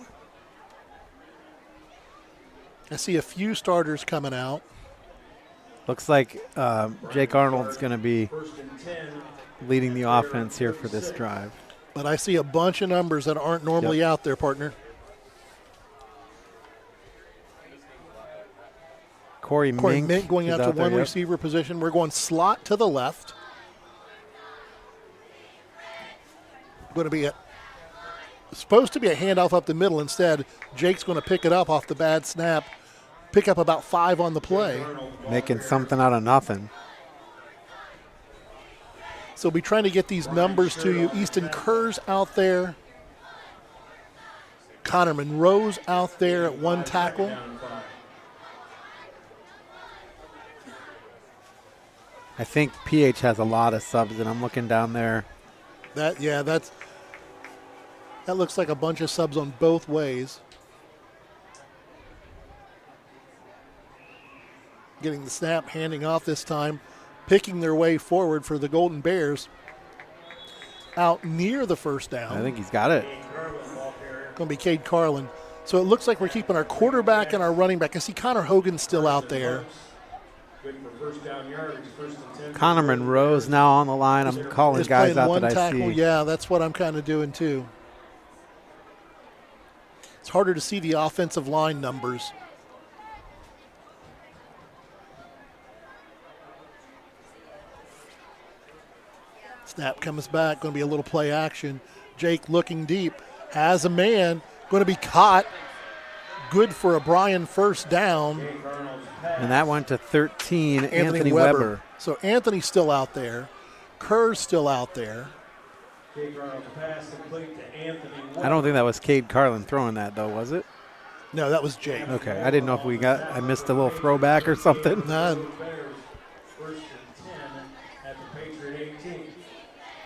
I see a few starters coming out. Looks like Jake Arnold's going to be leading the offense here for this drive. But I see a bunch of numbers that aren't normally out there, partner. Corey Mink going out to one receiver position. We're going slot to the left. Going to be supposed to be a handoff up the middle. Instead, Jake's going to pick it up off the bad snap, pick up about 5 on the play. Making something out of nothing. So we'll be trying to get these numbers to you. Easton Kerr's out there. Connor Monroe's out there at one tackle. I think PH has a lot of subs, and I'm looking down there. That looks like a bunch of subs on both ways. Getting the snap, handing off this time, picking their way forward for the Golden Bears. Out near the first down. I think he's got it. Going to be Cade Carlin. So it looks like we're keeping our quarterback and our running back. I see Connor Hogan's still out there. Connor Monroe's now on the line. I'm calling guys out that I see. Yeah, that's what I'm kind of doing too. It's harder to see the offensive line numbers. Snap comes back, going to be a little play action. Jake looking deep, has a man, going to be caught. Good for a Bryan first down. And that went to 13, Anthony Weber. Weber. So Anthony's still out there. Kerr's still out there. I don't think that was Cade Carlin throwing that, though, was it? No, that was Jake. Okay, I didn't know if I missed a little throwback or something. No.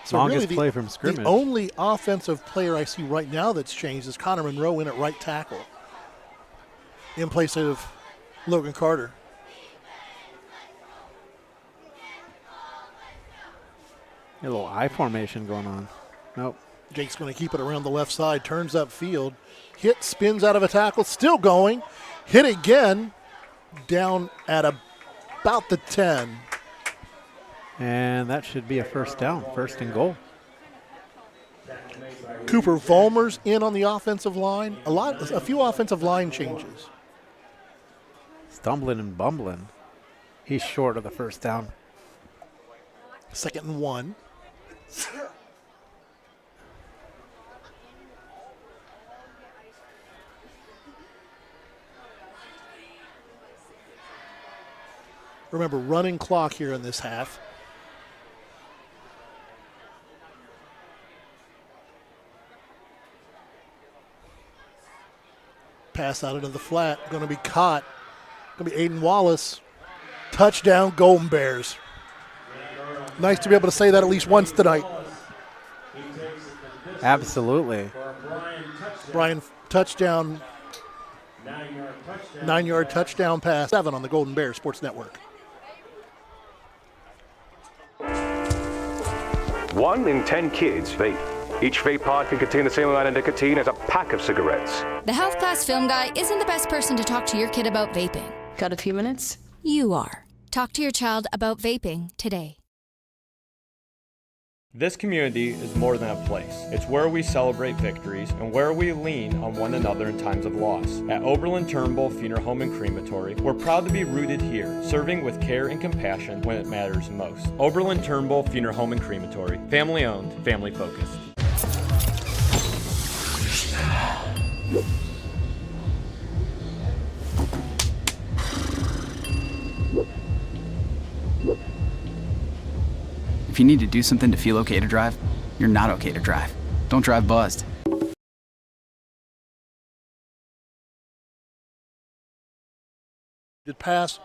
So Longest really play from scrimmage. The only offensive player I see right now that's changed is Connor Monroe in at right tackle in place of Logan Carter. A little I formation going on. Nope. Jake's going to keep it around the left side, turns upfield, hit, spins out of a tackle, still going, hit again, down at about the 10. And that should be a first down, first and goal. Cooper Vollmer's in on the offensive line. A few offensive line changes. Stumbling and bumbling. He's short of the first down. 2nd and 1. Remember, running clock here in this half. Pass out into the flat. Going to be caught. Going to be Aiden Wallace. Touchdown, Golden Bears. Nice to be able to say that at least once tonight. Absolutely. Bryan touchdown. 9-yard touchdown pass. 7 on the Golden Bears Sports Network. 1 in 10 kids vape. Each vape pod can contain the same amount of nicotine as a pack of cigarettes. The health class film guy isn't the best person to talk to your kid about vaping. Got a few minutes? You are. Talk to your child about vaping today. This community is more than a place. It's where we celebrate victories and where we lean on one another in times of loss. At Oberlin-Turnbull Funeral Home and Crematory, we're proud to be rooted here, serving with care and compassion when it matters most. Oberlin-Turnbull Funeral Home and Crematory, family owned, family focused. If you need to do something to feel okay to drive, you're not okay to drive. Don't drive buzzed. Pass.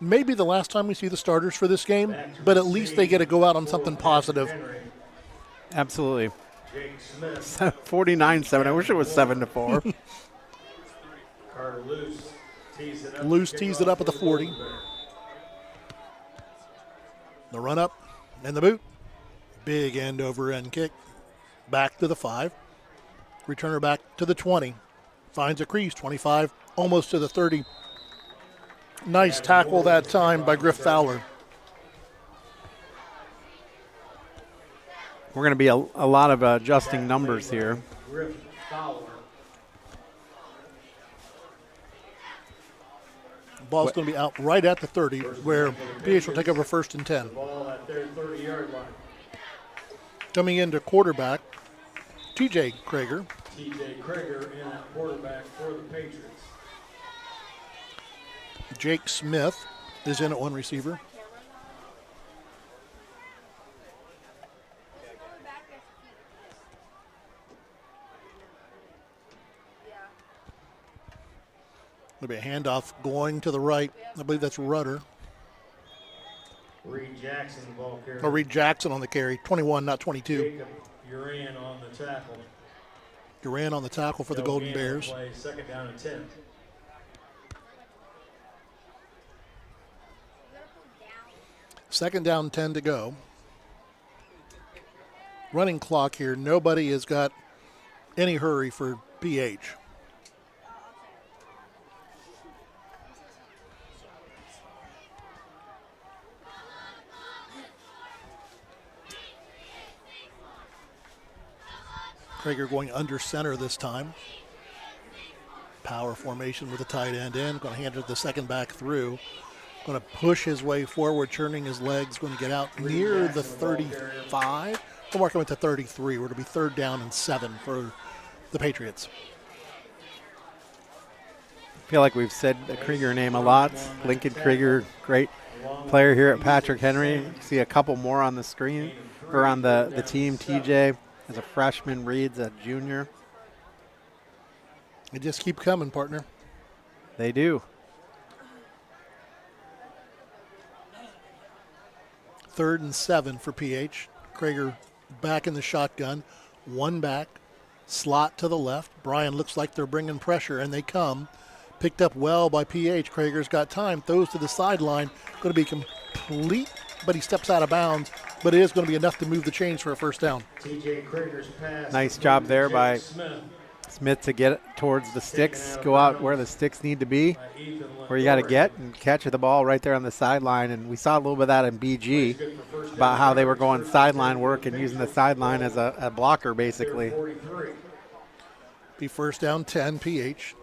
Maybe the last time we see the starters for this game, but at least they get to go out on something positive. Absolutely. 49-7. I wish it was 7-4. Loose tees it up at the 40. The run up and the boot. Big end over end kick. Back to the 5. Returner back to the 20. Finds a crease. 25, almost to the 30. Nice tackle that time by Griff Fowler. We're going to be a lot of adjusting numbers here. Ball's going to be out right at the 30, where PH will take over 1st and 10. Coming into quarterback, TJ Krager. TJ Krager in at quarterback for the Patriots. Jake Smith is in at one receiver. There'll be a handoff going to the right. I believe that's Rudder. Reed Jackson, the ball carrier. Or Reed Jackson on the carry. 21, not 22. Jacob Uran on the tackle. Uran on the tackle for the Golden Bears. Play 2nd down and 10. Second down, 10 to go. Running clock here. Nobody has got any hurry for PH. Krager going under center this time. Power formation with a tight end in. Going to hand it the second back through. Going Going to push his way forward, turning his legs, going to get out near the 35. We'll mark him at the 33. We're going to be 3rd down and 7 for the Patriots. I feel like we've said the Krieger name a lot. Lincoln Krieger, great player here at Patrick Henry. See a couple more on the screen, or on the team. TJ as a freshman, Reed's a junior. They just keep coming, partner. They do. 3rd and 7 for PH. Krieger back in the shotgun. 1 back. Slot to the left. Bryan looks like they're bringing pressure, and they come. Picked up well by PH. Krieger's got time. Throws to the sideline. Going to be complete, but he steps out of bounds. But it is going to be enough to move the chains for a 1st down. TJ Krieger's pass. Nice job there by Smith to get it towards the sticks, go out where the sticks need to be, where you got to get and catch the ball right there on the sideline. And we saw a little bit of that in BG about how they were going sideline work and using the sideline as a blocker, basically. Be 1st down, 10, PH.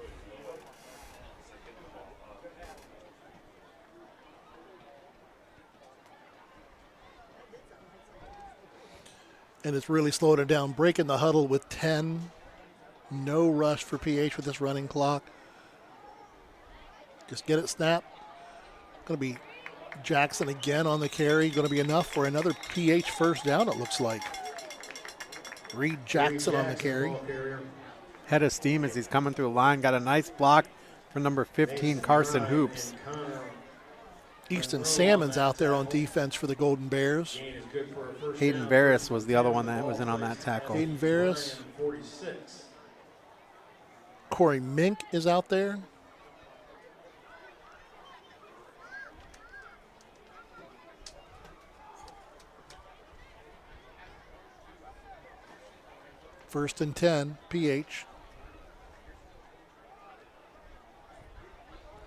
And it's really slowed it down. Breaking the huddle with 10. No rush for PH with this running clock. Just get it snapped. Going to be Jackson again on the carry. Going to be enough for another PH 1st down, it looks like. Reed Jackson on the carry. Head of steam as he's coming through the line. Got a nice block for number 15, Carson Hoops. Easton Salmon's out there on defense for the Golden Bears. Hayden Varys was the other one that was in on that tackle. Hayden Varys. Corey Mink is out there. First and 10, PH.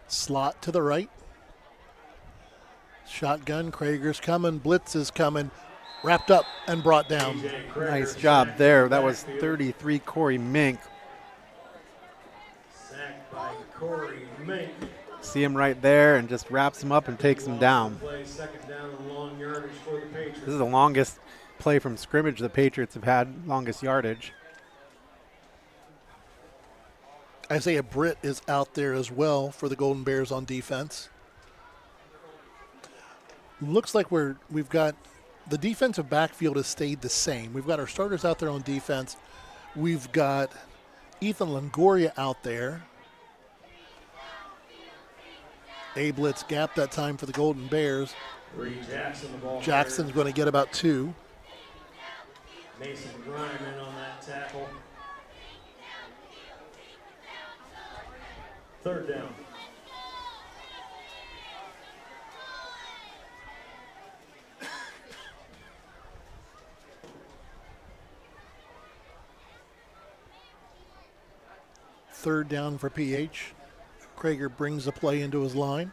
Slot to the right. Shotgun, Krieger's coming, blitz is coming. Wrapped up and brought down. Nice job there. That was 33, Corey Mink. Sacked by Corey Mink. See him right there and just wraps him up and takes him down. 2nd down and long yardage for the Patriots. This is the longest play from scrimmage the Patriots have had, longest yardage. Isaiah Britt is out there as well for the Golden Bears on defense. Looks like we've got the defensive backfield has stayed the same. We've got our starters out there on defense. We've got Ethan Longoria out there. A blitz gap that time for the Golden Bears. Jackson, the ball Jackson's going to get about 2. Mason Bryan in on that tackle. 3rd down. Third down for PH. Krieger brings the play into his line.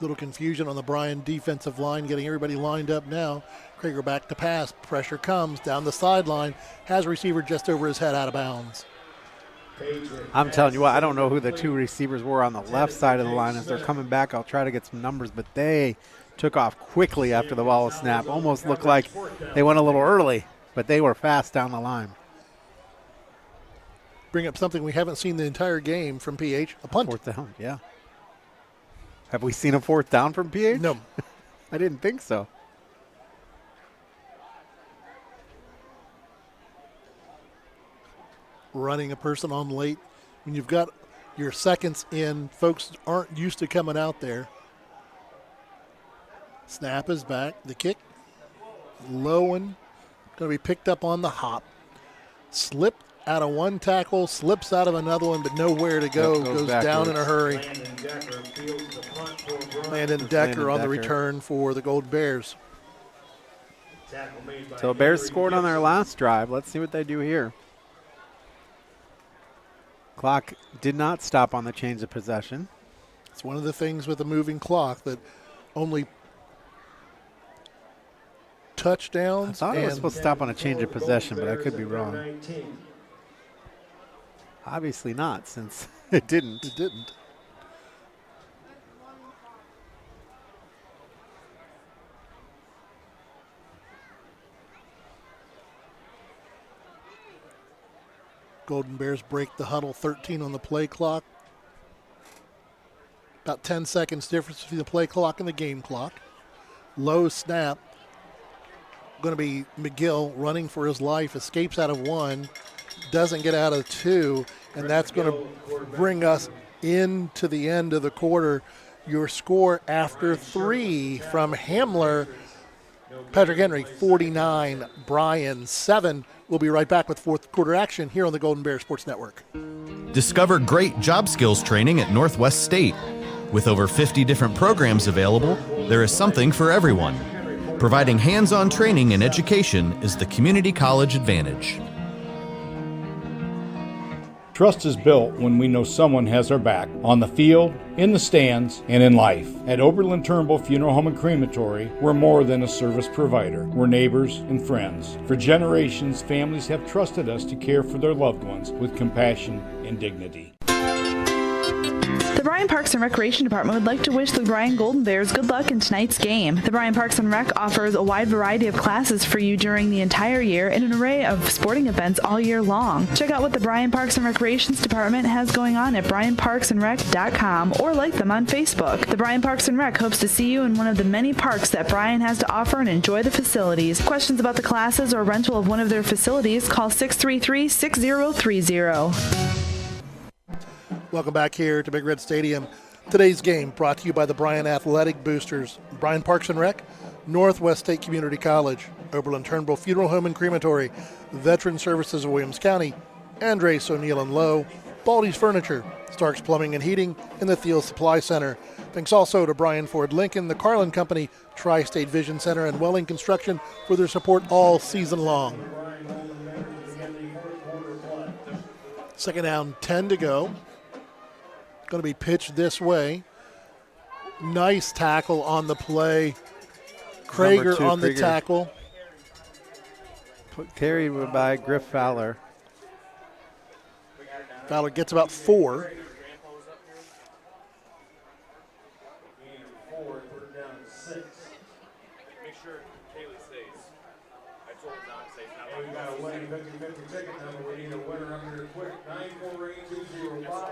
Little confusion on the Bryan defensive line, getting everybody lined up now. Krieger back to pass. Pressure comes down the sideline. Has a receiver just over his head out of bounds. I'm telling you what, I don't know who the 2 receivers were on the left side of the line. As they're coming back, I'll try to get some numbers, but they took off quickly after the ball was snapped. Almost looked like they went a little early, but they were fast down the line. Bring up something we haven't seen the entire game from PH, a punt. 4th down, yeah. Have we seen a 4th down from PH? No. I didn't think so. Running a person on late. When you've got your seconds in, folks aren't used to coming out there. Snap is back. The kick, low and going to be picked up on the hop. Slipped out of one tackle, slips out of another one, but nowhere to go. Goes down in a hurry. Landon Decker on the return for the Golden Bears. So Bears scored on their last drive. Let's see what they do here. Clock did not stop on the change of possession. It's one of the things with a moving clock that only touchdowns. I thought it was supposed to stop on a change of possession, but I could be wrong. Obviously not, since it didn't. It didn't. Golden Bears break the huddle, 13 on the play clock. About 10 seconds difference between the play clock and the game clock. Low snap. Going to be McGill running for his life, escapes out of one, doesn't get out of two, and that's going to bring us into the end of the quarter. Your score after three from Hamler, Patrick Henry, 49, Bryan, 7. We'll be right back with fourth quarter action here on the Golden Bear Sports Network. Discover great job skills training at Northwest State. With over 50 different programs available, there is something for everyone. Providing hands-on training and education is the community college advantage. Trust is built when we know someone has our back, on the field, in the stands, and in life. At Oberlin-Turnbull Funeral Home and Crematory, we're more than a service provider. We're neighbors and friends. For generations, families have trusted us to care for their loved ones with compassion and dignity. The Bryan Parks and Recreation Department would like to wish the Bryan Golden Bears good luck in tonight's game. The Bryan Parks and Rec offers a wide variety of classes for you during the entire year and an array of sporting events all year long. Check out what the Bryan Parks and Recreations Department has going on at bryanparksandrec.com or like them on Facebook. The Bryan Parks and Rec hopes to see you in one of the many parks that Bryan has to offer and enjoy the facilities. Questions about the classes or rental of one of their facilities, call 633-6030. Welcome back here to Big Red Stadium. Today's game brought to you by the Bryan Athletic Boosters, Bryan Parks and Rec, Northwest State Community College, Oberlin-Turnbull Funeral Home and Crematory, Veteran Services of Williams County, Andres O'Neill and Lowe, Baldy's Furniture, Stark's Plumbing and Heating, and the Thiel Supply Center. Thanks also to Bryan Ford Lincoln, the Carlin Company, Tri-State Vision Center, and Welling Construction for their support all season long. Second down, 10 to go. Going to be pitched this way. Nice tackle on the play. Krager on the tackle. Carried by Griff Fowler. Fowler gets about 4. We got a winning 50-50 ticket number. We need a winner up here quick. 948-205.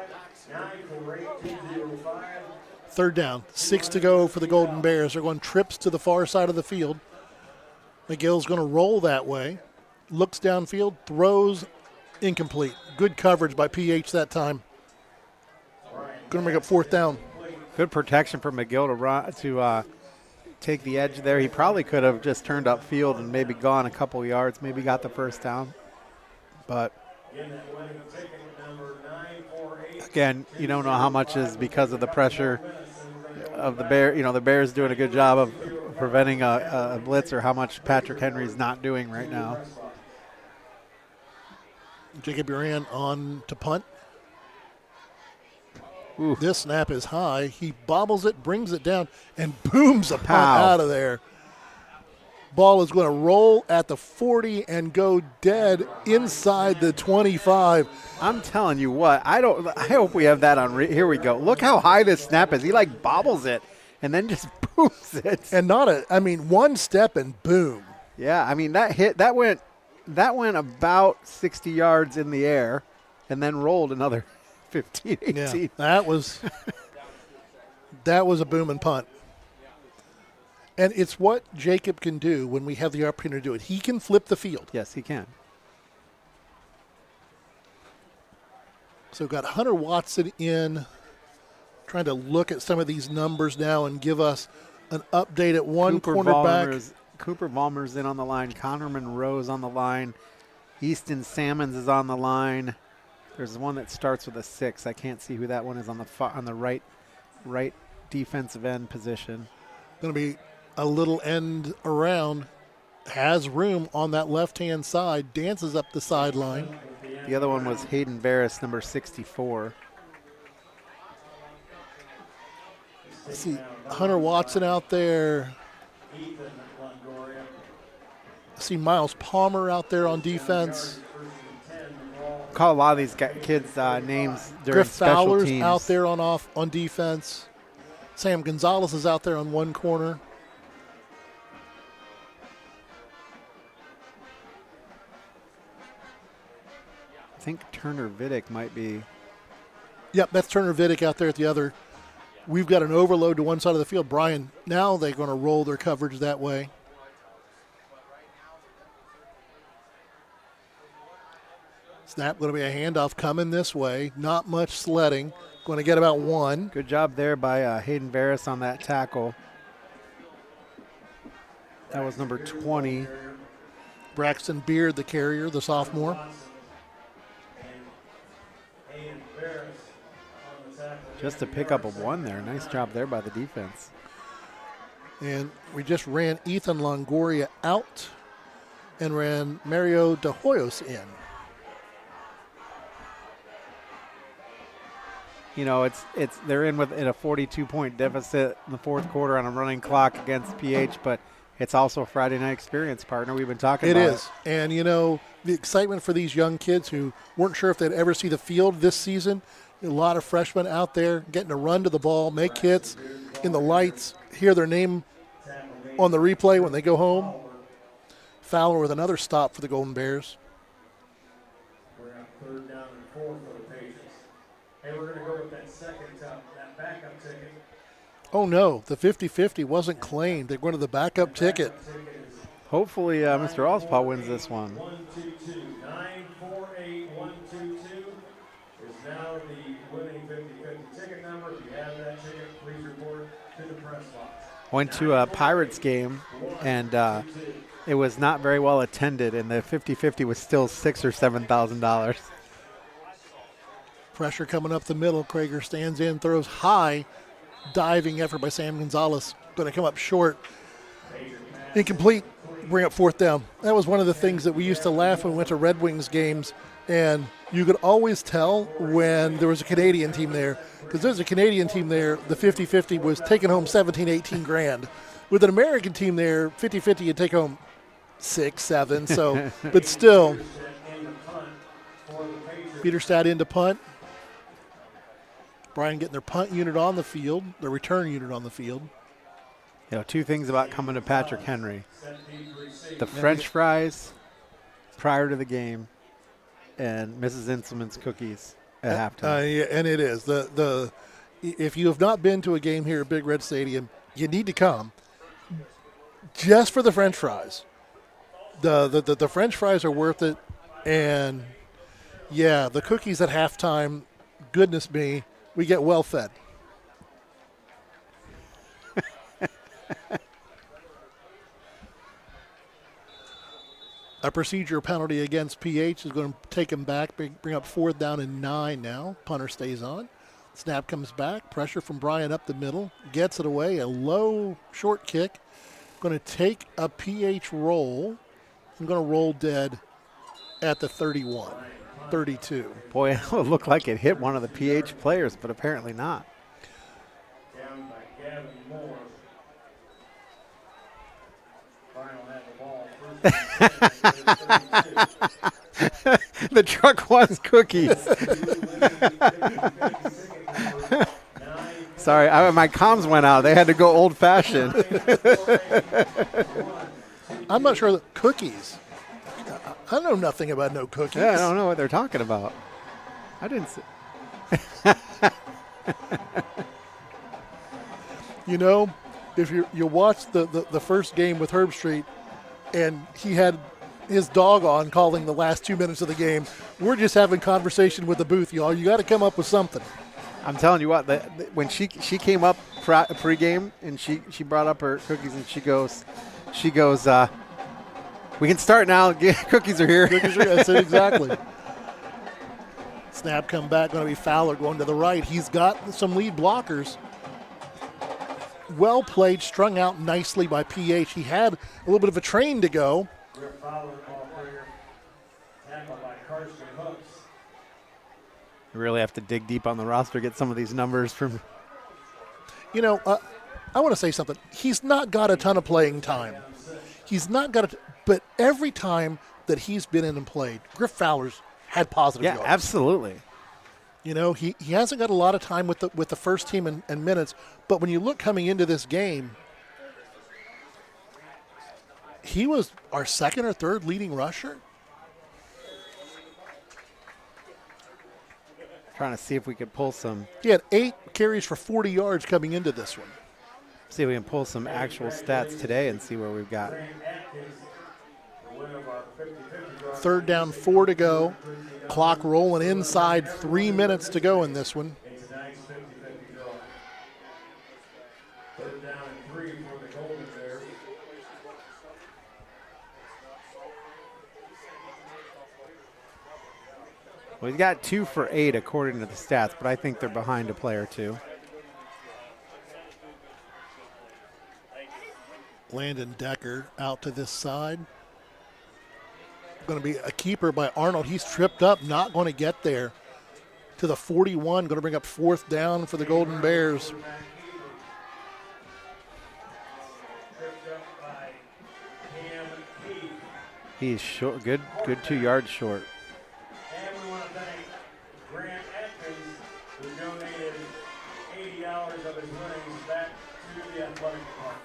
948-205. Third down, 6 to go for the Golden Bears. They're going trips to the far side of the field. McGill's going to roll that way. Looks downfield, throws incomplete. Good coverage by PH that time. Going to make up fourth down. Good protection for McGill to run to take the edge there. He probably could have just turned upfield and maybe gone a couple yards, maybe got the first down. But again, you don't know how much is because of the pressure of the Bear. You know, the Bears doing a good job of preventing a blitz, or how much Patrick Henry's not doing right now. Jacob Bryan on to punt. Ooh. This snap is high. He bobbles it, brings it down, and booms a punt out of there. Ball is going to roll at the 40 and go dead inside the 25. I'm telling you what, I hope we have that on. Here we go. Look how high this snap is. He like bobbles it and then just booms it. And one step and boom. Yeah, I mean that went about 60 yards in the air and then rolled another 15, 18. Yeah, that was a booming punt. And it's what Jacob can do when we have the opportunity to do it. He can flip the field. Yes, he can. So we've got Hunter Watson in, trying to look at some of these numbers now and give us an update at one cornerback. Cooper Ballmer's in on the line. Connor Monroe's on the line. Easton Salmons is on the line. There's one that starts with a 6. I can't see who that one is on the right defensive end position. Going to be a little end around. Has room on that left-hand side. Dances up the sideline. The other one was Hayden Barris, number 64. See Hunter Watson out there. See Miles Palmer out there on defense. call a lot of these kids names during Griff special Fowler's teams. out there on defense. Sam Gonzalez is out there on one corner. I think Turner Vidic might be. Yep, that's Turner Vidic out there at the other. We've got an overload to one side of the field. Bryan, now they're going to roll their coverage that way. Snap going to be a handoff coming this way. Not much sledding. Going to get about one. Good job there by Hayden Varys on that tackle. That was number 20. Braxton Beard, the carrier, the sophomore. Just a pickup of one there. Nice job there by the defense. And we just ran Ethan Longoria out and ran Mario De Hoyos in. You know, they're in a 42-point deficit in the fourth quarter on a running clock against PH, but it's also a Friday night experience, partner. We've been talking about it. It is. And, you know, the excitement for these young kids who weren't sure if they'd ever see the field this season. A lot of freshmen out there getting to run to the ball, make hits in the lights, hear their name on the replay when they go home. Fowler with another stop for the Golden Bears. We're at 3rd down and 4 for the Patriots. Hey, we're going to go with that that backup ticket. Oh, no, the 50-50 wasn't claimed. They're going to the backup ticket. Hopefully Mr. Allspaw wins this one. 122 948 122 is now the winning 50-50 ticket number. If you have that ticket, please report to the press box. Went to a Pirates game, and it was not very well attended, and the 50-50 was still $6,000 or $7,000. Pressure coming up the middle. Krager stands in, throws high. Diving effort by Sam Gonzalez. Going to come up short. Incomplete. Bring up 4th down. That was one of the things that we used to laugh when we went to Red Wings games, and you could always tell when there was a Canadian team there, because there's a Canadian team there, the 50-50 was taking home 17, 18 grand. With an American team there, 50-50 you'd take home 6, 7. So, but still, Peterstad into punt. Bryan getting their punt unit on the field, their return unit on the field. You know, 2 things about coming to Patrick Henry. The French fries prior to the game and Mrs. Inselman's cookies at halftime. Yeah, and it is. If you have not been to a game here at Big Red Stadium, you need to come just for the French fries. The French fries are worth it. And, yeah, the cookies at halftime, goodness me, we get well fed. A procedure penalty against PH is going to take him back, bring up 4th down and 9 now. Punter stays on. Snap comes back. Pressure from Bryan up the middle. Gets it away. A low short kick. Going to take a PH roll. I'm going to roll dead at the 31. 32. Boy, it would look like it hit one of the PH players, but apparently not. Down by Gavin Moore. Bryan will have the ball. The truck wants cookies. Sorry, my comms went out. They had to go old-fashioned. I'm not sure that cookies. I know nothing about no cookies. Yeah, I don't know what they're talking about. I didn't see. You know, if you watch the first game with Herb Street, and he had his dog on calling the last 2 minutes of the game, we're just having conversation with the booth, y'all. You got to come up with something. I'm telling you what, when she came up pregame and she brought up her cookies and she goes, we can start now. Cookies are here. Cookies are here. That's it, exactly. Snap come back, going to be Fowler going to the right. He's got some lead blockers. Well played, strung out nicely by PH. He had a little bit of a train to go. You really have to dig deep on the roster to get some of these numbers from. You know, I want to say something. He's not got a ton of playing time. He's not got but every time that he's been in and played, Griff Fowler's had positive yards. Yeah, absolutely. You know, he hasn't got a lot of time with the first team and minutes, but when you look coming into this game, he was our second or third leading rusher. Trying to see if we could pull some. He had 8 carries for 40 yards coming into this one. See if we can pull some actual stats today and see where we've got. 3rd down, 4 to go. Clock rolling inside, 3 minutes to go in this one. Well, he's got 2 for 8 according to the stats, but I think they're behind a play or two. Landon Decker out to this side. Going to be a keeper by Arnold. He's tripped up, not going to get there. To the 41, going to bring up 4th down for the Golden Bears. He's short, good 2 yards short. And we want to thank Grant Atkins, who donated $80 of his winnings back to the athletic department.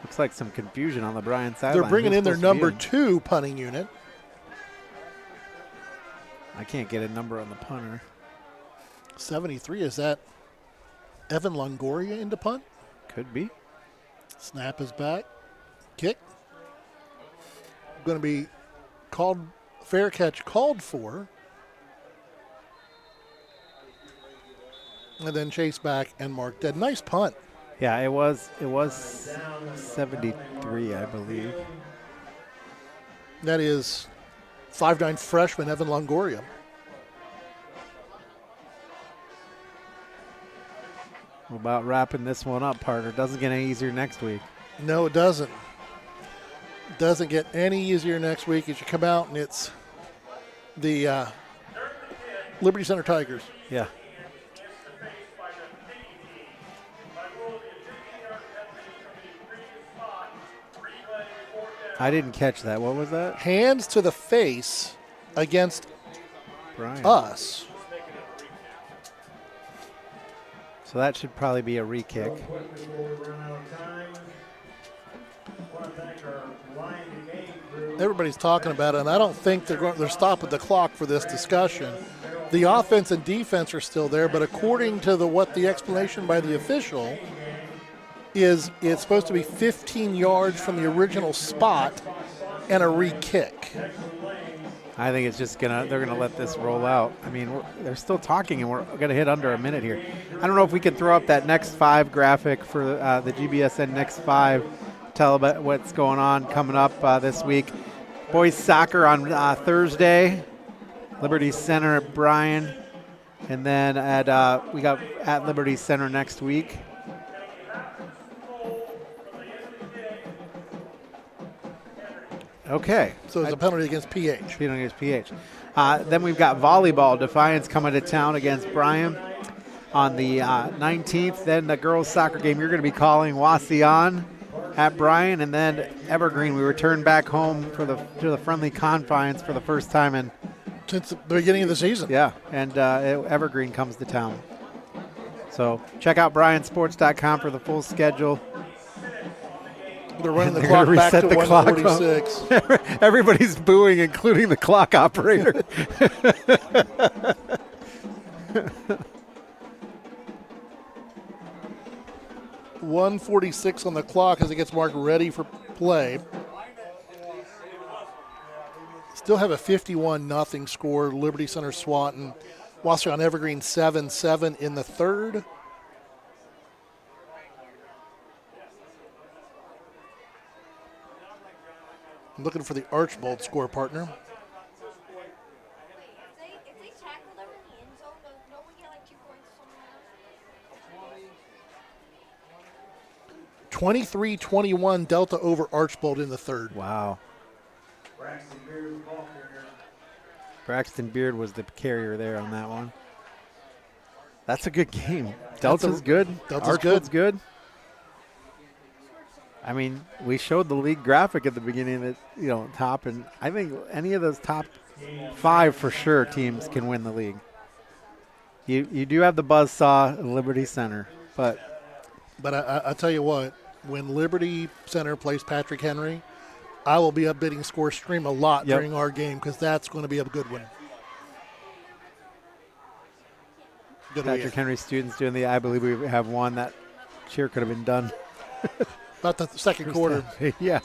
Looks like some confusion on the Bryan sideline. They're bringing in their number 2 punting unit. I can't get a number on the punter. 73, is that Evan Longoria into punt? Could be. Snap is back. Kick. Going to be called, fair catch called for. And then chase back and mark dead. Nice punt. Yeah, it was 73, I believe. That is 5'9" freshman Evan Longoria. We're about wrapping this one up, partner. Doesn't get any easier next week. No, it doesn't. Doesn't get any easier next week as you come out and it's the Liberty Center Tigers. Yeah. I didn't catch that. What was that? Hands to the face against Bryan. us. So that should probably be a re-kick. Everybody's talking about it, and I don't think they're stopping the clock for this discussion. The offense and defense are still there, but according to what the explanation by the official is, it's supposed to be 15 yards from the original spot and a re-kick. I think it's just they're gonna let this roll out. I mean, they're still talking, and we're gonna hit under a minute here. I don't know if we can throw up that next 5 graphic for the GBSN next 5. Tell about what's going on coming up this week. Boys soccer on Thursday, Liberty Center at Bryan, and then we got at Liberty Center next week. Okay. So it's a penalty against PH. Penalty against PH. Then we've got volleyball. Defiance coming to town against Bryan on the 19th. Then the girls' soccer game you're going to be calling Wasion at Bryan, and then Evergreen. We return back home to the friendly confines for the first time since the beginning of the season. Yeah, and Evergreen comes to town. So check out BryanSports.com for the full schedule. They're running the clock back to 1:46. Everybody's booing, including the clock operator. 1:46 on the clock as it gets marked ready for play. Still have a 51-0 score. Liberty Center Swanton. Wasion Evergreen 7-7 in the third. I'm looking for the Archbold score partner. If they tackle them in the end zone, don't we get like 2 points or something? 23-21 Delta over Archbold in the third. Wow. Braxton Beard was the carrier there on that one. That's a good game. Delta's good. Delta's Archbold's good. I mean, we showed the league graphic at the beginning at top, and I think any of those top 5 for sure teams can win the league. You do have the buzzsaw at Liberty Center, but I tell you what, when Liberty Center plays Patrick Henry, I will be updating Score Stream a lot during our game because that's going to be a good one. Patrick Henry students doing I believe we have one. That cheer could have been done. About the second quarter. Yeah.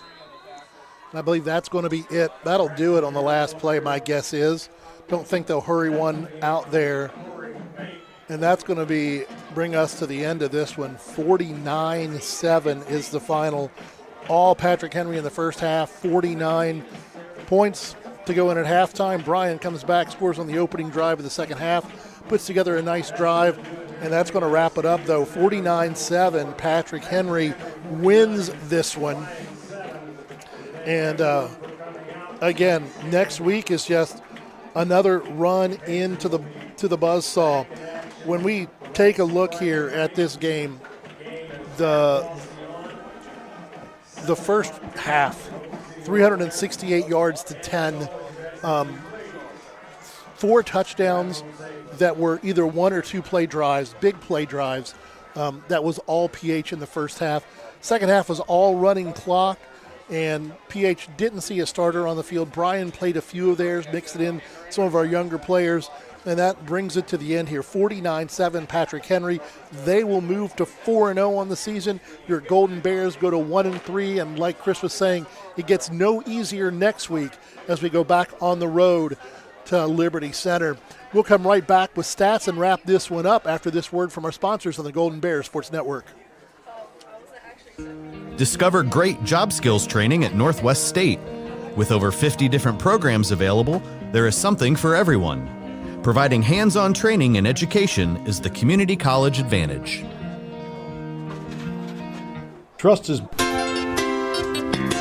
I believe that's going to be it. That'll do it on the last play, my guess is. Don't think they'll hurry one out there. And that's going to bring us to the end of this one. 49-7 is the final. All Patrick Henry in the first half, 49 points to go in at halftime. Bryan comes back, scores on the opening drive of the second half, puts together a nice drive, and that's going to wrap it up, though. 49-7, Patrick Henry wins this one. And, again, next week is just another run into the buzzsaw. When we take a look here at this game, the first half, 368 yards to 10, 4 touchdowns that were either 1 or 2 play drives, big play drives. That was all PH in the first half. Second half was all running clock, and PH didn't see a starter on the field. Bryan played a few of theirs, mixed it in some of our younger players, and that brings it to the end here. 49-7, Patrick Henry. They will move to 4-0 on the season. Your Golden Bears go to 1-3, and like Chris was saying, it gets no easier next week as we go back on the road to Liberty Center. We'll come right back with stats and wrap this one up after this word from our sponsors on the Golden Bears Sports Network. Discover great job skills training at Northwest State. With over 50 different programs available, there is something for everyone. Providing hands-on training and education is the community college advantage. Trust is...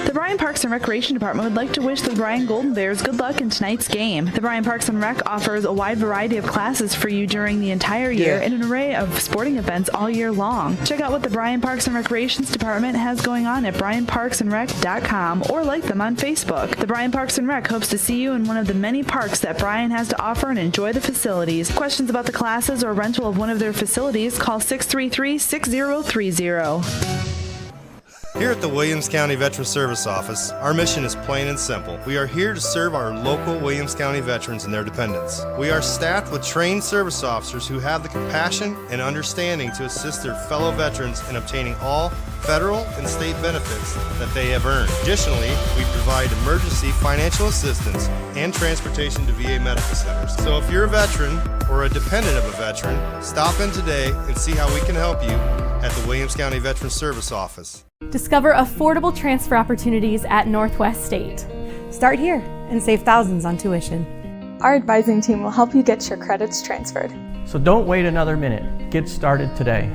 The Bryan Parks and Recreation Department would like to wish the Bryan Golden Bears good luck in tonight's game. The Bryan Parks and Rec offers a wide variety of classes for you during the entire year and an array of sporting events all year long. Check out what the Bryan Parks and Recreations Department has going on at bryanparksandrec.com or like them on Facebook. The Bryan Parks and Rec hopes to see you in one of the many parks that Bryan has to offer and enjoy the facilities. Questions about the classes or rental of one of their facilities, call 633-6030. Here at the Williams County Veteran Service Office, our mission is plain and simple. We are here to serve our local Williams County veterans and their dependents. We are staffed with trained service officers who have the compassion and understanding to assist their fellow veterans in obtaining all federal and state benefits that they have earned. Additionally, we provide emergency financial assistance and transportation to VA medical centers. So if you're a veteran or a dependent of a veteran, stop in today and see how we can help you at the Williams County Veteran Service Office. Discover affordable transfer opportunities at Northwest State. Start here and save thousands on tuition. Our advising team will help you get your credits transferred. So don't wait another minute. Get started today.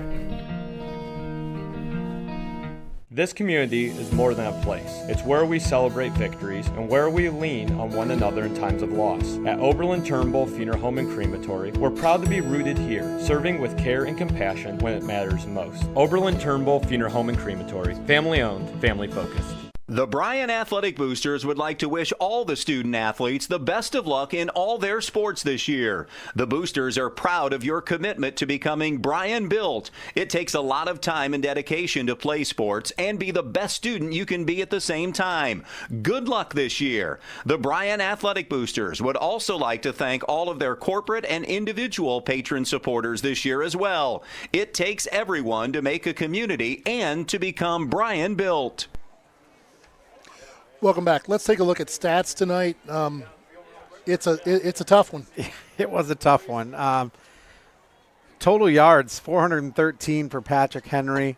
This community is more than a place. It's where we celebrate victories and where we lean on one another in times of loss. At Oberlin-Turnbull Funeral Home and Crematory, we're proud to be rooted here, serving with care and compassion when it matters most. Oberlin-Turnbull Funeral Home and Crematory, family owned, family focused. The Bryan Athletic Boosters would like to wish all the student athletes the best of luck in all their sports this year. The Boosters are proud of your commitment to becoming Bryan built. It takes a lot of time and dedication to play sports and be the best student you can be at the same time. Good luck this year. The Bryan Athletic Boosters would also like to thank all of their corporate and individual patron supporters this year as well. It takes everyone to make a community and to become Bryan built. Welcome back. Let's take a look at stats tonight. It's a tough one. It was a tough one. Total yards, 413 for Patrick Henry,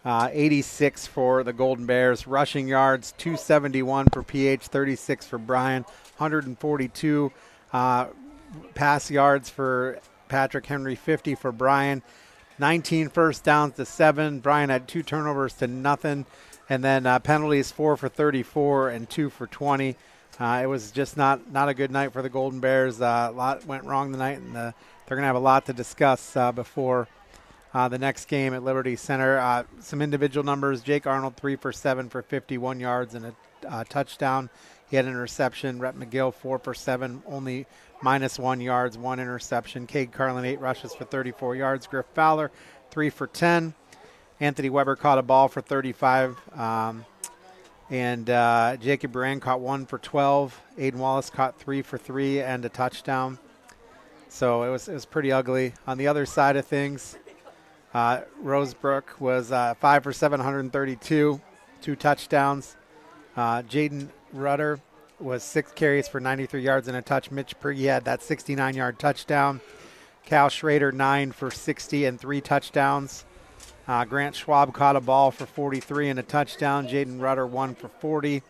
86 for the Golden Bears. Rushing yards, 271 for PH, 36 for Bryan, 142 pass yards for Patrick Henry, 50 for Bryan, 19 first downs to 7. Bryan had 2 turnovers to nothing. And then penalties, 4 for 34 and 2 for 20. It was just not a good night for the Golden Bears. A lot went wrong tonight, and they're going to have a lot to discuss before the next game at Liberty Center. Some individual numbers. Jake Arnold, 3 for 7 for 51 yards and a touchdown. He had an interception. Rhett McGill, 4 for 7, only -1 yards, 1 interception. Cade Carlin, 8 rushes for 34 yards. Griff Fowler, 3 for 10. Anthony Weber caught a ball for 35. And Jacob Bryan caught 1 for 12. Aiden Wallace caught 3 for 3 and a touchdown. So it was pretty ugly. On the other side of things, Rosebrook was 5 for 7, 132, 2 touchdowns. Jaden Rudder was 6 carries for 93 yards and a touch. Mitch Pregame had that 69-yard touchdown. Cal Schrader, 9 for 60 and 3 touchdowns. Grant Schwab caught a ball for 43 and a touchdown. Jaden Rudder, 1 for 40.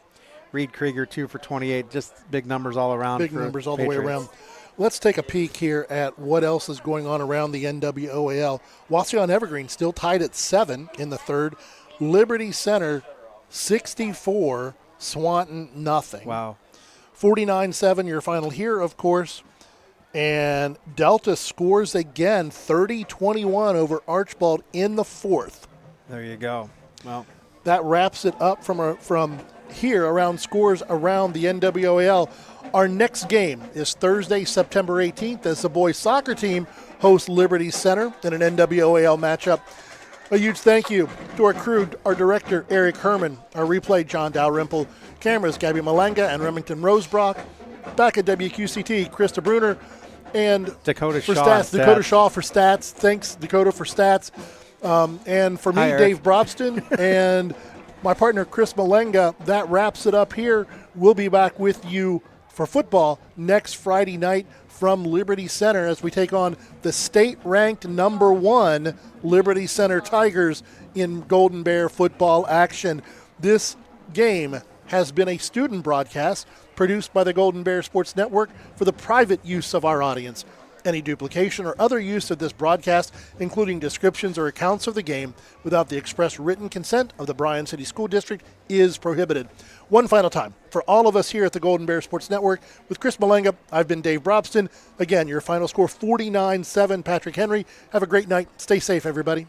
Reed Krieger, 2 for 28. Just big numbers all around. Big numbers all the way around. Let's take a peek here at what else is going on around the NWOAL. Wasion Evergreen still tied at 7 in the third. Liberty Center, 64. Swanton, nothing. Wow. 49-7, your final here, of course. And Delta scores again, 30-21 over Archbald in the fourth. There you go. Well, that wraps it up from here around scores around the NWOAL. Our next game is Thursday, September 18th, as the boys soccer team hosts Liberty Center in an NWOAL matchup. A huge thank you to our crew, our director, Eric Herman, our replay, John Dalrymple, cameras, Gabby Malenga and Remington Rosebrock, back at WQCT, Krista Bruner, and Dakota for Shaw. Stats. Dakota Shaw for stats. Thanks, Dakota, for stats. And for me, Hi, Dave Brobston, and my partner, Chris Malenga, that wraps it up here. We'll be back with you for football next Friday night from Liberty Center as we take on the state-ranked number 1 Liberty Center Tigers in Golden Bear football action. This game has been a student broadcast produced by the Golden Bear Sports Network for the private use of our audience. Any duplication or other use of this broadcast, including descriptions or accounts of the game, without the express written consent of the Bryan City School District is prohibited. One final time, for all of us here at the Golden Bear Sports Network, with Chris Malenga, I've been Dave Brobston. Again, your final score, 49-7, Patrick Henry. Have a great night. Stay safe, everybody.